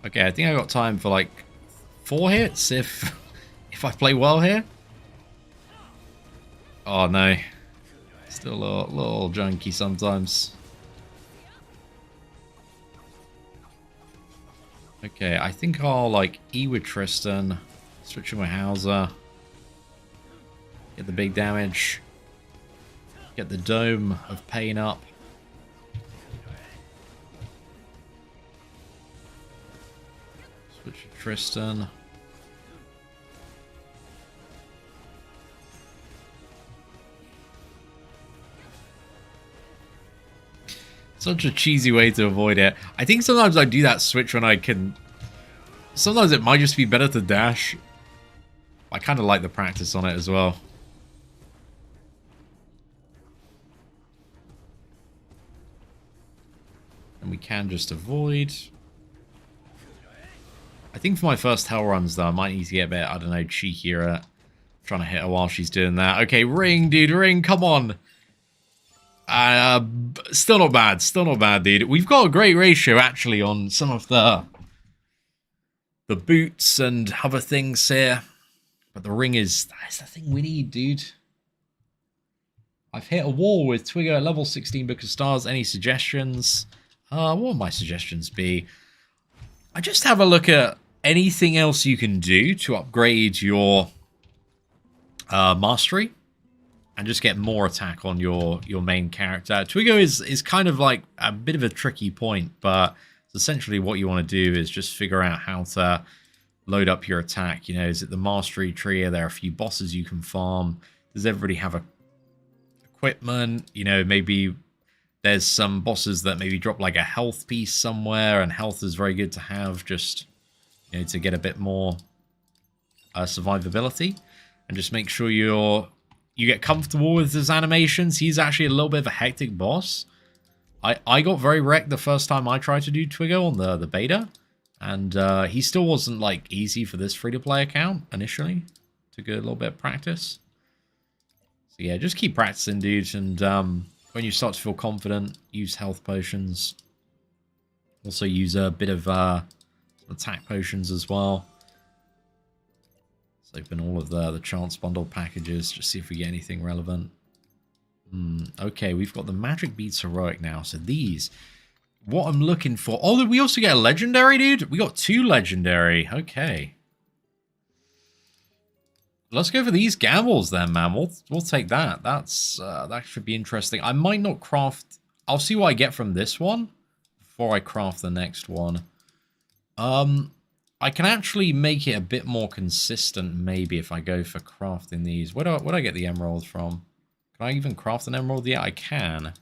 Okay, I think I got time for like 4 hits if I play well here. Oh no, still a little junky sometimes. Okay, I think I'll like E with Tristan, switch with Hauser, get the big damage, get the Dome of Pain up. Switch with Tristan. Such a cheesy way to avoid it. I think sometimes I do that switch when I can... Sometimes it might just be better to dash. I kind of like the practice on it as well. And we can just avoid. I think for my first hell runs, though, I might need to get a bit, I don't know, cheekier at trying to hit her while she's doing that. Okay, ring, dude, ring, come on. Still not bad, dude. We've got a great ratio, actually, on some of the boots and other things here. But the ring that's the thing we need, dude. I've hit a wall with Twigger at level 16 Book of Stars. Any suggestions? What would my suggestions be? I just have a look at anything else you can do to upgrade your mastery. And just get more attack on your main character. Twiggo is kind of like a bit of a tricky point, but essentially what you want to do is just figure out how to load up your attack. You know, is it the mastery tree? Are there a few bosses you can farm? Does everybody have equipment? You know, maybe there's some bosses that maybe drop like a health piece somewhere, and health is very good to have just, you know, to get a bit more survivability. And just make sure you get comfortable with his animations. He's actually a little bit of a hectic boss. I got very wrecked the first time I tried to do Twiggo on the beta. And he still wasn't like easy for this free-to-play account initially. Took a little bit of practice. So yeah, just keep practicing, dude. And when you start to feel confident, use health potions. Also use a bit of attack potions as well. Let's open all of the chance bundle packages, just see if we get anything relevant. Okay, we've got the Magic Beats Heroic now. So these, what I'm looking for. Oh, we also get a legendary, dude. We got 2 legendary. Okay. Let's go for these gambles then, man. We'll take that. That should be interesting. I might not craft. I'll see what I get from this one before I craft the next one. I can actually make it a bit more consistent, maybe, if I go for crafting these. Where do I get the emerald from? Can I even craft an emerald? Yeah, I can.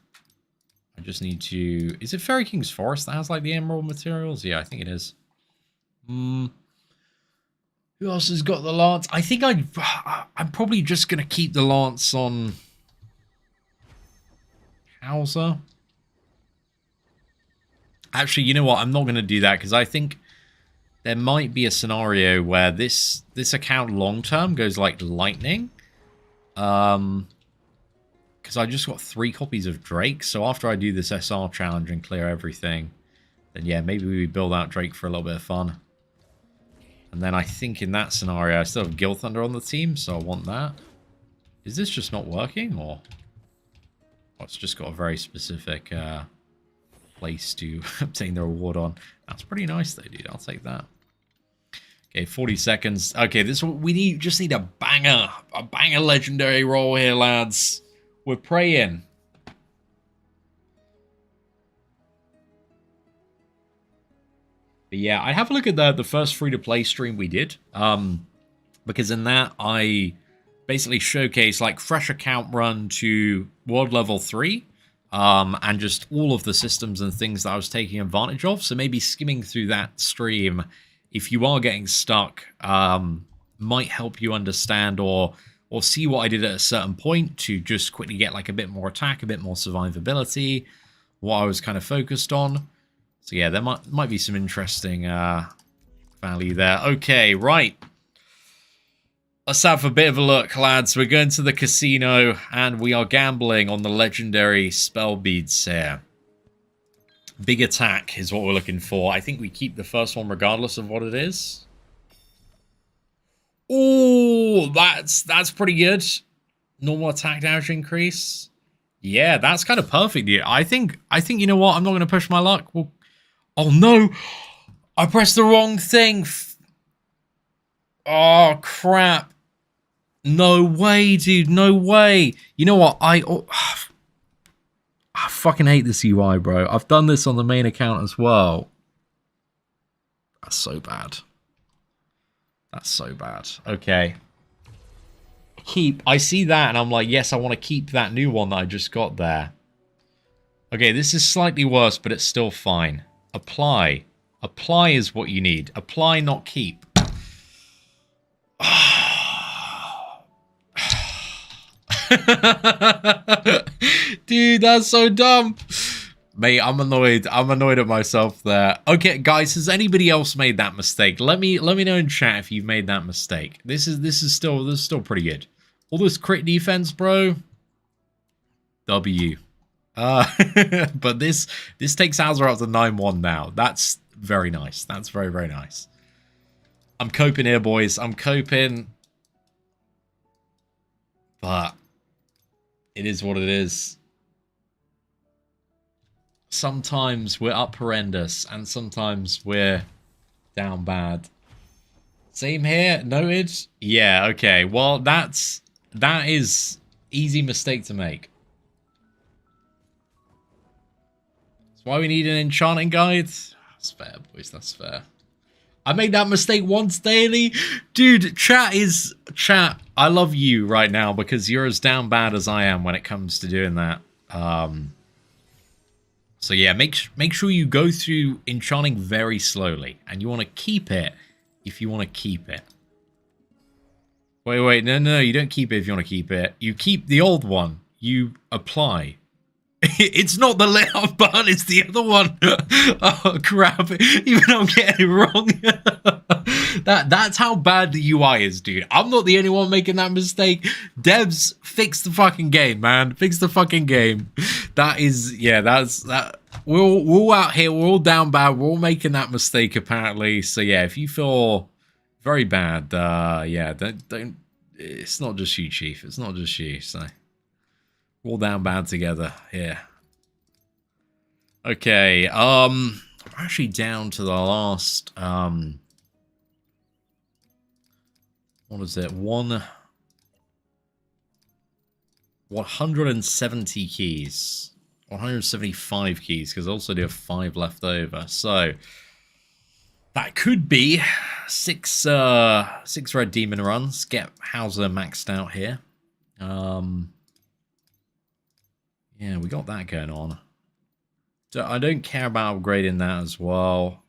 I just need to... Is it Fairy King's Forest that has, like, the emerald materials? Yeah, I think it is. Who else has got the lance? I think I'm probably just going to keep the lance on Hauser. Actually, you know what? I'm not going to do that, because I think... There might be a scenario where this account long-term goes like lightning. Because I just got 3 copies of Drake. So after I do this SR challenge and clear everything, then yeah, maybe we build out Drake for a little bit of fun. And then I think in that scenario, I still have Guild Thunder on the team, so I want that. Is this just not working, or... Oh, it's just got a very specific place to obtain the reward on. That's pretty nice though, dude. I'll take that. Okay, 40 seconds. Okay, we just need a banger legendary roll here, lads. We're praying. But yeah, I have a look at the first free-to-play stream we did. Because in that, I basically showcased like fresh account run to world level 3. And just all of the systems and things that I was taking advantage of. So maybe skimming through that stream, if you are getting stuck, might help you understand or see what I did at a certain point to just quickly get like a bit more attack, a bit more survivability, what I was kind of focused on. So yeah, there might be some interesting value there. Okay, right. Let's have a bit of a look, lads. We're going to the casino, and we are gambling on the legendary spell beads here. Big attack is what we're looking for. I think we keep the first one regardless of what it is. Oh, that's pretty good. Normal attack damage increase. Yeah, that's kind of perfect. Yeah, I think you know what? I'm not going to push my luck. Well, oh no, I pressed the wrong thing. Oh crap. No way, dude. No way. You know what? I fucking hate this UI, bro. I've done this on the main account as well. That's so bad. That's so bad. Okay. I see that and I'm like, yes, I want to keep that new one that I just got there. Okay, this is slightly worse, but it's still fine. Apply. Apply is what you need. Apply, not keep. Dude, that's so dumb. Mate, I'm annoyed. I'm annoyed at myself there. Okay, guys, has anybody else made that mistake? Let me know in chat if you've made that mistake. This is still pretty good. All this crit defense, bro. W. But this takes Hauser up to 9-1 now. That's very nice. That's very, very nice. I'm coping here, boys. I'm coping. But it is what it is. Sometimes we're up horrendous, and sometimes we're down bad. Same here, noted. Yeah, okay. Well, that is easy mistake to make. That's why we need an enchanting guide. That's fair, boys. That's fair. I made that mistake once daily. Dude, chat. I love you right now because you're as down bad as I am when it comes to doing that. So yeah, make sure you go through enchanting very slowly, and you want to keep it if you want to keep it. Wait, no, you don't keep it if you want to keep it. You keep the old one. You apply. It's not the lit up button, it's the other one. Oh crap! Even I'm getting it wrong. That's how bad the UI is, dude. I'm not the only one making that mistake. Devs, fix the fucking game, man. Fix the fucking game. That is, yeah, that's that. We're all out here. We're all down bad. We're all making that mistake apparently. So yeah, if you feel very bad, yeah, don't. It's not just you, Chief. It's not just you. So. All down bad together, yeah. Okay, I'm actually down to the last, what is it, 170 keys. 175 keys, because I also do have 5 left over, so that could be 6 red demon runs, get Hauser maxed out here. Yeah, we got that going on. So I don't care about upgrading that as well.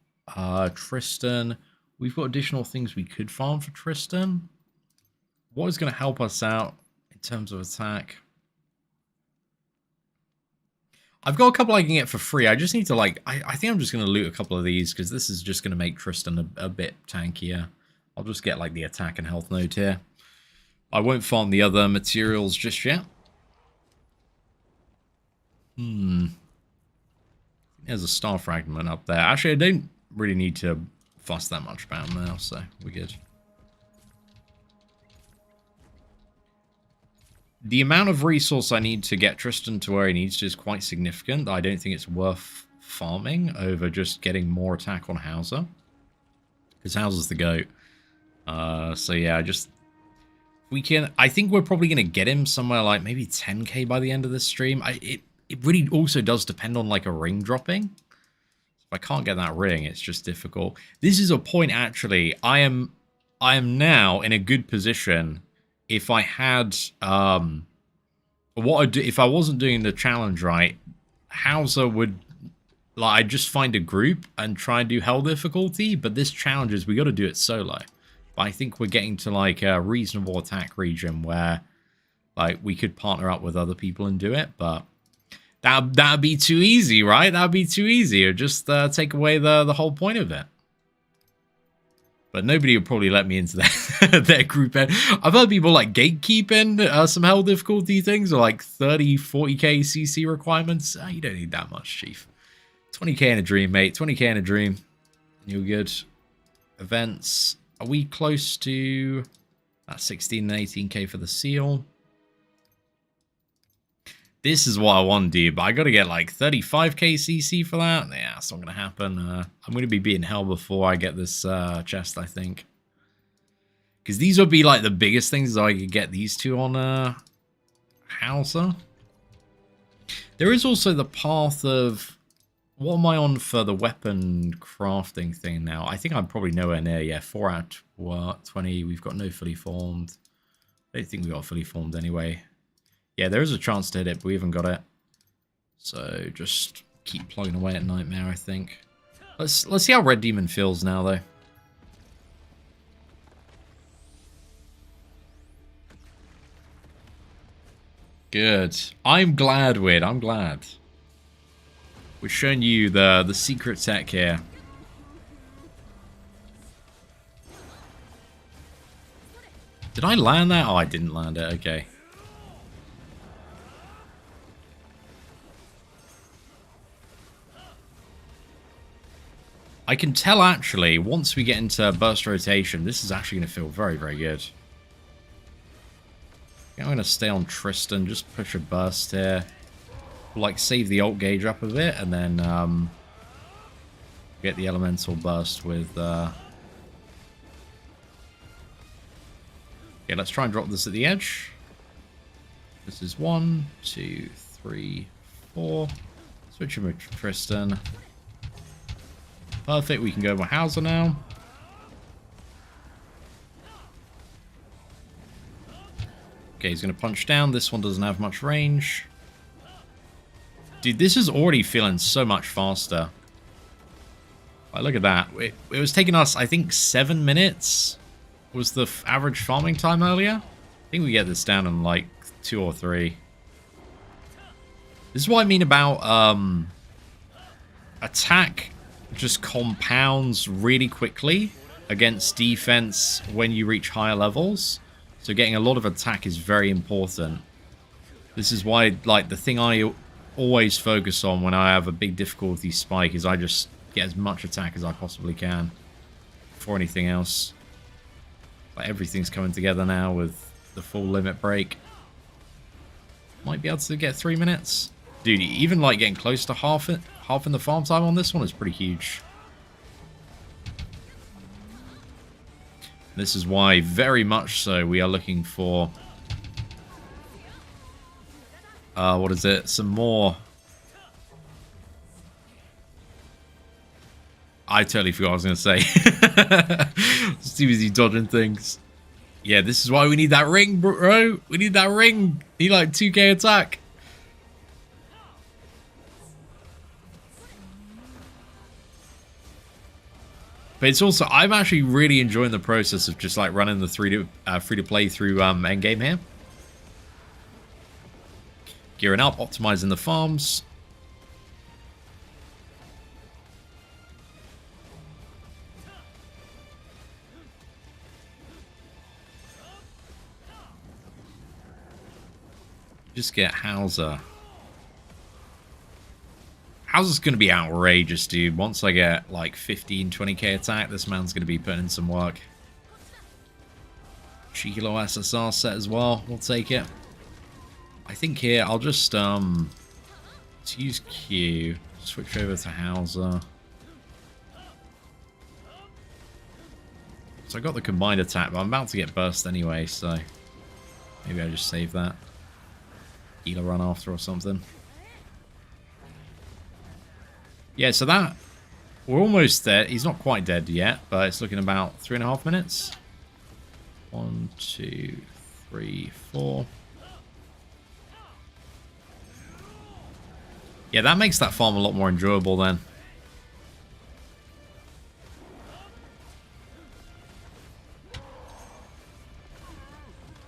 Tristan. We've got additional things we could farm for Tristan. What is going to help us out in terms of attack? I've got a couple I can get for free. I just need to, like... I think I'm just going to loot a couple of these, because this is just going to make Tristan a bit tankier. I'll just get, like, the attack and health node here. I won't farm the other materials just yet. There's a star fragment up there. Actually, I don't really need to fuss that much about him now, so we're good. The amount of resource I need to get Tristan to where he needs to is quite significant. I don't think it's worth farming over just getting more attack on Hauser. Because Hauser's the GOAT. So yeah, I think we're probably going to get him somewhere like maybe 10k by the end of this stream. It really also does depend on, like, a ring dropping. If I can't get that ring, it's just difficult. This is a point, actually. I am now in a good position. If I had... if I wasn't doing the challenge right, Hauser would... Like, I'd just find a group and try and do hell difficulty. But this challenge is we got to do it solo. But I think we're getting to, like, a reasonable attack region where, like, we could partner up with other people and do it, but... That'd be too easy, right? That'd be too easy. Or just take away the whole point of it. But nobody will probably let me into their group. I've heard people like gatekeeping some hell difficulty things, or like 30, 40k CC requirements. You don't need that much, Chief. 20k in a dream, mate. 20k in a dream. You're good. Events. Are we close to that 16 and 18k for the seal? This is what I want to do, but I got to get like 35k CC for that. Yeah, it's not going to happen. I'm going to be beating hell before I get this chest, I think. Because these would be like the biggest things that I could get these two on Hauser. There is also the path of... What am I on for the weapon crafting thing now? I think I'm probably nowhere near. Yeah, 4 out of 20. We've got no fully formed. I don't think we got fully formed anyway. Yeah, there is a chance to hit it, but we haven't got it. So just keep plugging away at Nightmare, I think. Let's see how Red Demon feels now, though. Good. I'm glad, Wid. I'm glad. We're showing you the secret tech here. Did I land that? Oh, I didn't land it. Okay. I can tell, actually, once we get into burst rotation, this is actually going to feel very, very good. I'm going to stay on Tristan, just push a burst here. Like, save the ult gauge up a bit, and then get the elemental burst with... Yeah, let's try and drop this at the edge. This is 1, 2, 3, 4. Switch him with Tristan. Perfect, we can go with Hauser now. Okay, he's going to punch down. This one doesn't have much range. Dude, this is already feeling so much faster. Like, look at that. It was taking us, I think, 7 minutes was the average farming time earlier. I think we get this down in, like, 2 or 3. This is what I mean about attack just compounds really quickly against defense when you reach higher levels. So getting a lot of attack is very important. This is why, like, the thing I always focus on when I have a big difficulty spike is I just get as much attack as I possibly can before anything else. Like, everything's coming together now with the full limit break. Might be able to get 3 minutes. Dude, even like getting close to half in the farm time on this one is pretty huge. This is why, very much so, we are looking for... what is it? Some more... I totally forgot what I was going to say. Too busy dodging things. Yeah, this is why we need that ring, bro. We need that ring. We need like 2k attack. But it's also, I'm actually really enjoying the process of just like running the free to play through endgame here. Gearing up, optimizing the farms. Just get Hauser. Hauser's going to be outrageous, dude. Once I get like 15, 20k attack, this man's going to be putting in some work. Cheeky little SSR set as well. We'll take it. I think here I'll just use Q. Switch over to Hauser. So I got the combined attack, but I'm about to get burst anyway, so maybe I just save that. Guila run after or something. Yeah, so that... We're almost there. He's not quite dead yet, but it's looking about 3.5 minutes. 1, 2, 3, 4. Yeah, that makes that farm a lot more enjoyable then.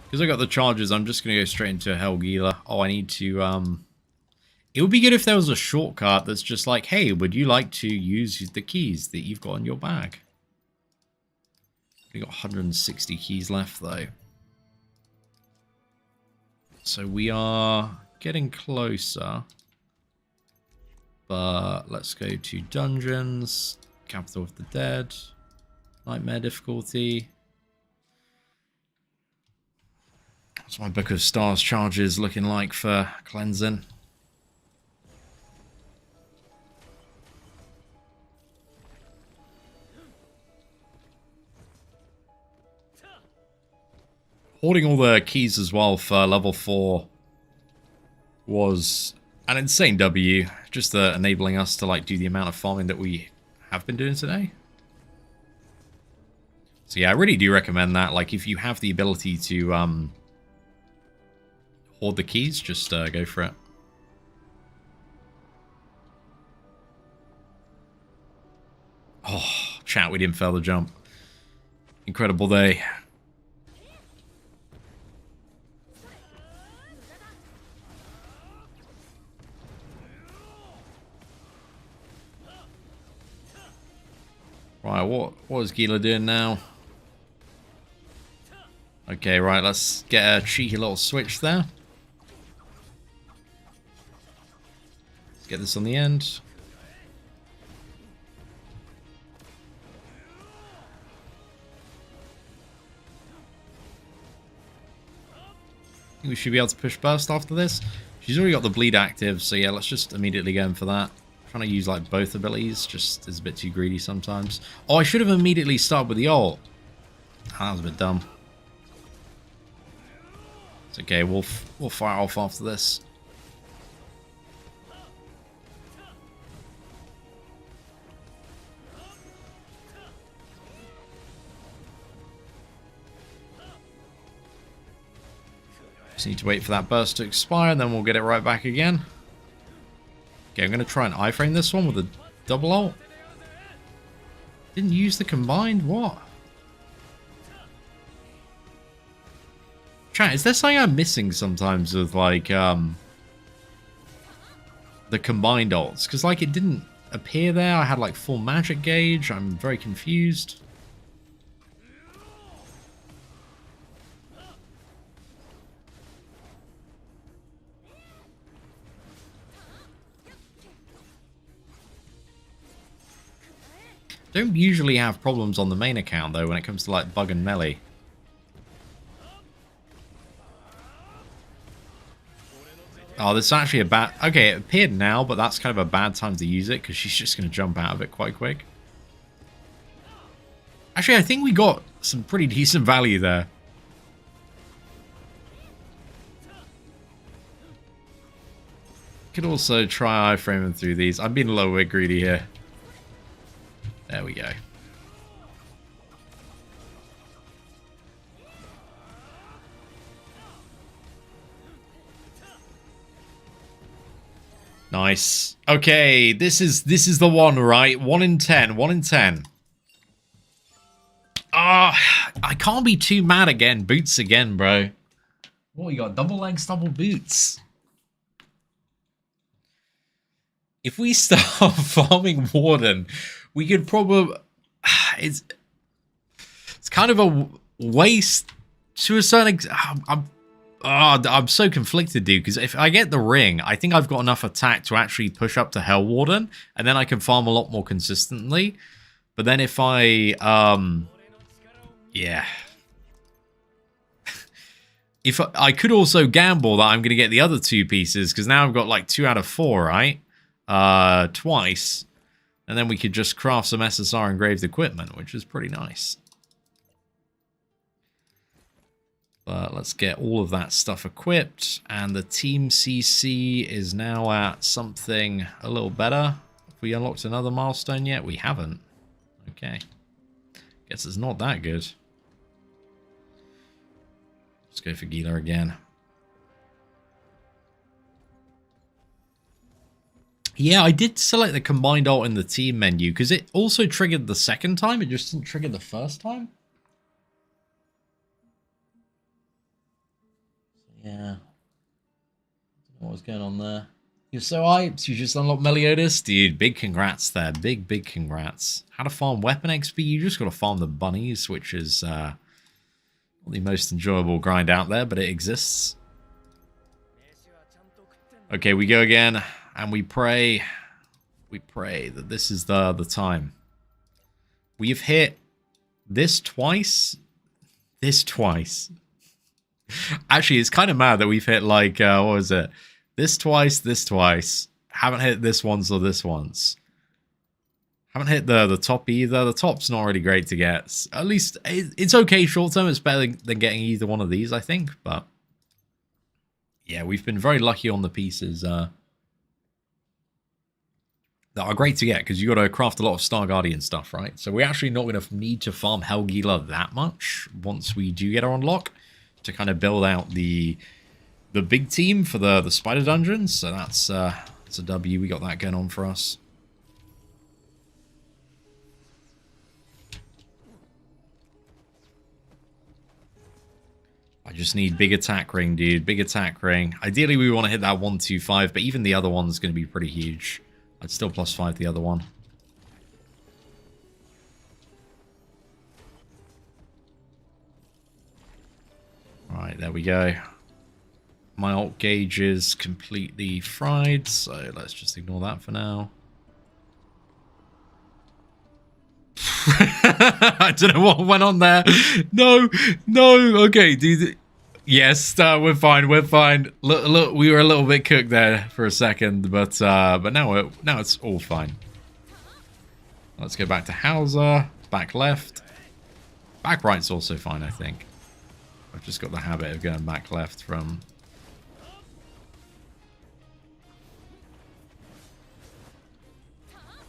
Because I got the charges, I'm just going to go straight into Hell Guila. Oh, I need to... It would be good if there was a shortcut that's just like, hey, would you like to use the keys that you've got in your bag? We got 160 keys left though. So we are getting closer. But let's go to dungeons, Capital of the Dead, Nightmare difficulty. What's my Book of Stars charges looking like for cleansing? Hoarding all the keys as well for level 4 was an insane W. Just enabling us to like do the amount of farming that we have been doing today. So yeah, I really do recommend that. Like if you have the ability to hoard the keys, just go for it. Oh, chat, we didn't fail the jump. Incredible day. Right, what is Guila doing now? Okay, right, let's get a cheeky little switch there. Let's get this on the end. I think we should be able to push burst after this. She's already got the bleed active, so yeah, let's just immediately go in for that. Trying to use like both abilities just is a bit too greedy sometimes. Oh, I should have immediately started with the ult. That was a bit dumb. It's okay, we'll fire off after this. Just need to wait for that burst to expire, and then we'll get it right back again. Okay, I'm going to try and iframe this one with a double ult. Didn't use the combined? What? Chat, is there something I'm missing sometimes with, like, the combined ults? Because, like, it didn't appear there. I had, like, full magic gauge. I'm very confused. Don't usually have problems on the main account, though, when it comes to, like, bug and melee. Oh, this is actually a bad... Okay, it appeared now, but that's kind of a bad time to use it, because she's just going to jump out of it quite quick. Actually, I think we got some pretty decent value there. Could also try iframing through these. I'm being a little bit greedy here. There we go. Nice. Okay, this is the one, right? 1 in 10. 1 in 10. Ah, I can't be too mad again. Boots again, bro. What, you got double legs, double boots? If we start farming Warden, we could probably... It's kind of a waste to a certain extent. I'm so conflicted, dude, because if I get the ring, I think I've got enough attack to actually push up to Hell Warden, and then I can farm a lot more consistently. But then if I... yeah. If I could also gamble that I'm going to get the other 2 pieces, because now I've got like 2 out of 4, right? Twice. And then we could just craft some SSR engraved equipment, which is pretty nice. But let's get all of that stuff equipped. And the team CC is now at something a little better. Have we unlocked another milestone yet? We haven't. Okay. Guess it's not that good. Let's go for Guila again. Yeah, I did select the combined ult in the team menu because it also triggered the second time. It just didn't trigger the first time. So, yeah. I don't know what was going on there. You're so hyped. You just unlocked Meliodas. Dude, big congrats there. Big congrats. How to farm weapon XP? You just got to farm the bunnies, which is not the most enjoyable grind out there, but it exists. Okay, we go again, and we pray. We pray that this is the time. We've hit this twice. This twice. Actually, it's kind of mad that we've hit, like, what was it? This twice. Haven't hit this once or this once. Haven't hit the top either. The top's not really great to get. At least, it's okay short term. It's better than getting either one of these, I think. But, yeah, we've been very lucky on the pieces that are great to get, because you got to craft a lot of Star Guardian stuff, right? So we're actually not going to need to farm Guila that much once we do get our unlock to kind of build out the big team for the spider dungeons. So that's a W. We got that going on for us. I just need big attack ring, dude. Big attack ring. Ideally, we want to hit that 125, but even the other one's going to be pretty huge. I'd still +5 the other one. Alright, there we go. My alt gauge is completely fried, so let's just ignore that for now. I don't know what went on there. No. Okay, dude. Yes, we're fine. Look, we were a little bit cooked there for a second, but now it's all fine. Let's go back to Hauser. Back left. Back right's also fine, I think. I've just got the habit of going back left from...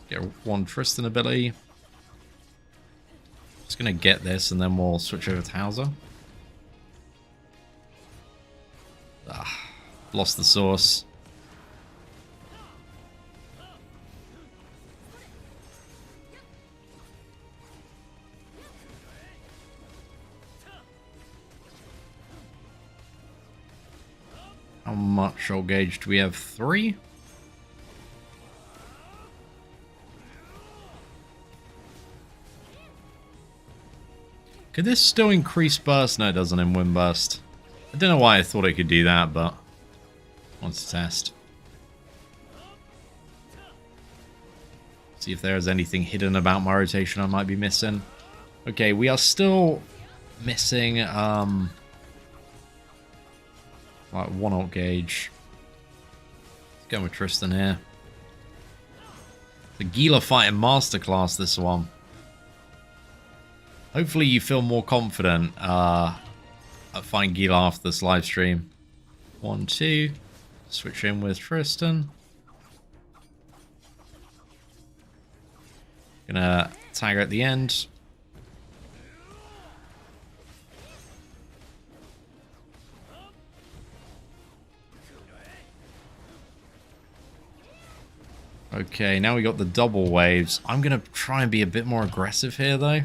Get one Tristan ability. Just going to get this and then we'll switch over to Hauser. Lost the source. How much old gauge do we have? 3? Could this still increase burst? No, it doesn't in wind burst. I don't know why I thought it could do that, but I want to test. See if there is anything hidden about my rotation I might be missing. Okay, we are still missing like 1 alt gauge. Let's go with Tristan here. The Guila fighting masterclass, this one. Hopefully you feel more confident at fighting Guila after this live stream. 1, 2. Switch in with Tristan. Gonna tag her at the end. Okay, now we got the double waves. I'm gonna try and be a bit more aggressive here, though.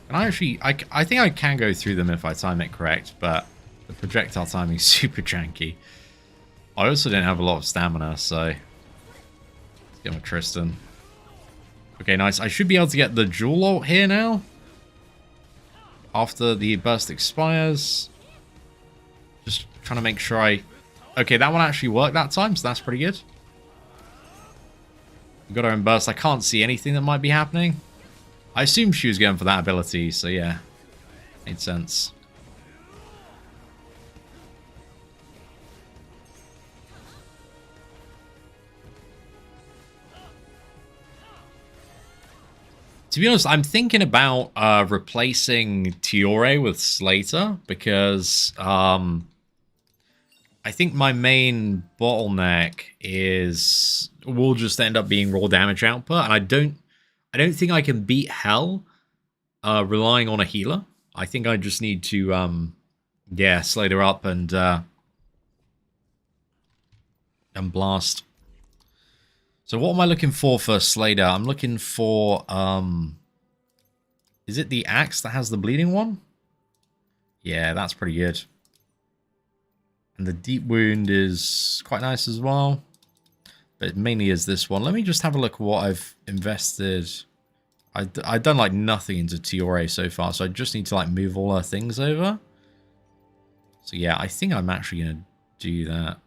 And I think I can go through them if I time it correct, but the projectile timing is super janky. I also didn't have a lot of stamina, so let's get with Tristan. Okay, nice. I should be able to get the dual ult here now. After the burst expires. Just trying to make sure I... Okay, that one actually worked that time, so that's pretty good. We got her in burst. I can't see anything that might be happening. I assumed she was going for that ability, so yeah. Made sense. To be honest, I'm thinking about replacing Tiore with Slater, because I think my main bottleneck will just end up being raw damage output, and I don't think I can beat Hell relying on a healer. I think I just need to, yeah, Slater up and blast. So what am I looking for Slater? I'm looking for, is it the axe that has the bleeding one? Yeah, that's pretty good. And the deep wound is quite nice as well. But it mainly is this one. Let me just have a look at what I've invested. I've done like nothing into Tiore so far, so I just need to like move all our things over. So yeah, I think I'm actually going to do that.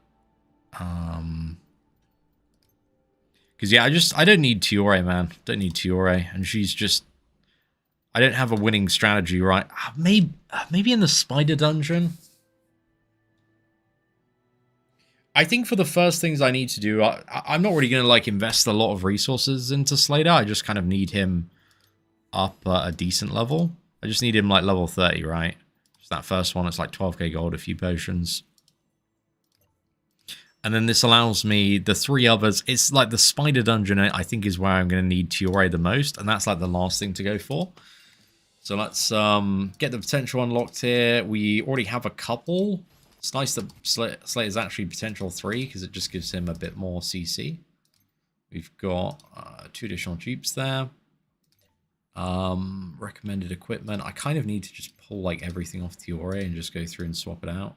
Because yeah, I don't need Tiore, man. Don't need Tiore. And she's just, I don't have a winning strategy, right? Maybe in the spider dungeon. I think for the first things I need to do, I'm not really going to like invest a lot of resources into Slater. I just kind of need him up at a decent level. I just need him like level 30, right? Just that first one, it's like 12k gold, a few potions. And then this allows me the 3 others. It's like the spider dungeon, I think, is where I'm going to need Tiore the most. And that's like the last thing to go for. So let's get the potential unlocked here. We already have a couple. It's nice that Slate is actually potential 3 because it just gives him a bit more CC. We've got 2 additional jeeps there. Recommended equipment. I kind of need to just pull like everything off Tiore and just go through and swap it out.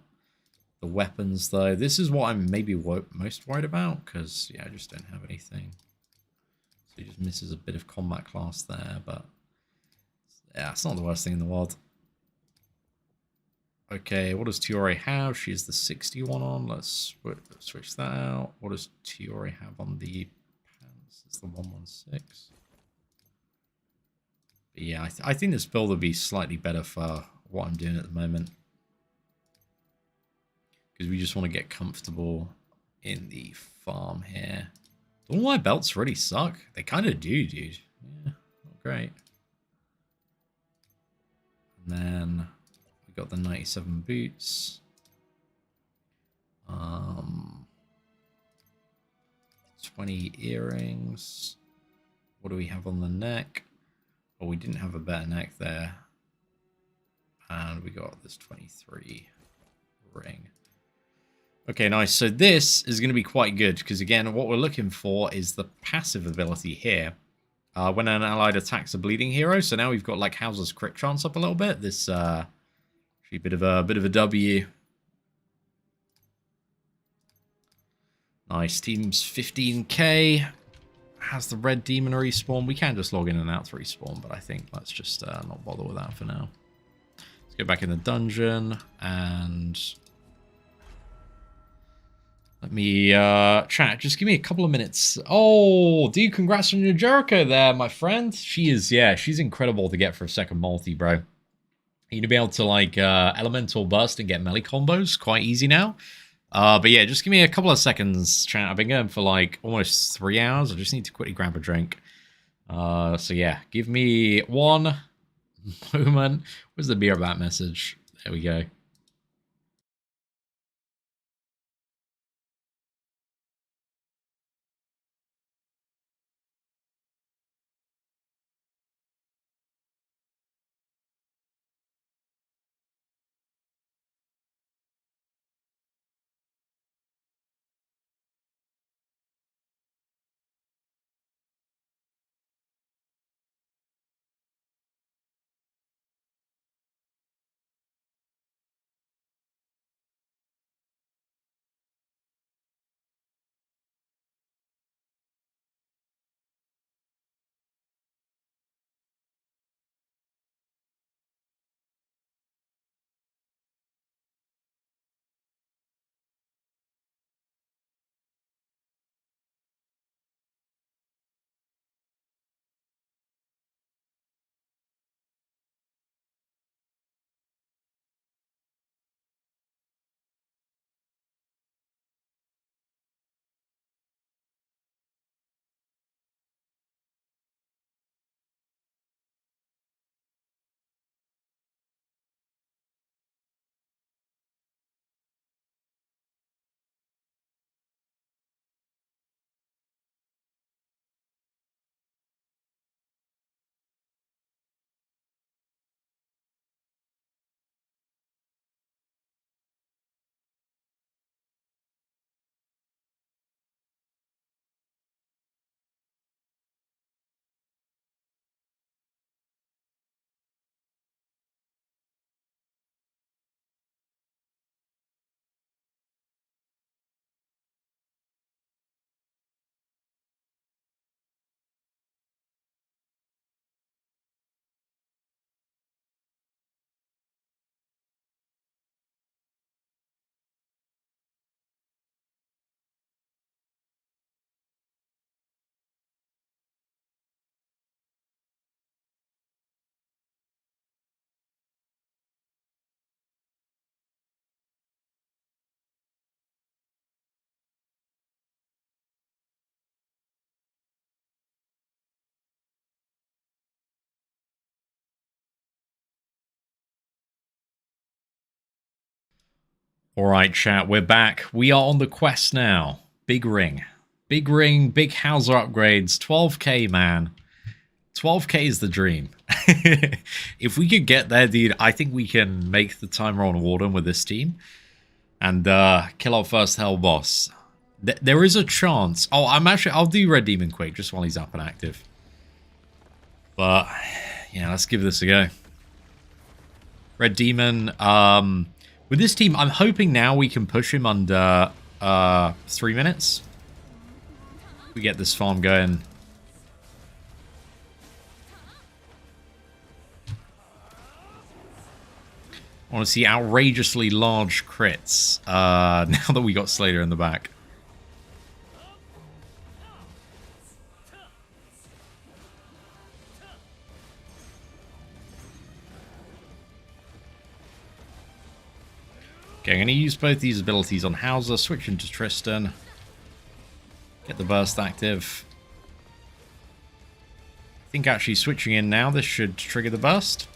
The weapons, though, this is what I'm maybe most worried about because, yeah, I just don't have anything. So he just misses a bit of combat class there, but yeah, it's not the worst thing in the world. Okay, what does Tiore have? She has the 61 on. Let's switch that out. What does Tiore have on the pants? It's the 116. But yeah, I think this build would be slightly better for what I'm doing at the moment. Because we just want to get comfortable in the farm here. Don't know why belts really suck. They kind of do, dude. Yeah, not great. And then we got the 97 boots. 20 earrings. What do we have on the neck? Oh, we didn't have a better neck there. And we got this 23 ring. Okay, nice. So this is going to be quite good because, again, what we're looking for is the passive ability here. When an allied attacks a bleeding hero. So now we've got like Hauser's crit chance up a little bit. This actually a bit of a W. Nice. Team's 15k. Has the red demon respawn. We can just log in and out to respawn, but I think let's just not bother with that for now. Let's go back in the dungeon and let me chat. Just give me a couple of minutes. Oh, dude, congrats on your Jericho there, my friend. She is, yeah, she's incredible to get for a second multi, bro. You're going to be able to, like, elemental burst and get melee combos quite easy now. But yeah, just give me a couple of seconds, chat. I've been going for, like, almost 3 hours. I just need to quickly grab a drink. So yeah, give me one moment. Where's the beer about message? There we go. Alright, chat, we're back. We are on the quest now. Big ring. Big ring, big Hauser upgrades. 12k, man. 12k is the dream. If we could get there, dude, I think we can make the timer on Warden with this team. And kill our first hell boss. There is a chance. Oh, I'll do Red Demon quick, just while he's up and active. But, yeah, let's give this a go. Red Demon, with this team, I'm hoping now we can push him under 3 minutes. We get this farm going. I want to see outrageously large crits now that we got Slater in the back. Okay, I'm going to use both these abilities on Hauser, switch into Tristan. Get the burst active. I think actually switching in now, this should trigger the burst.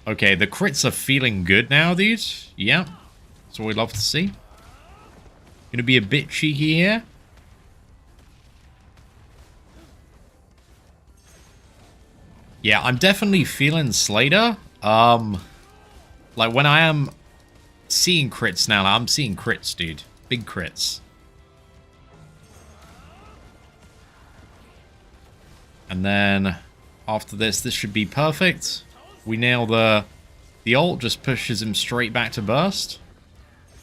Okay, the crits are feeling good now, dude. Yeah, that's what we'd love to see. Gonna be a bit cheeky here. Yeah, I'm definitely feeling Slater. Like, when I am seeing crits now, I'm seeing crits, dude. Big crits. And then, after this should be perfect. We nail the ult, just pushes him straight back to burst.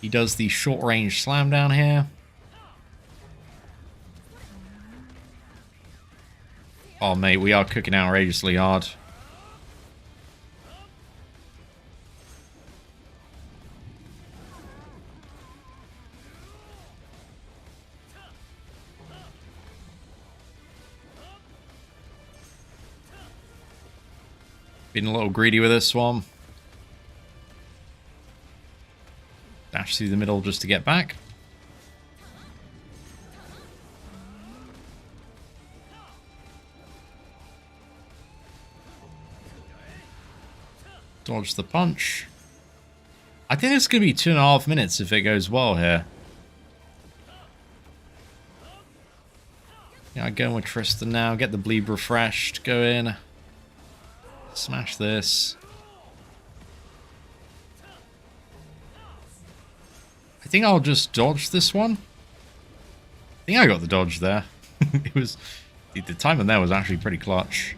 He does the short-range slam down here. Oh, mate, we are cooking outrageously hard. Being a little greedy with this one. Dash through the middle just to get back. Dodge the punch. I think it's going to be 2.5 minutes if it goes well here. Yeah, I go in with Tristan now. Get the bleed refreshed. Go in. Smash this. I think I'll just dodge this one. I think I got the dodge there. It was... the timing there was actually pretty clutch.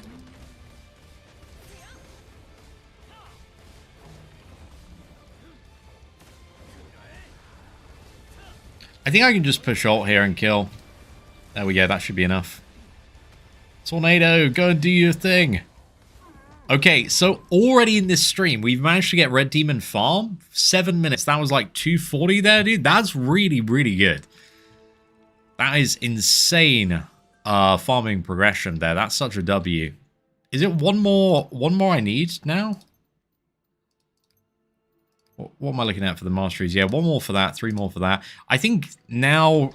I think I can just push ult here and kill. There we go, that should be enough. Tornado, go and do your thing. Okay, so already in this stream, we've managed to get Red Demon farm. 7 minutes. That was like 240 there, dude. That's really, really good. That is insane farming progression there. That's such a W. Is it one more I need now? What am I looking at for the masteries? Yeah, 1 more for that, 3 more for that. I think now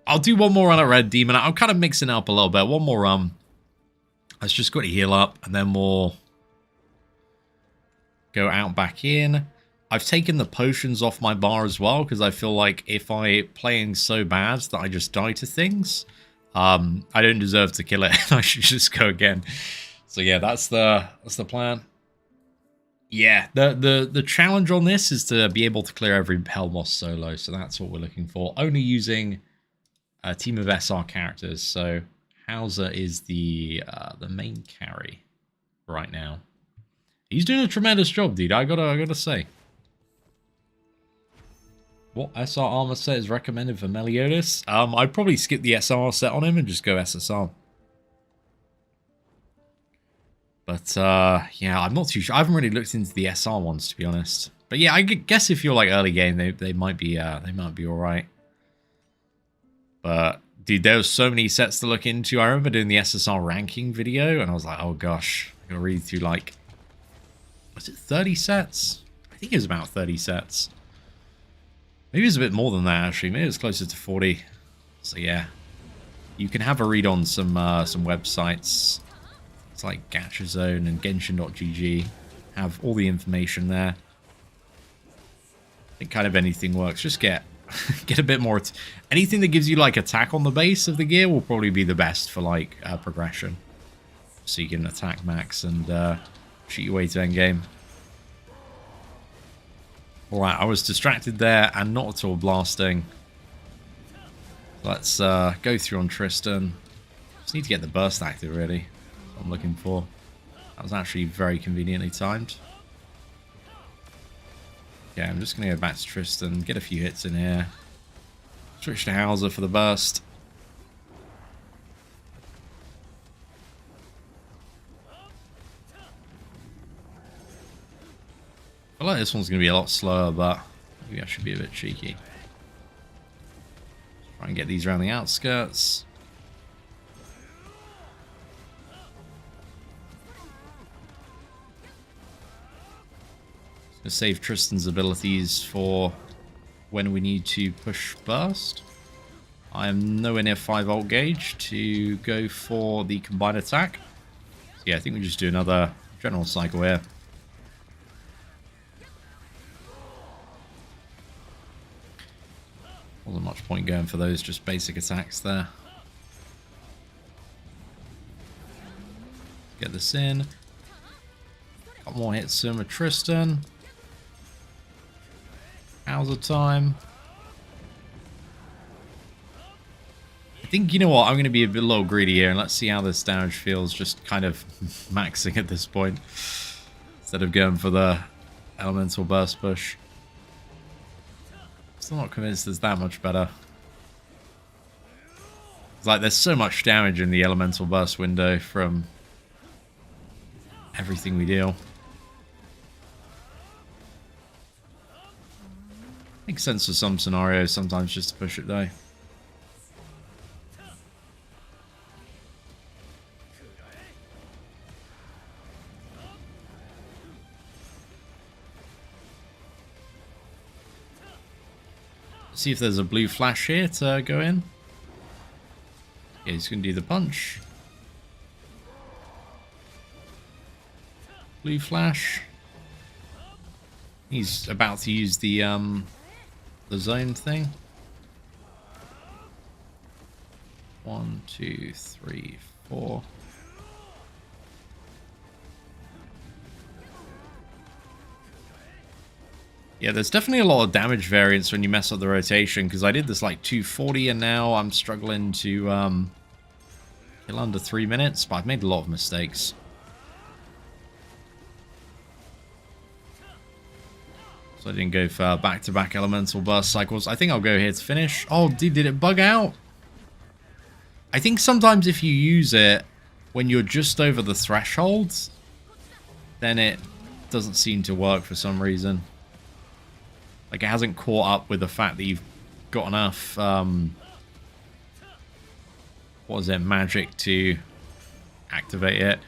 I'll do 1 more run at Red Demon. I'm kind of mixing it up a little bit. 1 more run. Let's just got to heal up, and then we'll go out back in. I've taken the potions off my bar as well, because I feel like if I playing so bad that I just die to things, I don't deserve to kill it. I should just go again. So yeah, that's the plan. Yeah, the challenge on this is to be able to clear every hell boss solo, so that's what we're looking for. Only using a team of SR characters, so Hauser is the main carry right now. He's doing a tremendous job, dude. I gotta say. What SR armor set is recommended for Meliodas? I'd probably skip the SR set on him and just go SSR. But yeah, I'm not too sure. I haven't really looked into the SR ones, to be honest. But yeah, I guess if you're like early game, they might be all right. But dude, there was so many sets to look into. I remember doing the SSR ranking video, and I was like, oh gosh, I gotta read through like, was it 30 sets? I think it was about 30 sets. Maybe it's a bit more than that actually. Maybe it's closer to 40. So yeah, you can have a read on some websites. It's like Gacha Zone and Genshin.gg. Have all the information there. think kind of anything works. Just get get a bit more. Anything that gives you like attack on the base of the gear will probably be the best for like progression. So you can attack max and shoot your way to endgame. Alright, I was distracted there and not at all blasting. Let's go through on Tristan. Just need to get the burst active, really. That's what I'm looking for. That was actually very conveniently timed. Yeah, I'm just going to go back to Tristan, get a few hits in here. Switch to Hauser for the burst. I feel like this one's going to be a lot slower, but maybe I should be a bit cheeky. Try and get these around the outskirts. Gonna save Tristan's abilities for when we need to push burst. I am nowhere near 5 volt gauge to go for the combined attack. So yeah, I think we just do another general cycle here. Wasn't much point going for those just basic attacks there. Get this in. Got more hits soon with Tristan. How's the time? I think, you know what, I'm going to be a little greedy here and let's see how this damage feels, just kind of maxing at this point instead of going for the elemental burst push. Still not convinced there's that much better. It's like there's so much damage in the elemental burst window from everything we deal. Makes sense for some scenarios, sometimes just to push it though. See if there's a blue flash here to go in. Yeah, he's going to do the punch. Blue flash. He's about to use the zone thing. 1, 2, 3, 4. Yeah, there's definitely a lot of damage variance when you mess up the rotation, because I did this like 240 and now I'm struggling to kill under 3 minutes, but I've made a lot of mistakes. So I didn't go for back-to-back elemental burst cycles. I think I'll go here to finish. Oh, did it bug out? I think sometimes if you use it when you're just over the threshold, then it doesn't seem to work for some reason. Like, it hasn't caught up with the fact that you've got enough, what is it, magic to activate it.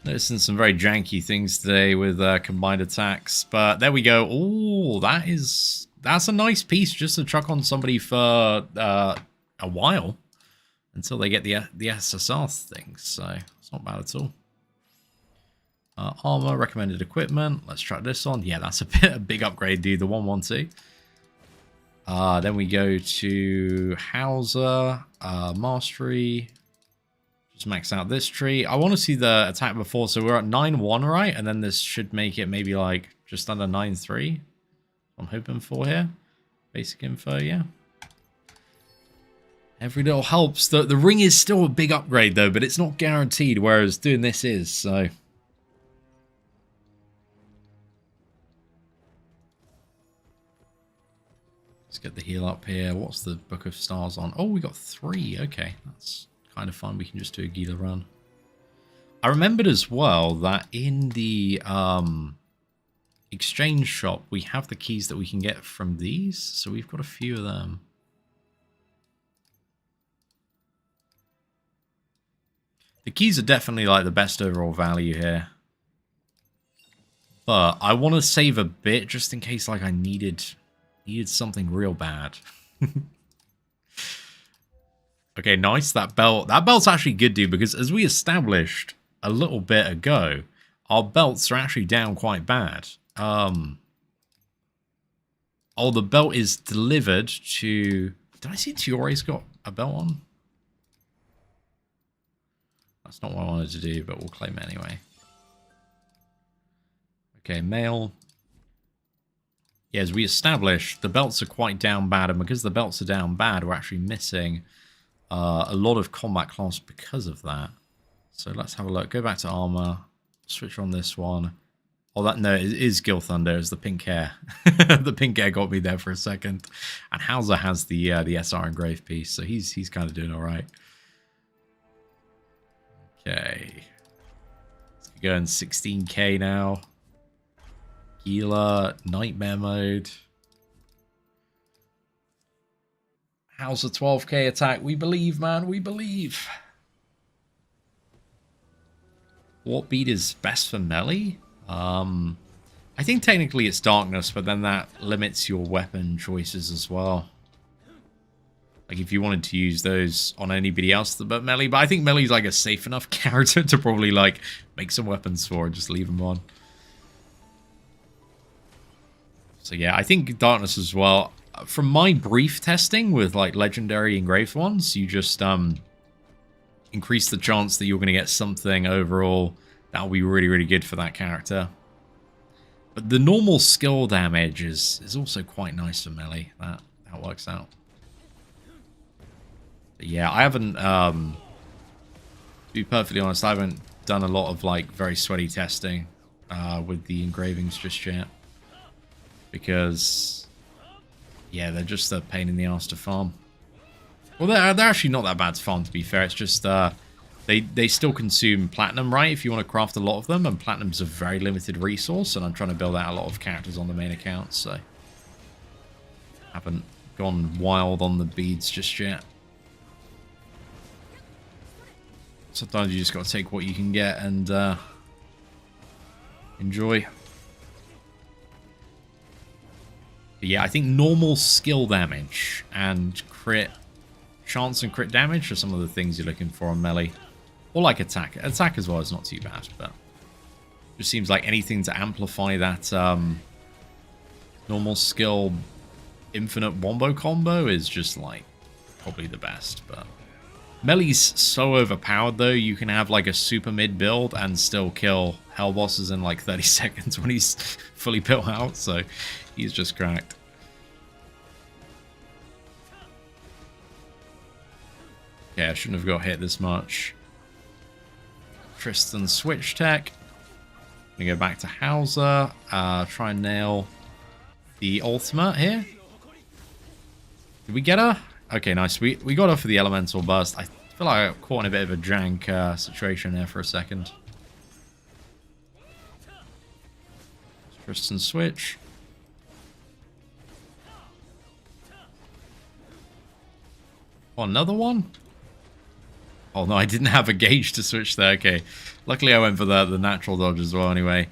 Noticing some very janky things today with combined attacks, but there we go. Oh, that's a nice piece just to chuck on somebody for a while until they get the SSR thing, so it's not bad at all. Armor, recommended equipment. Let's try this on. Yeah, that's a big upgrade, dude. The 112. Then we go to Hauser, Mastery. Just max out this tree. I want to see the attack before, so we're at 9-1, right? And then this should make it maybe like just under 9-3. I'm hoping for here. Basic info, yeah. Every little helps. The ring is still a big upgrade though, but it's not guaranteed, whereas doing this is, so. Let's get the heal up here. What's the Book of Stars on? Oh, we got 3. Okay, that's kind of fun. We can just do a Guila run. I remembered as well that in the exchange shop, we have the keys that we can get from these. So we've got a few of them. The keys are definitely like the best overall value here. But I want to save a bit just in case like I needed something real bad. Okay, nice. That belt's actually good, dude, because as we established a little bit ago, our belts are actually down quite bad. Oh, the belt is delivered to... Did I see Tiori's got a belt on? That's not what I wanted to do, but we'll claim it anyway. Okay, mail. Yeah, as we established, the belts are quite down bad, and because the belts are down bad, we're actually missing a lot of combat class because of that. So let's have a look. Go back to armor. Switch on this one. Oh, that no, it is Gil Thunder. It's the pink hair. The pink hair got me there for a second. And Hauser has the SR engraved piece, so he's kind of doing all right. Okay, let's go in 16k now. Guila, nightmare mode. Hauser 12k attack. We believe, man. We believe. What beat is best for melee? I think technically it's darkness, but then that limits your weapon choices as well. Like if you wanted to use those on anybody else but melee, but I think melee's like a safe enough character to probably like make some weapons for and just leave them on. So yeah, I think darkness as well. From my brief testing with like legendary engraved ones, you just increase the chance that you're going to get something overall that will be really, really good for that character. But the normal skill damage is also quite nice for melee. That works out. But yeah, I haven't, to be perfectly honest, I haven't done a lot of like very sweaty testing with the engravings just yet. Because, yeah, they're just a pain in the ass to farm. Well, they're actually not that bad to farm, to be fair. It's just they still consume platinum, right? If you want to craft a lot of them, and platinum's a very limited resource, and I'm trying to build out a lot of characters on the main account, so haven't gone wild on the beads just yet. Sometimes you just got to take what you can get and enjoy. But yeah, I think normal skill damage and crit chance and crit damage are some of the things you're looking for on melee. Or like attack. Attack as well is not too bad, but just seems like anything to amplify that normal skill infinite wombo combo is just like probably the best. But melee's so overpowered though, you can have like a super mid build and still kill hell bosses in like 30 seconds when he's fully built out, so he's just cracked. Okay, I shouldn't have got hit this much. Tristan switch tech. Gonna go back to Hauser. Try and nail the ultimate here. Did we get her? Okay, nice. We got her for the elemental burst. I feel like I got caught in a bit of a jank situation there for a second. Tristan switch. Oh, another one? Oh no, I didn't have a gauge to switch there. Okay. Luckily I went for the natural dodge as well anyway.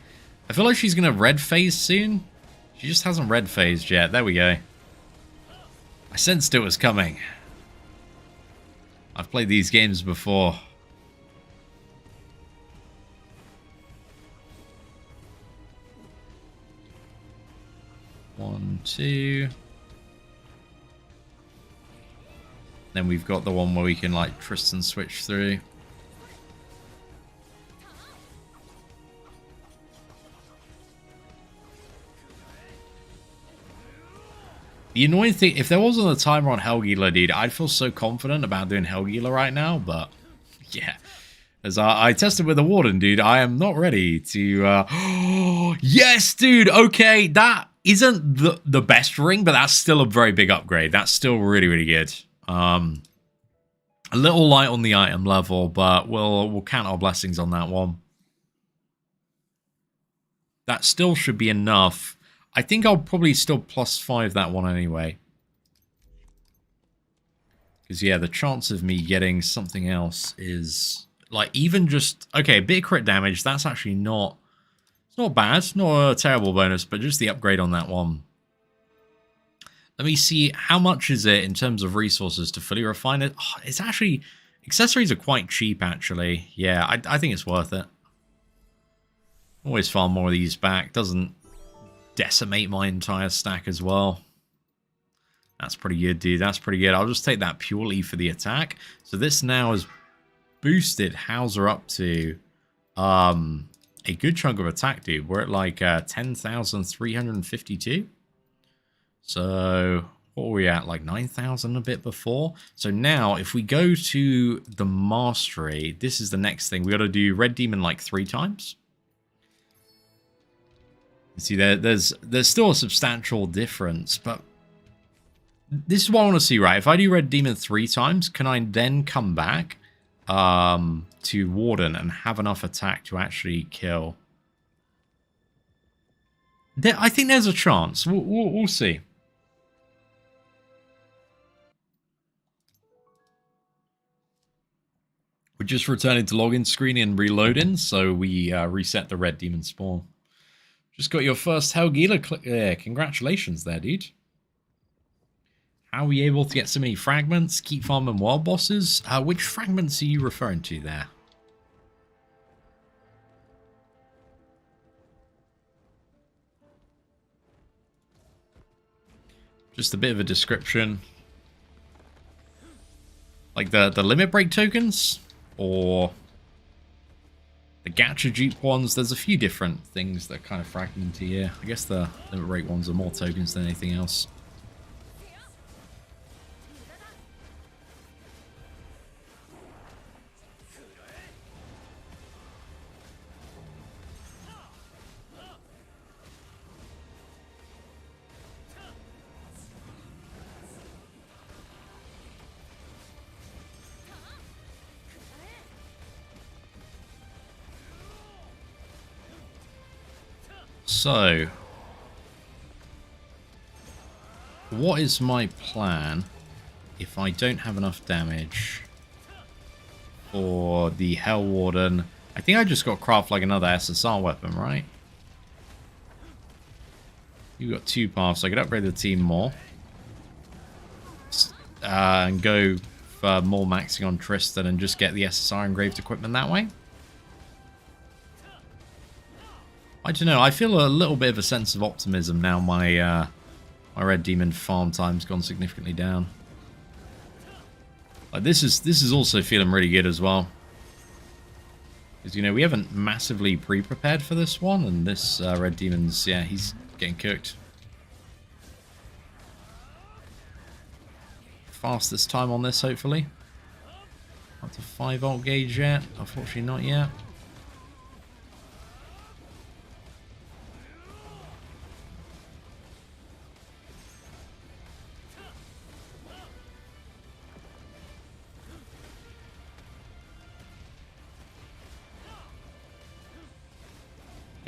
I feel like she's going to red phase soon. She just hasn't red phased yet. There we go. I sensed it was coming. I've played these games before. One, two. Then we've got the one where we can like Tristan switch through. The annoying thing, if there wasn't a timer on Helgila, dude, I'd feel so confident about doing Helgila right now, but yeah. As I tested with the Warden, dude, I am not ready to... yes, dude, okay, that isn't the best ring, but that's still a very big upgrade. That's still really, really good. A little light on the item level, but we'll count our blessings on that one. That still should be enough. I think I'll probably still +5 that one anyway. Because, yeah, the chance of me getting something else is, like, even just... Okay, a bit of crit damage, that's actually not... It's not bad. It's not a terrible bonus, but just the upgrade on that one. Let me see, how much is it in terms of resources to fully refine it? Oh, it's actually... Accessories are quite cheap, actually. Yeah, I think it's worth it. Always farm more of these back. Doesn't decimate my entire stack as well. That's pretty good, dude. That's pretty good. I'll just take that purely for the attack. So this now has boosted Hauser up to a good chunk of attack, dude. We're at like 10,352. So what were we at? Like 9,000 a bit before. So now if we go to the mastery, this is the next thing. We got to do Red Demon like 3 times. You see, there's still a substantial difference, but this is what I want to see, right? If I do Red Demon 3 times, can I then come back to Warden and have enough attack to actually kill? I think there's a chance. We'll see. We're just returning to login screen and reloading, so we reset the Red Demon spawn. Just got your first Hell Guila. Congratulations there, dude. How are we able to get so many fragments? Keep farming wild bosses? Which fragments are you referring to there? Just a bit of a description. Like the limit break tokens? Or the gacha dupe ones? There's a few different things that kind of fragment here. I guess the limit break ones are more tokens than anything else. So, what is my plan if I don't have enough damage for the Hell Warden? I think I just got craft like another SSR weapon, right? You've got 2 paths. I could upgrade the team more. And go for more maxing on Tristan and just get the SSR engraved equipment that way. I don't know. I feel a little bit of a sense of optimism now. My Red Demon farm time's gone significantly down. Like this is also feeling really good as well. Because you know we haven't massively pre-prepared for this one, and this Red Demon's he's getting cooked. Fastest time on this, hopefully. Not to 5 volt gauge yet. Unfortunately, not yet.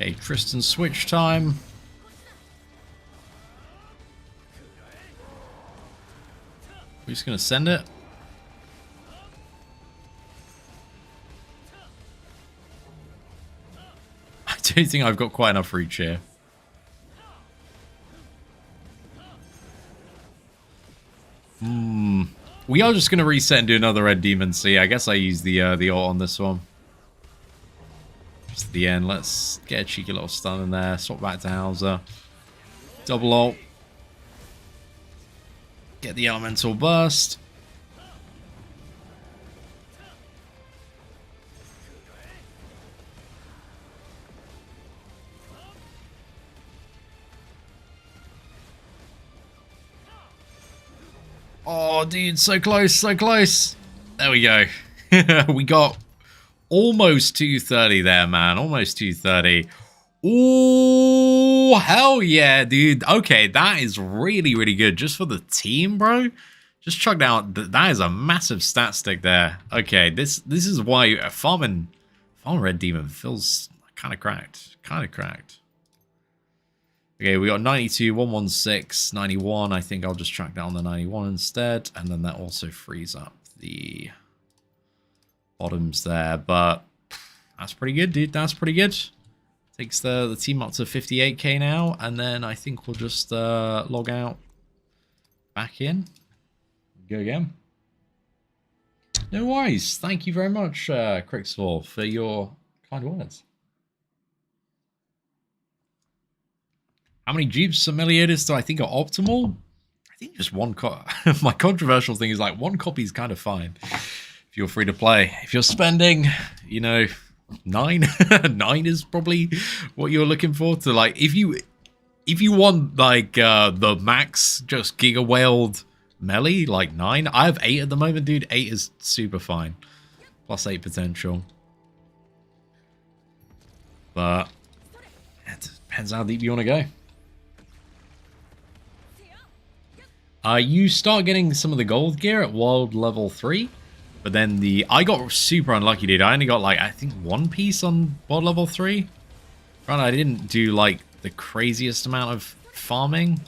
Okay, Tristan switch time. We're just going to send it. I don't think I've got quite enough reach here. We are just going to reset and do another Red Demon. See, I guess I use the ult on this one. Just at the end, let's get a cheeky little stun in there. Swap back to Hauser. Double ult. Get the elemental burst. Oh, dude, so close, so close. There we go. We got almost 230 there, man. Almost 230. Oh, hell yeah, dude. Okay, that is really, really good. Just for the team, bro. Just chugged out. That is a massive stat stick there. Okay, this is why farming Red Demon feels kind of cracked. Kind of cracked. Okay, we got 92, 116, 91. I think I'll just track down the 91 instead. And then that also frees up the bottoms there. But that's pretty good, dude. That's pretty good. Takes the team up to 58k now. And then I think we'll just log out. Back in. Go again. No worries. Thank you very much, Crixwall, for your kind words. How many Jeeps Familiators do I think are optimal? I think just one my controversial thing is like one copy is kind of fine if you're free to play. If you're spending, you know, 9 9 is probably what you're looking for to like if you want like the max just giga whaled melee, like 9. I have 8 at the moment, dude. 8 is super fine. Plus 8 potential. But it depends how deep you want to go. You start getting some of the gold gear at world level 3. But then I got super unlucky, dude. I only got like, I think 1 piece on world level 3. Right, I didn't do like the craziest amount of farming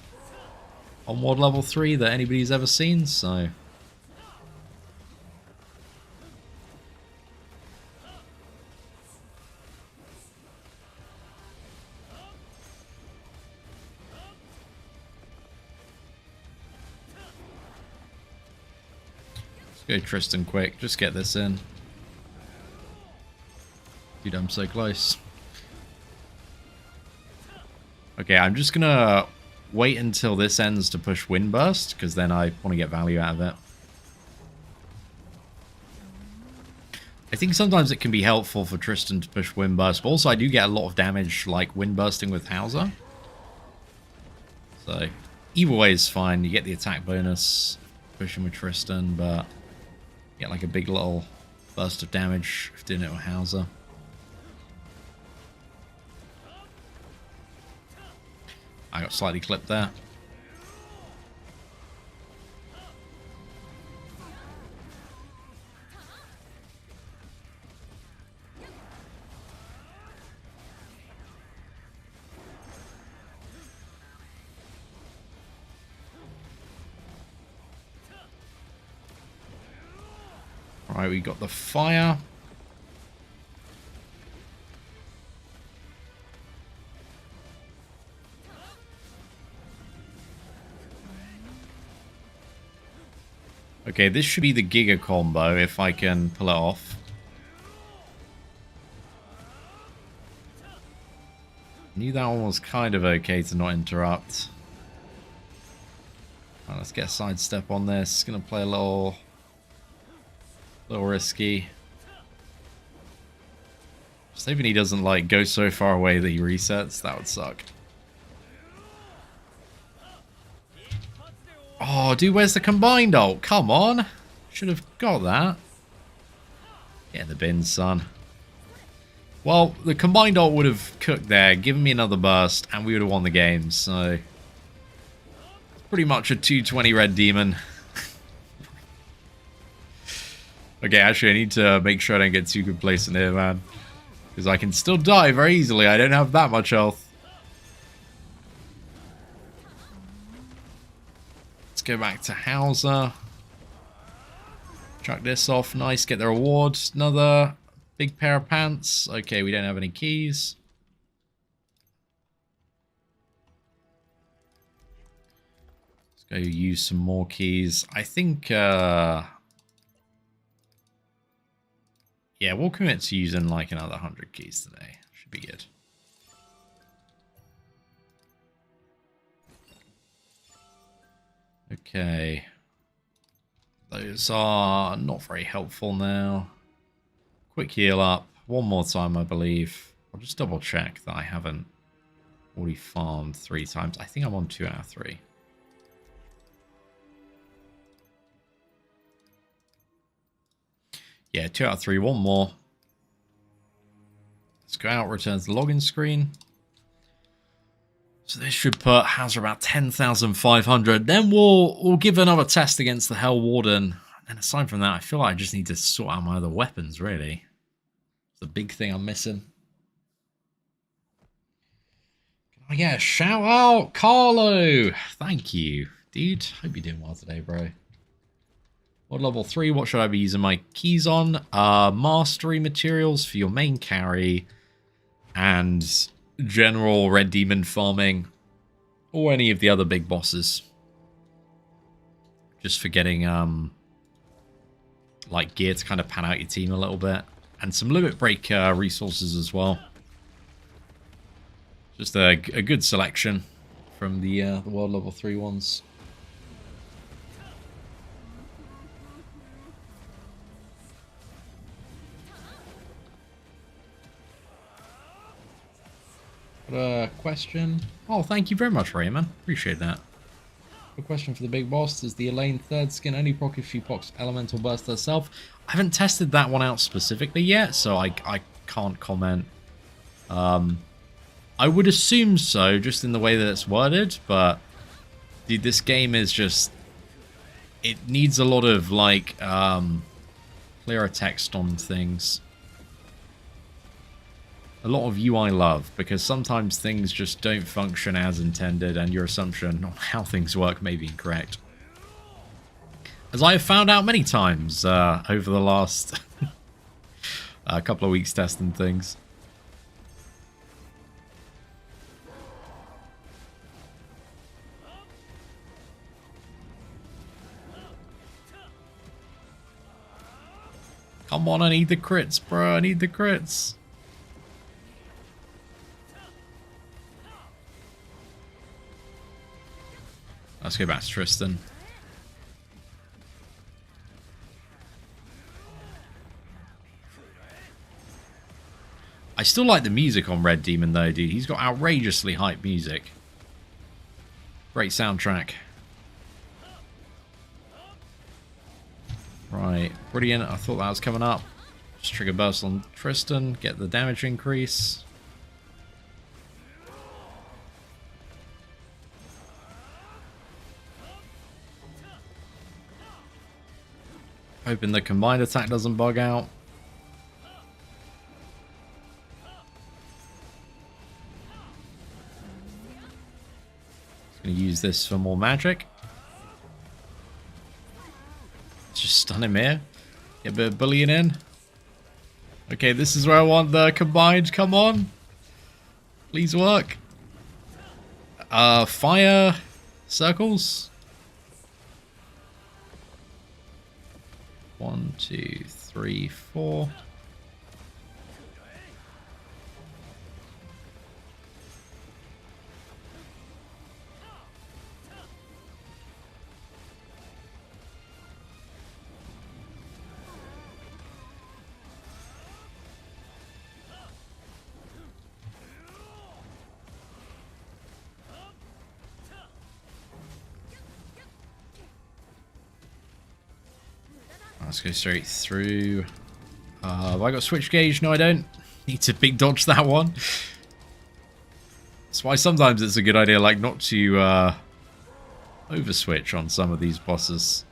on world level 3 that anybody's ever seen, so... Go Tristan quick, just get this in. Dude, I'm so close. Okay, I'm just gonna wait until this ends to push Windburst, because then I want to get value out of it. I think sometimes it can be helpful for Tristan to push Windburst, but also I do get a lot of damage like Windbursting with Hauser. So, either way is fine. You get the attack bonus pushing with Tristan, but get like a big little burst of damage if doing it with Hauser. I got slightly clipped there. Alright, we got the fire. Okay, this should be the Giga combo if I can pull it off. Knew that one was kind of okay to not interrupt. Right, let's get a sidestep on this. Gonna play a little risky. Just hoping he doesn't like go so far away that he resets. That would suck. Oh, dude, where's the combined ult? Come on. Should have got that. Get in the bin, son. Well, the combined ult would have cooked there, given me another burst, and we would have won the game, so... It's pretty much a 220 red demon. Okay, actually, I need to make sure I don't get too complacent here, man. Because I can still die very easily. I don't have that much health. Let's go back to Hauser. Chuck this off. Nice. Get the reward. Another big pair of pants. Okay, we don't have any keys. Let's go use some more keys. I think... yeah, we'll commit to using like another 100 keys today. Should be good. Okay. Those are not very helpful now. Quick heal up. One more time, I believe. I'll just double check that I haven't already farmed 3 times. I think I'm on 2 out of 3. Yeah, 2 out of 3. One more. Let's go out, return to the login screen. So this should put Hauser about 10,500. Then we'll give another test against the Hell Warden. And aside from that, I feel like I just need to sort out my other weapons, really. It's the big thing I'm missing. Can I get a shout out? Carlo! Thank you. Dude, hope you're doing well today, bro. What level 3? What should I be using my keys on? Mastery materials for your main carry. And general red demon farming. Or any of the other big bosses. Just for getting like gear to kind of pan out your team a little bit. And some limit break resources as well. Just a good selection from the world level 3 ones. Got a question. Oh, thank you very much, Rayman. Appreciate that. A question for the big boss. Is the Elaine third skin only proc if she procs Elemental Burst herself? I haven't tested that one out specifically yet, so I can't comment. I would assume so, just in the way that it's worded, but dude, this game is just... It needs a lot of, like, clearer text on things. A lot of UI love, because sometimes things just don't function as intended, and your assumption on how things work may be incorrect. As I have found out many times over the last couple of weeks testing things. Come on, I need the crits, bro. I need the crits. Let's go back to Tristan. I still like the music on Red Demon though, dude. He's got outrageously hype music. Great soundtrack. Right, brilliant. I thought that was coming up. Just trigger burst on Tristan, get the damage increase. Hoping the combined attack doesn't bug out. Gonna use this for more magic. Just stun him here. Get a bit of bullying in. Okay, this is where I want the combined. Come on. Please work. Fire circles. 1, 2, 3, 4. Let's go straight through. Have I got switch gauge? No, I don't. Need to big dodge that one. That's why sometimes it's a good idea, like, not to over switch on some of these bosses.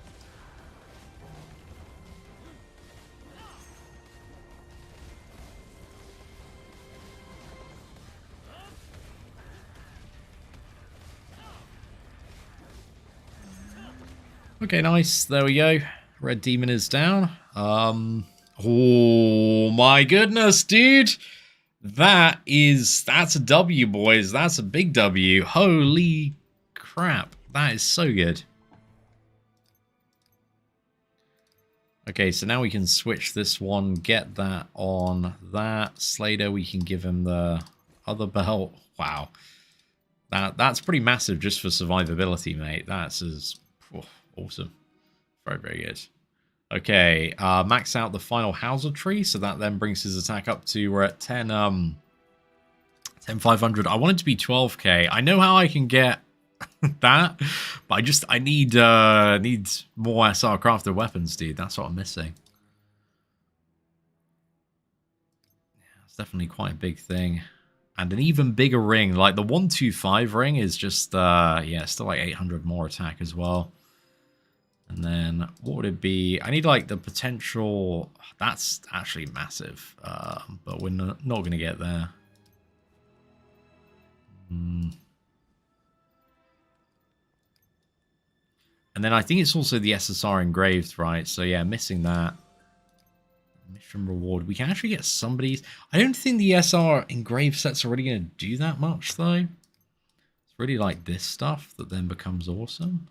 Okay, nice. There we go. Red Demon is down. Oh my goodness, dude. That's a W, boys. That's a big W. Holy crap. That is so good. Okay, so now we can switch this one, get that on that. Slater, we can give him the other belt. Wow. That's pretty massive just for survivability, mate. That's awesome. Very, very good. Okay, max out the final Hauser tree, so that then brings his attack up to, we're at 10,500. I want it to be 12k. I know how I can get that, but I need more SR crafted weapons, dude. That's what I'm missing. Yeah, it's definitely quite a big thing. And an even bigger ring, like the 125 ring is just, yeah, still like 800 more attack as well. And then what would it be? I need like the potential. That's actually massive, but we're not going to get there. And then I think it's also the SSR engraved, right? So yeah, missing that. Mission reward. We can actually get somebody's. I don't think the SR engraved set's already going to do that much though. It's really like this stuff that then becomes awesome.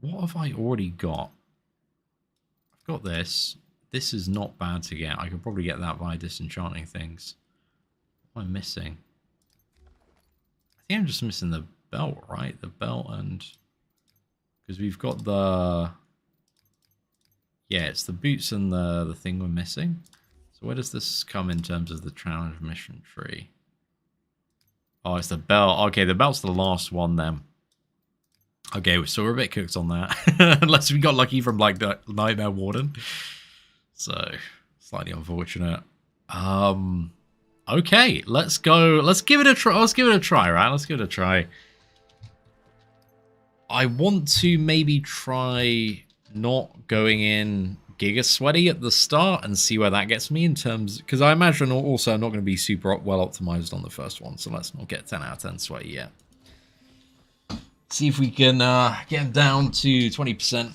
What have I already got? I've got this. This is not bad to get. I could probably get that by disenchanting things. What am I missing? I think I'm just missing the belt, right? The belt and... Because we've got the... Yeah, it's the boots and the thing we're missing. So So where does this come in terms of the transmission tree? Oh, it's the belt. Okay, the belt's the last one then. Okay, so we're a bit cooked on that. Unless we got lucky from like the Nightmare Warden. So, slightly unfortunate. Okay, let's go. Let's give it a try. Let's give it a try, right? Let's give it a try. I want to maybe try not going in Giga Sweaty at the start and see where that gets me in terms... Because I imagine also I'm not going to be super well optimized on the first one, so let's not get 10 out of 10 Sweaty yet. See if we can get him down to 20%.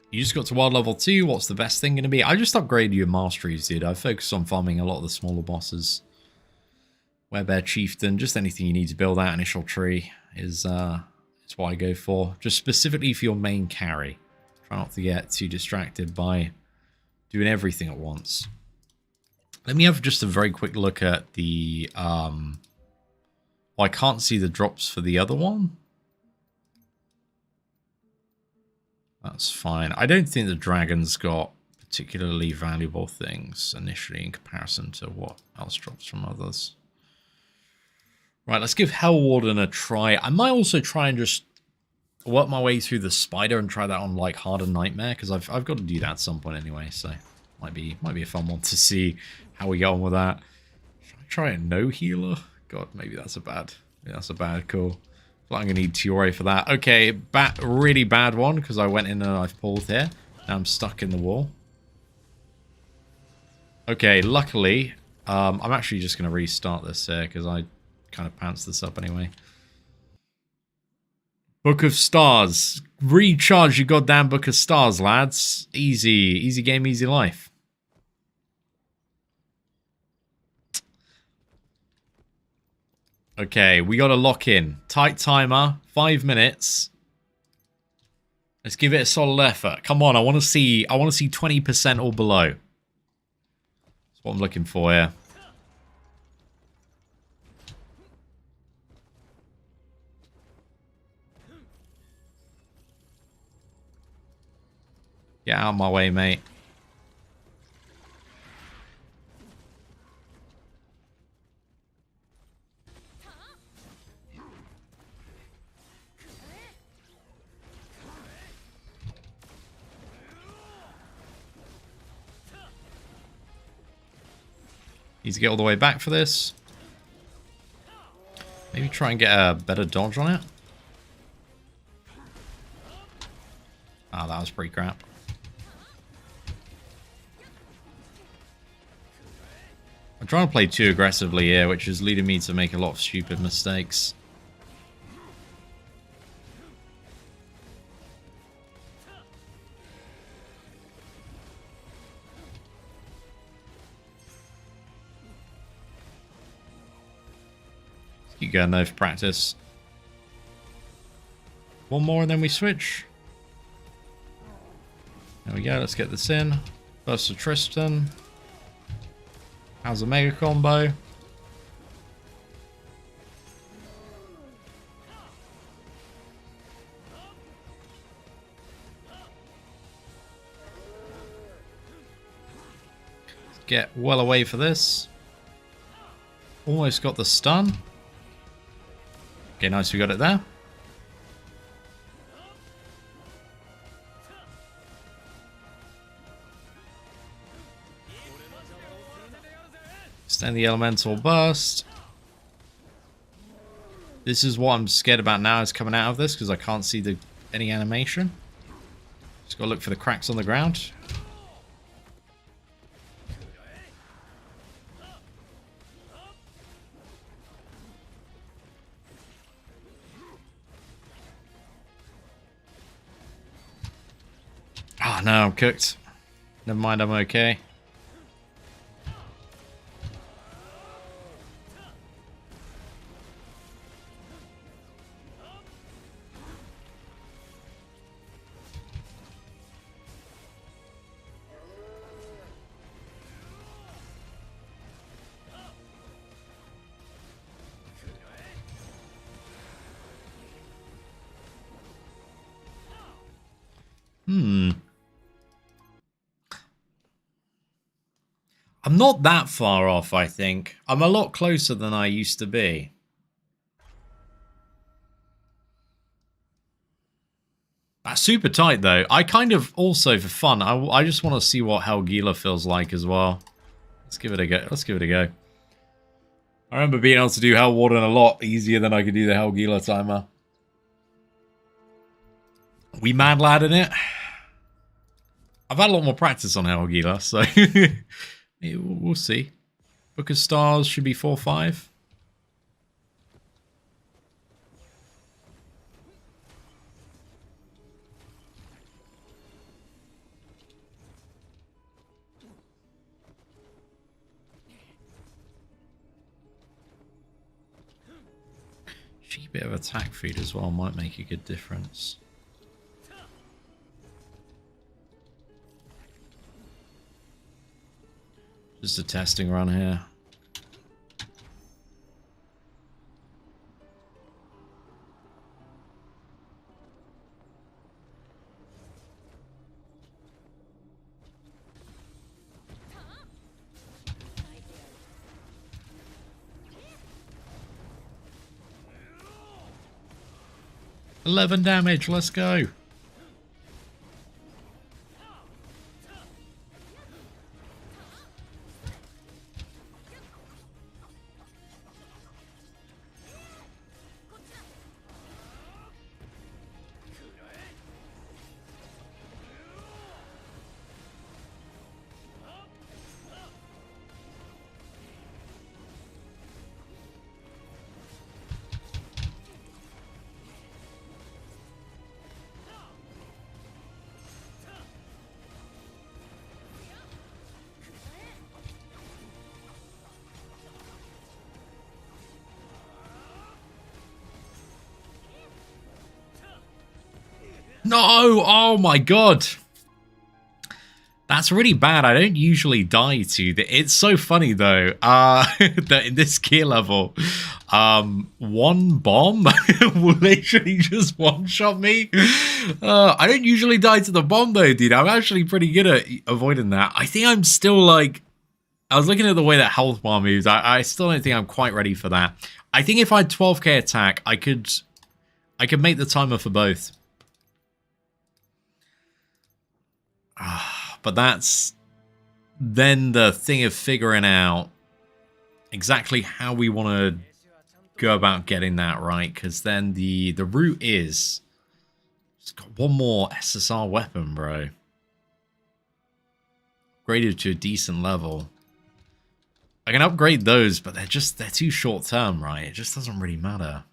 You just got to wild level 2. What's the best thing going to be? I just upgraded your masteries, dude. I focused on farming a lot of the smaller bosses. Werebear, chieftain, just anything you need to build that initial tree is what I go for. Just specifically for your main carry. Try not to get too distracted by doing everything at once. Let me have just a very quick look at the... Well, I can't see the drops for the other one. That's fine. I don't think the dragon's got particularly valuable things initially in comparison to what else drops from others. Right, let's give Hell Warden a try. I might also try and just work my way through the spider and try that on like harder nightmare, because I've got to do that at some point anyway, so might be a fun one to see how we get on with that. Should I try a no healer? God, maybe that's a bad call. I'm going to need Tiore for that. Okay, really bad one, because I went in and I've pulled here. Now I'm stuck in the wall. Okay, luckily, I'm actually just going to restart this here, because I kind of pants this up anyway. Book of Stars. Recharge your goddamn Book of Stars, lads. Easy. Easy game, easy life. Okay, we got to lock in. Tight timer, 5 minutes. Let's give it a solid effort. Come on, I want to see 20% or below. That's what I'm looking for here. Get out of my way, mate. Need to get all the way back for this. Maybe try and get a better dodge on it. Ah, that was pretty crap. I'm trying to play too aggressively here, which is leading me to make a lot of stupid mistakes. Keep going though for practice. One more and then we switch. There we go, let's get this in. Burst of Tristan. How's the mega combo? Let's get well away for this. Almost got the stun. Okay, nice, we got it there. Extend the elemental burst. This is what I'm scared about now is coming out of this, because I can't see any animation. Just gotta look for the cracks on the ground. Oh no, I'm cooked. Never mind, I'm okay. I'm not that far off, I think. I'm a lot closer than I used to be. That's super tight, though. I kind of also, for fun, I just want to see what hell Guila feels like as well. Let's give it a go. Let's give it a go. I remember being able to do Hell Warden a lot easier than I could do the Hell Guila timer. We mad lad in it. I've had a lot more practice on Hell Guila, so we'll see. Book of Stars should be 4-5. Cheap bit of attack feed as well might make a good difference. Just a testing run here. $11 damage, let's go. No! Oh my god! That's really bad. I don't usually die to that. It's so funny though, that in this gear level, one bomb will literally just one-shot me. I don't usually die to the bomb though, dude. I'm actually pretty good at avoiding that. I think I'm still like... I was looking at the way that health bar moves. I still don't think I'm quite ready for that. I think if I had 12k attack, I could make the timer for both. But that's then the thing of figuring out exactly how we want to go about getting that right, because then the route is just got one more SSR weapon, bro. Upgraded to a decent level. I can upgrade those, but they're too short term, right? It just doesn't really matter.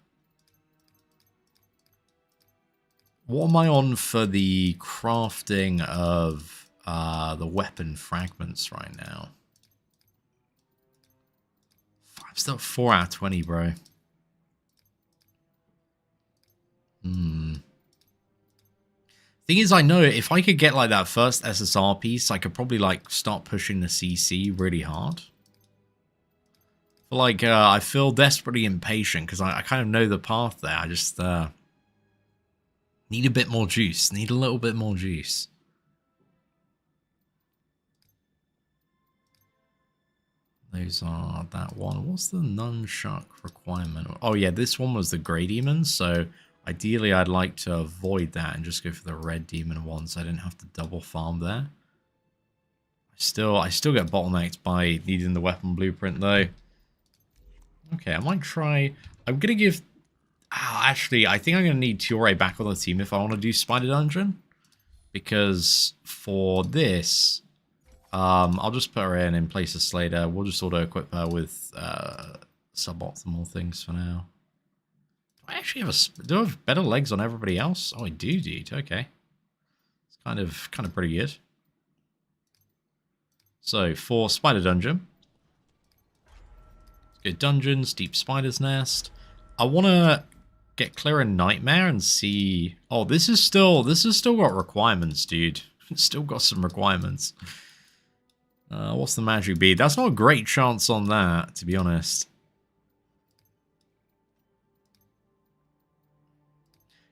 What am I on for the crafting of the weapon fragments right now? I'm still 4 out of 20, bro. Thing is, I know if I could get like that first SSR piece, I could probably like start pushing the CC really hard. But like, I feel desperately impatient because I kind of know the path there. I just need a bit more juice. Need a little bit more juice. Those are that one. What's the nunchuck requirement? Oh yeah, this one was the grey demon. So ideally, I'd like to avoid that and just go for the red demon one, so I didn't have to double farm there. I still get bottlenecked by needing the weapon blueprint though. Okay, I might try. I'm gonna give. Actually, I think I'm gonna need Tiore back on the team if I want to do Spider Dungeon, because for this. I'll just put her in place of Slater. We'll just auto-equip her with suboptimal things for now. Do I actually have do I have better legs on everybody else? Oh, I do, dude. Okay. It's kind of pretty good. So, for Spider Dungeon. Let's go Dungeons, Deep Spider's Nest. I want to get clear in Nightmare and see... Oh, this has still got requirements, dude. It's still got some requirements. What's the magic bead? That's not a great chance on that, to be honest.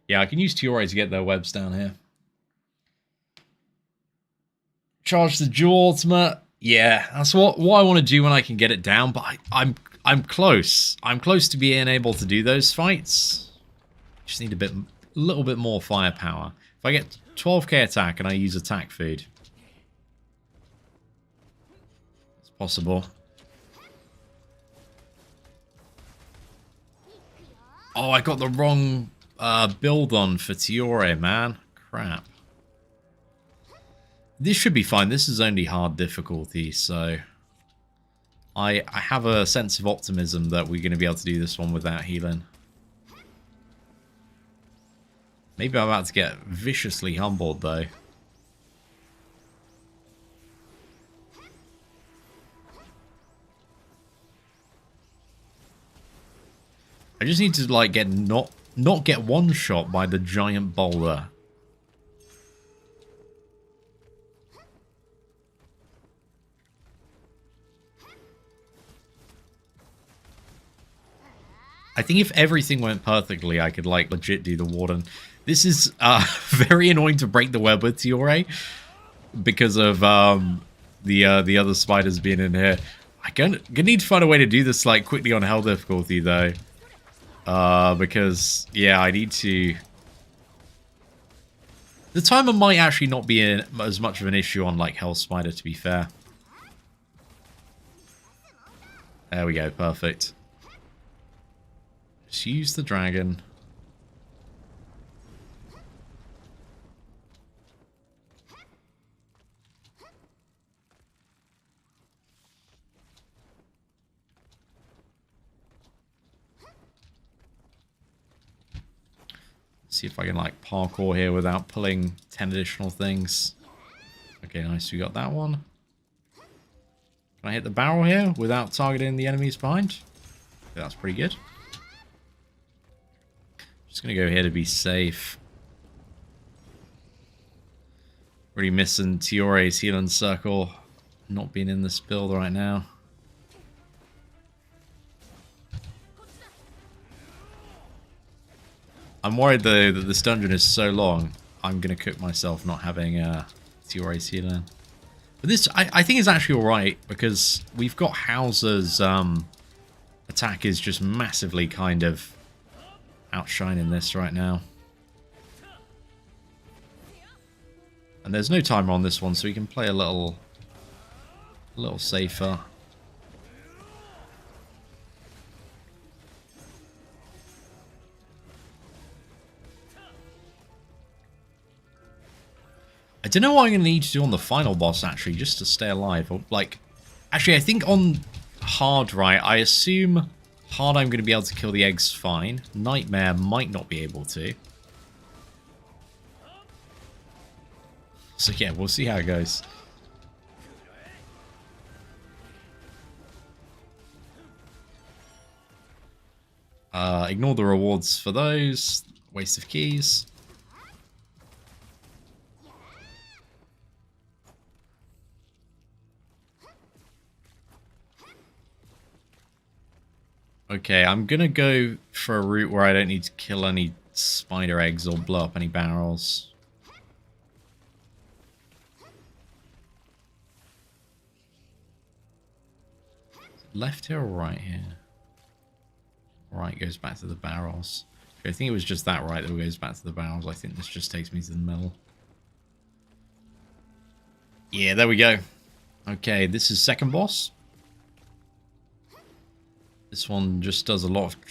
Yeah, I can use Tiore to get their webs down here. Charge the dual ultimate. Yeah, that's what I want to do when I can get it down, but I'm close. I'm close to being able to do those fights. Just need a little bit more firepower. If I get 12k attack and I use attack food, it's possible. Oh, I got the wrong build on for Tiore, man. Crap. This should be fine. This is only hard difficulty, so I have a sense of optimism that we're going to be able to do this one without healing. Maybe I'm about to get viciously humbled, though. I just need to, like, get not get one shot by the giant boulder. I think if everything went perfectly, I could, like, legit do the Warden. This is very annoying to break the web with Tiore because of the other spiders being in here. I'm gonna need to find a way to do this, like, quickly on hell difficulty, though. Because, yeah, I need to... The timer might actually not be as much of an issue on, like, Hell Spider, to be fair. There we go, perfect. Just use the dragon. See if I can, like, parkour here without pulling 10 additional things. Okay, nice. We got that one. Can I hit the barrel here without targeting the enemies behind? Okay, that's pretty good. Just going to go here to be safe. Really missing Tiore's healing circle. Not being in this build right now. I'm worried, though, that this dungeon is so long, I'm going to cook myself not having Tiore's healing. But this, I think, is actually alright, because we've got Hauser's attack is just massively kind of outshining this right now. And there's no timer on this one, so we can play a little safer. I don't know what I'm going to need to do on the final boss, actually, just to stay alive. Or, like, actually, I think on hard, right, I assume hard I'm going to be able to kill the eggs fine. Nightmare might not be able to. So, yeah, we'll see how it goes. Ignore the rewards for those. Waste of keys. Okay, I'm gonna go for a route where I don't need to kill any spider eggs or blow up any barrels. Left here or right here? Right goes back to the barrels. Okay, I think it was just that right that goes back to the barrels. I think this just takes me to the middle. Yeah, there we go. Okay, this is second boss. This one just does a lot of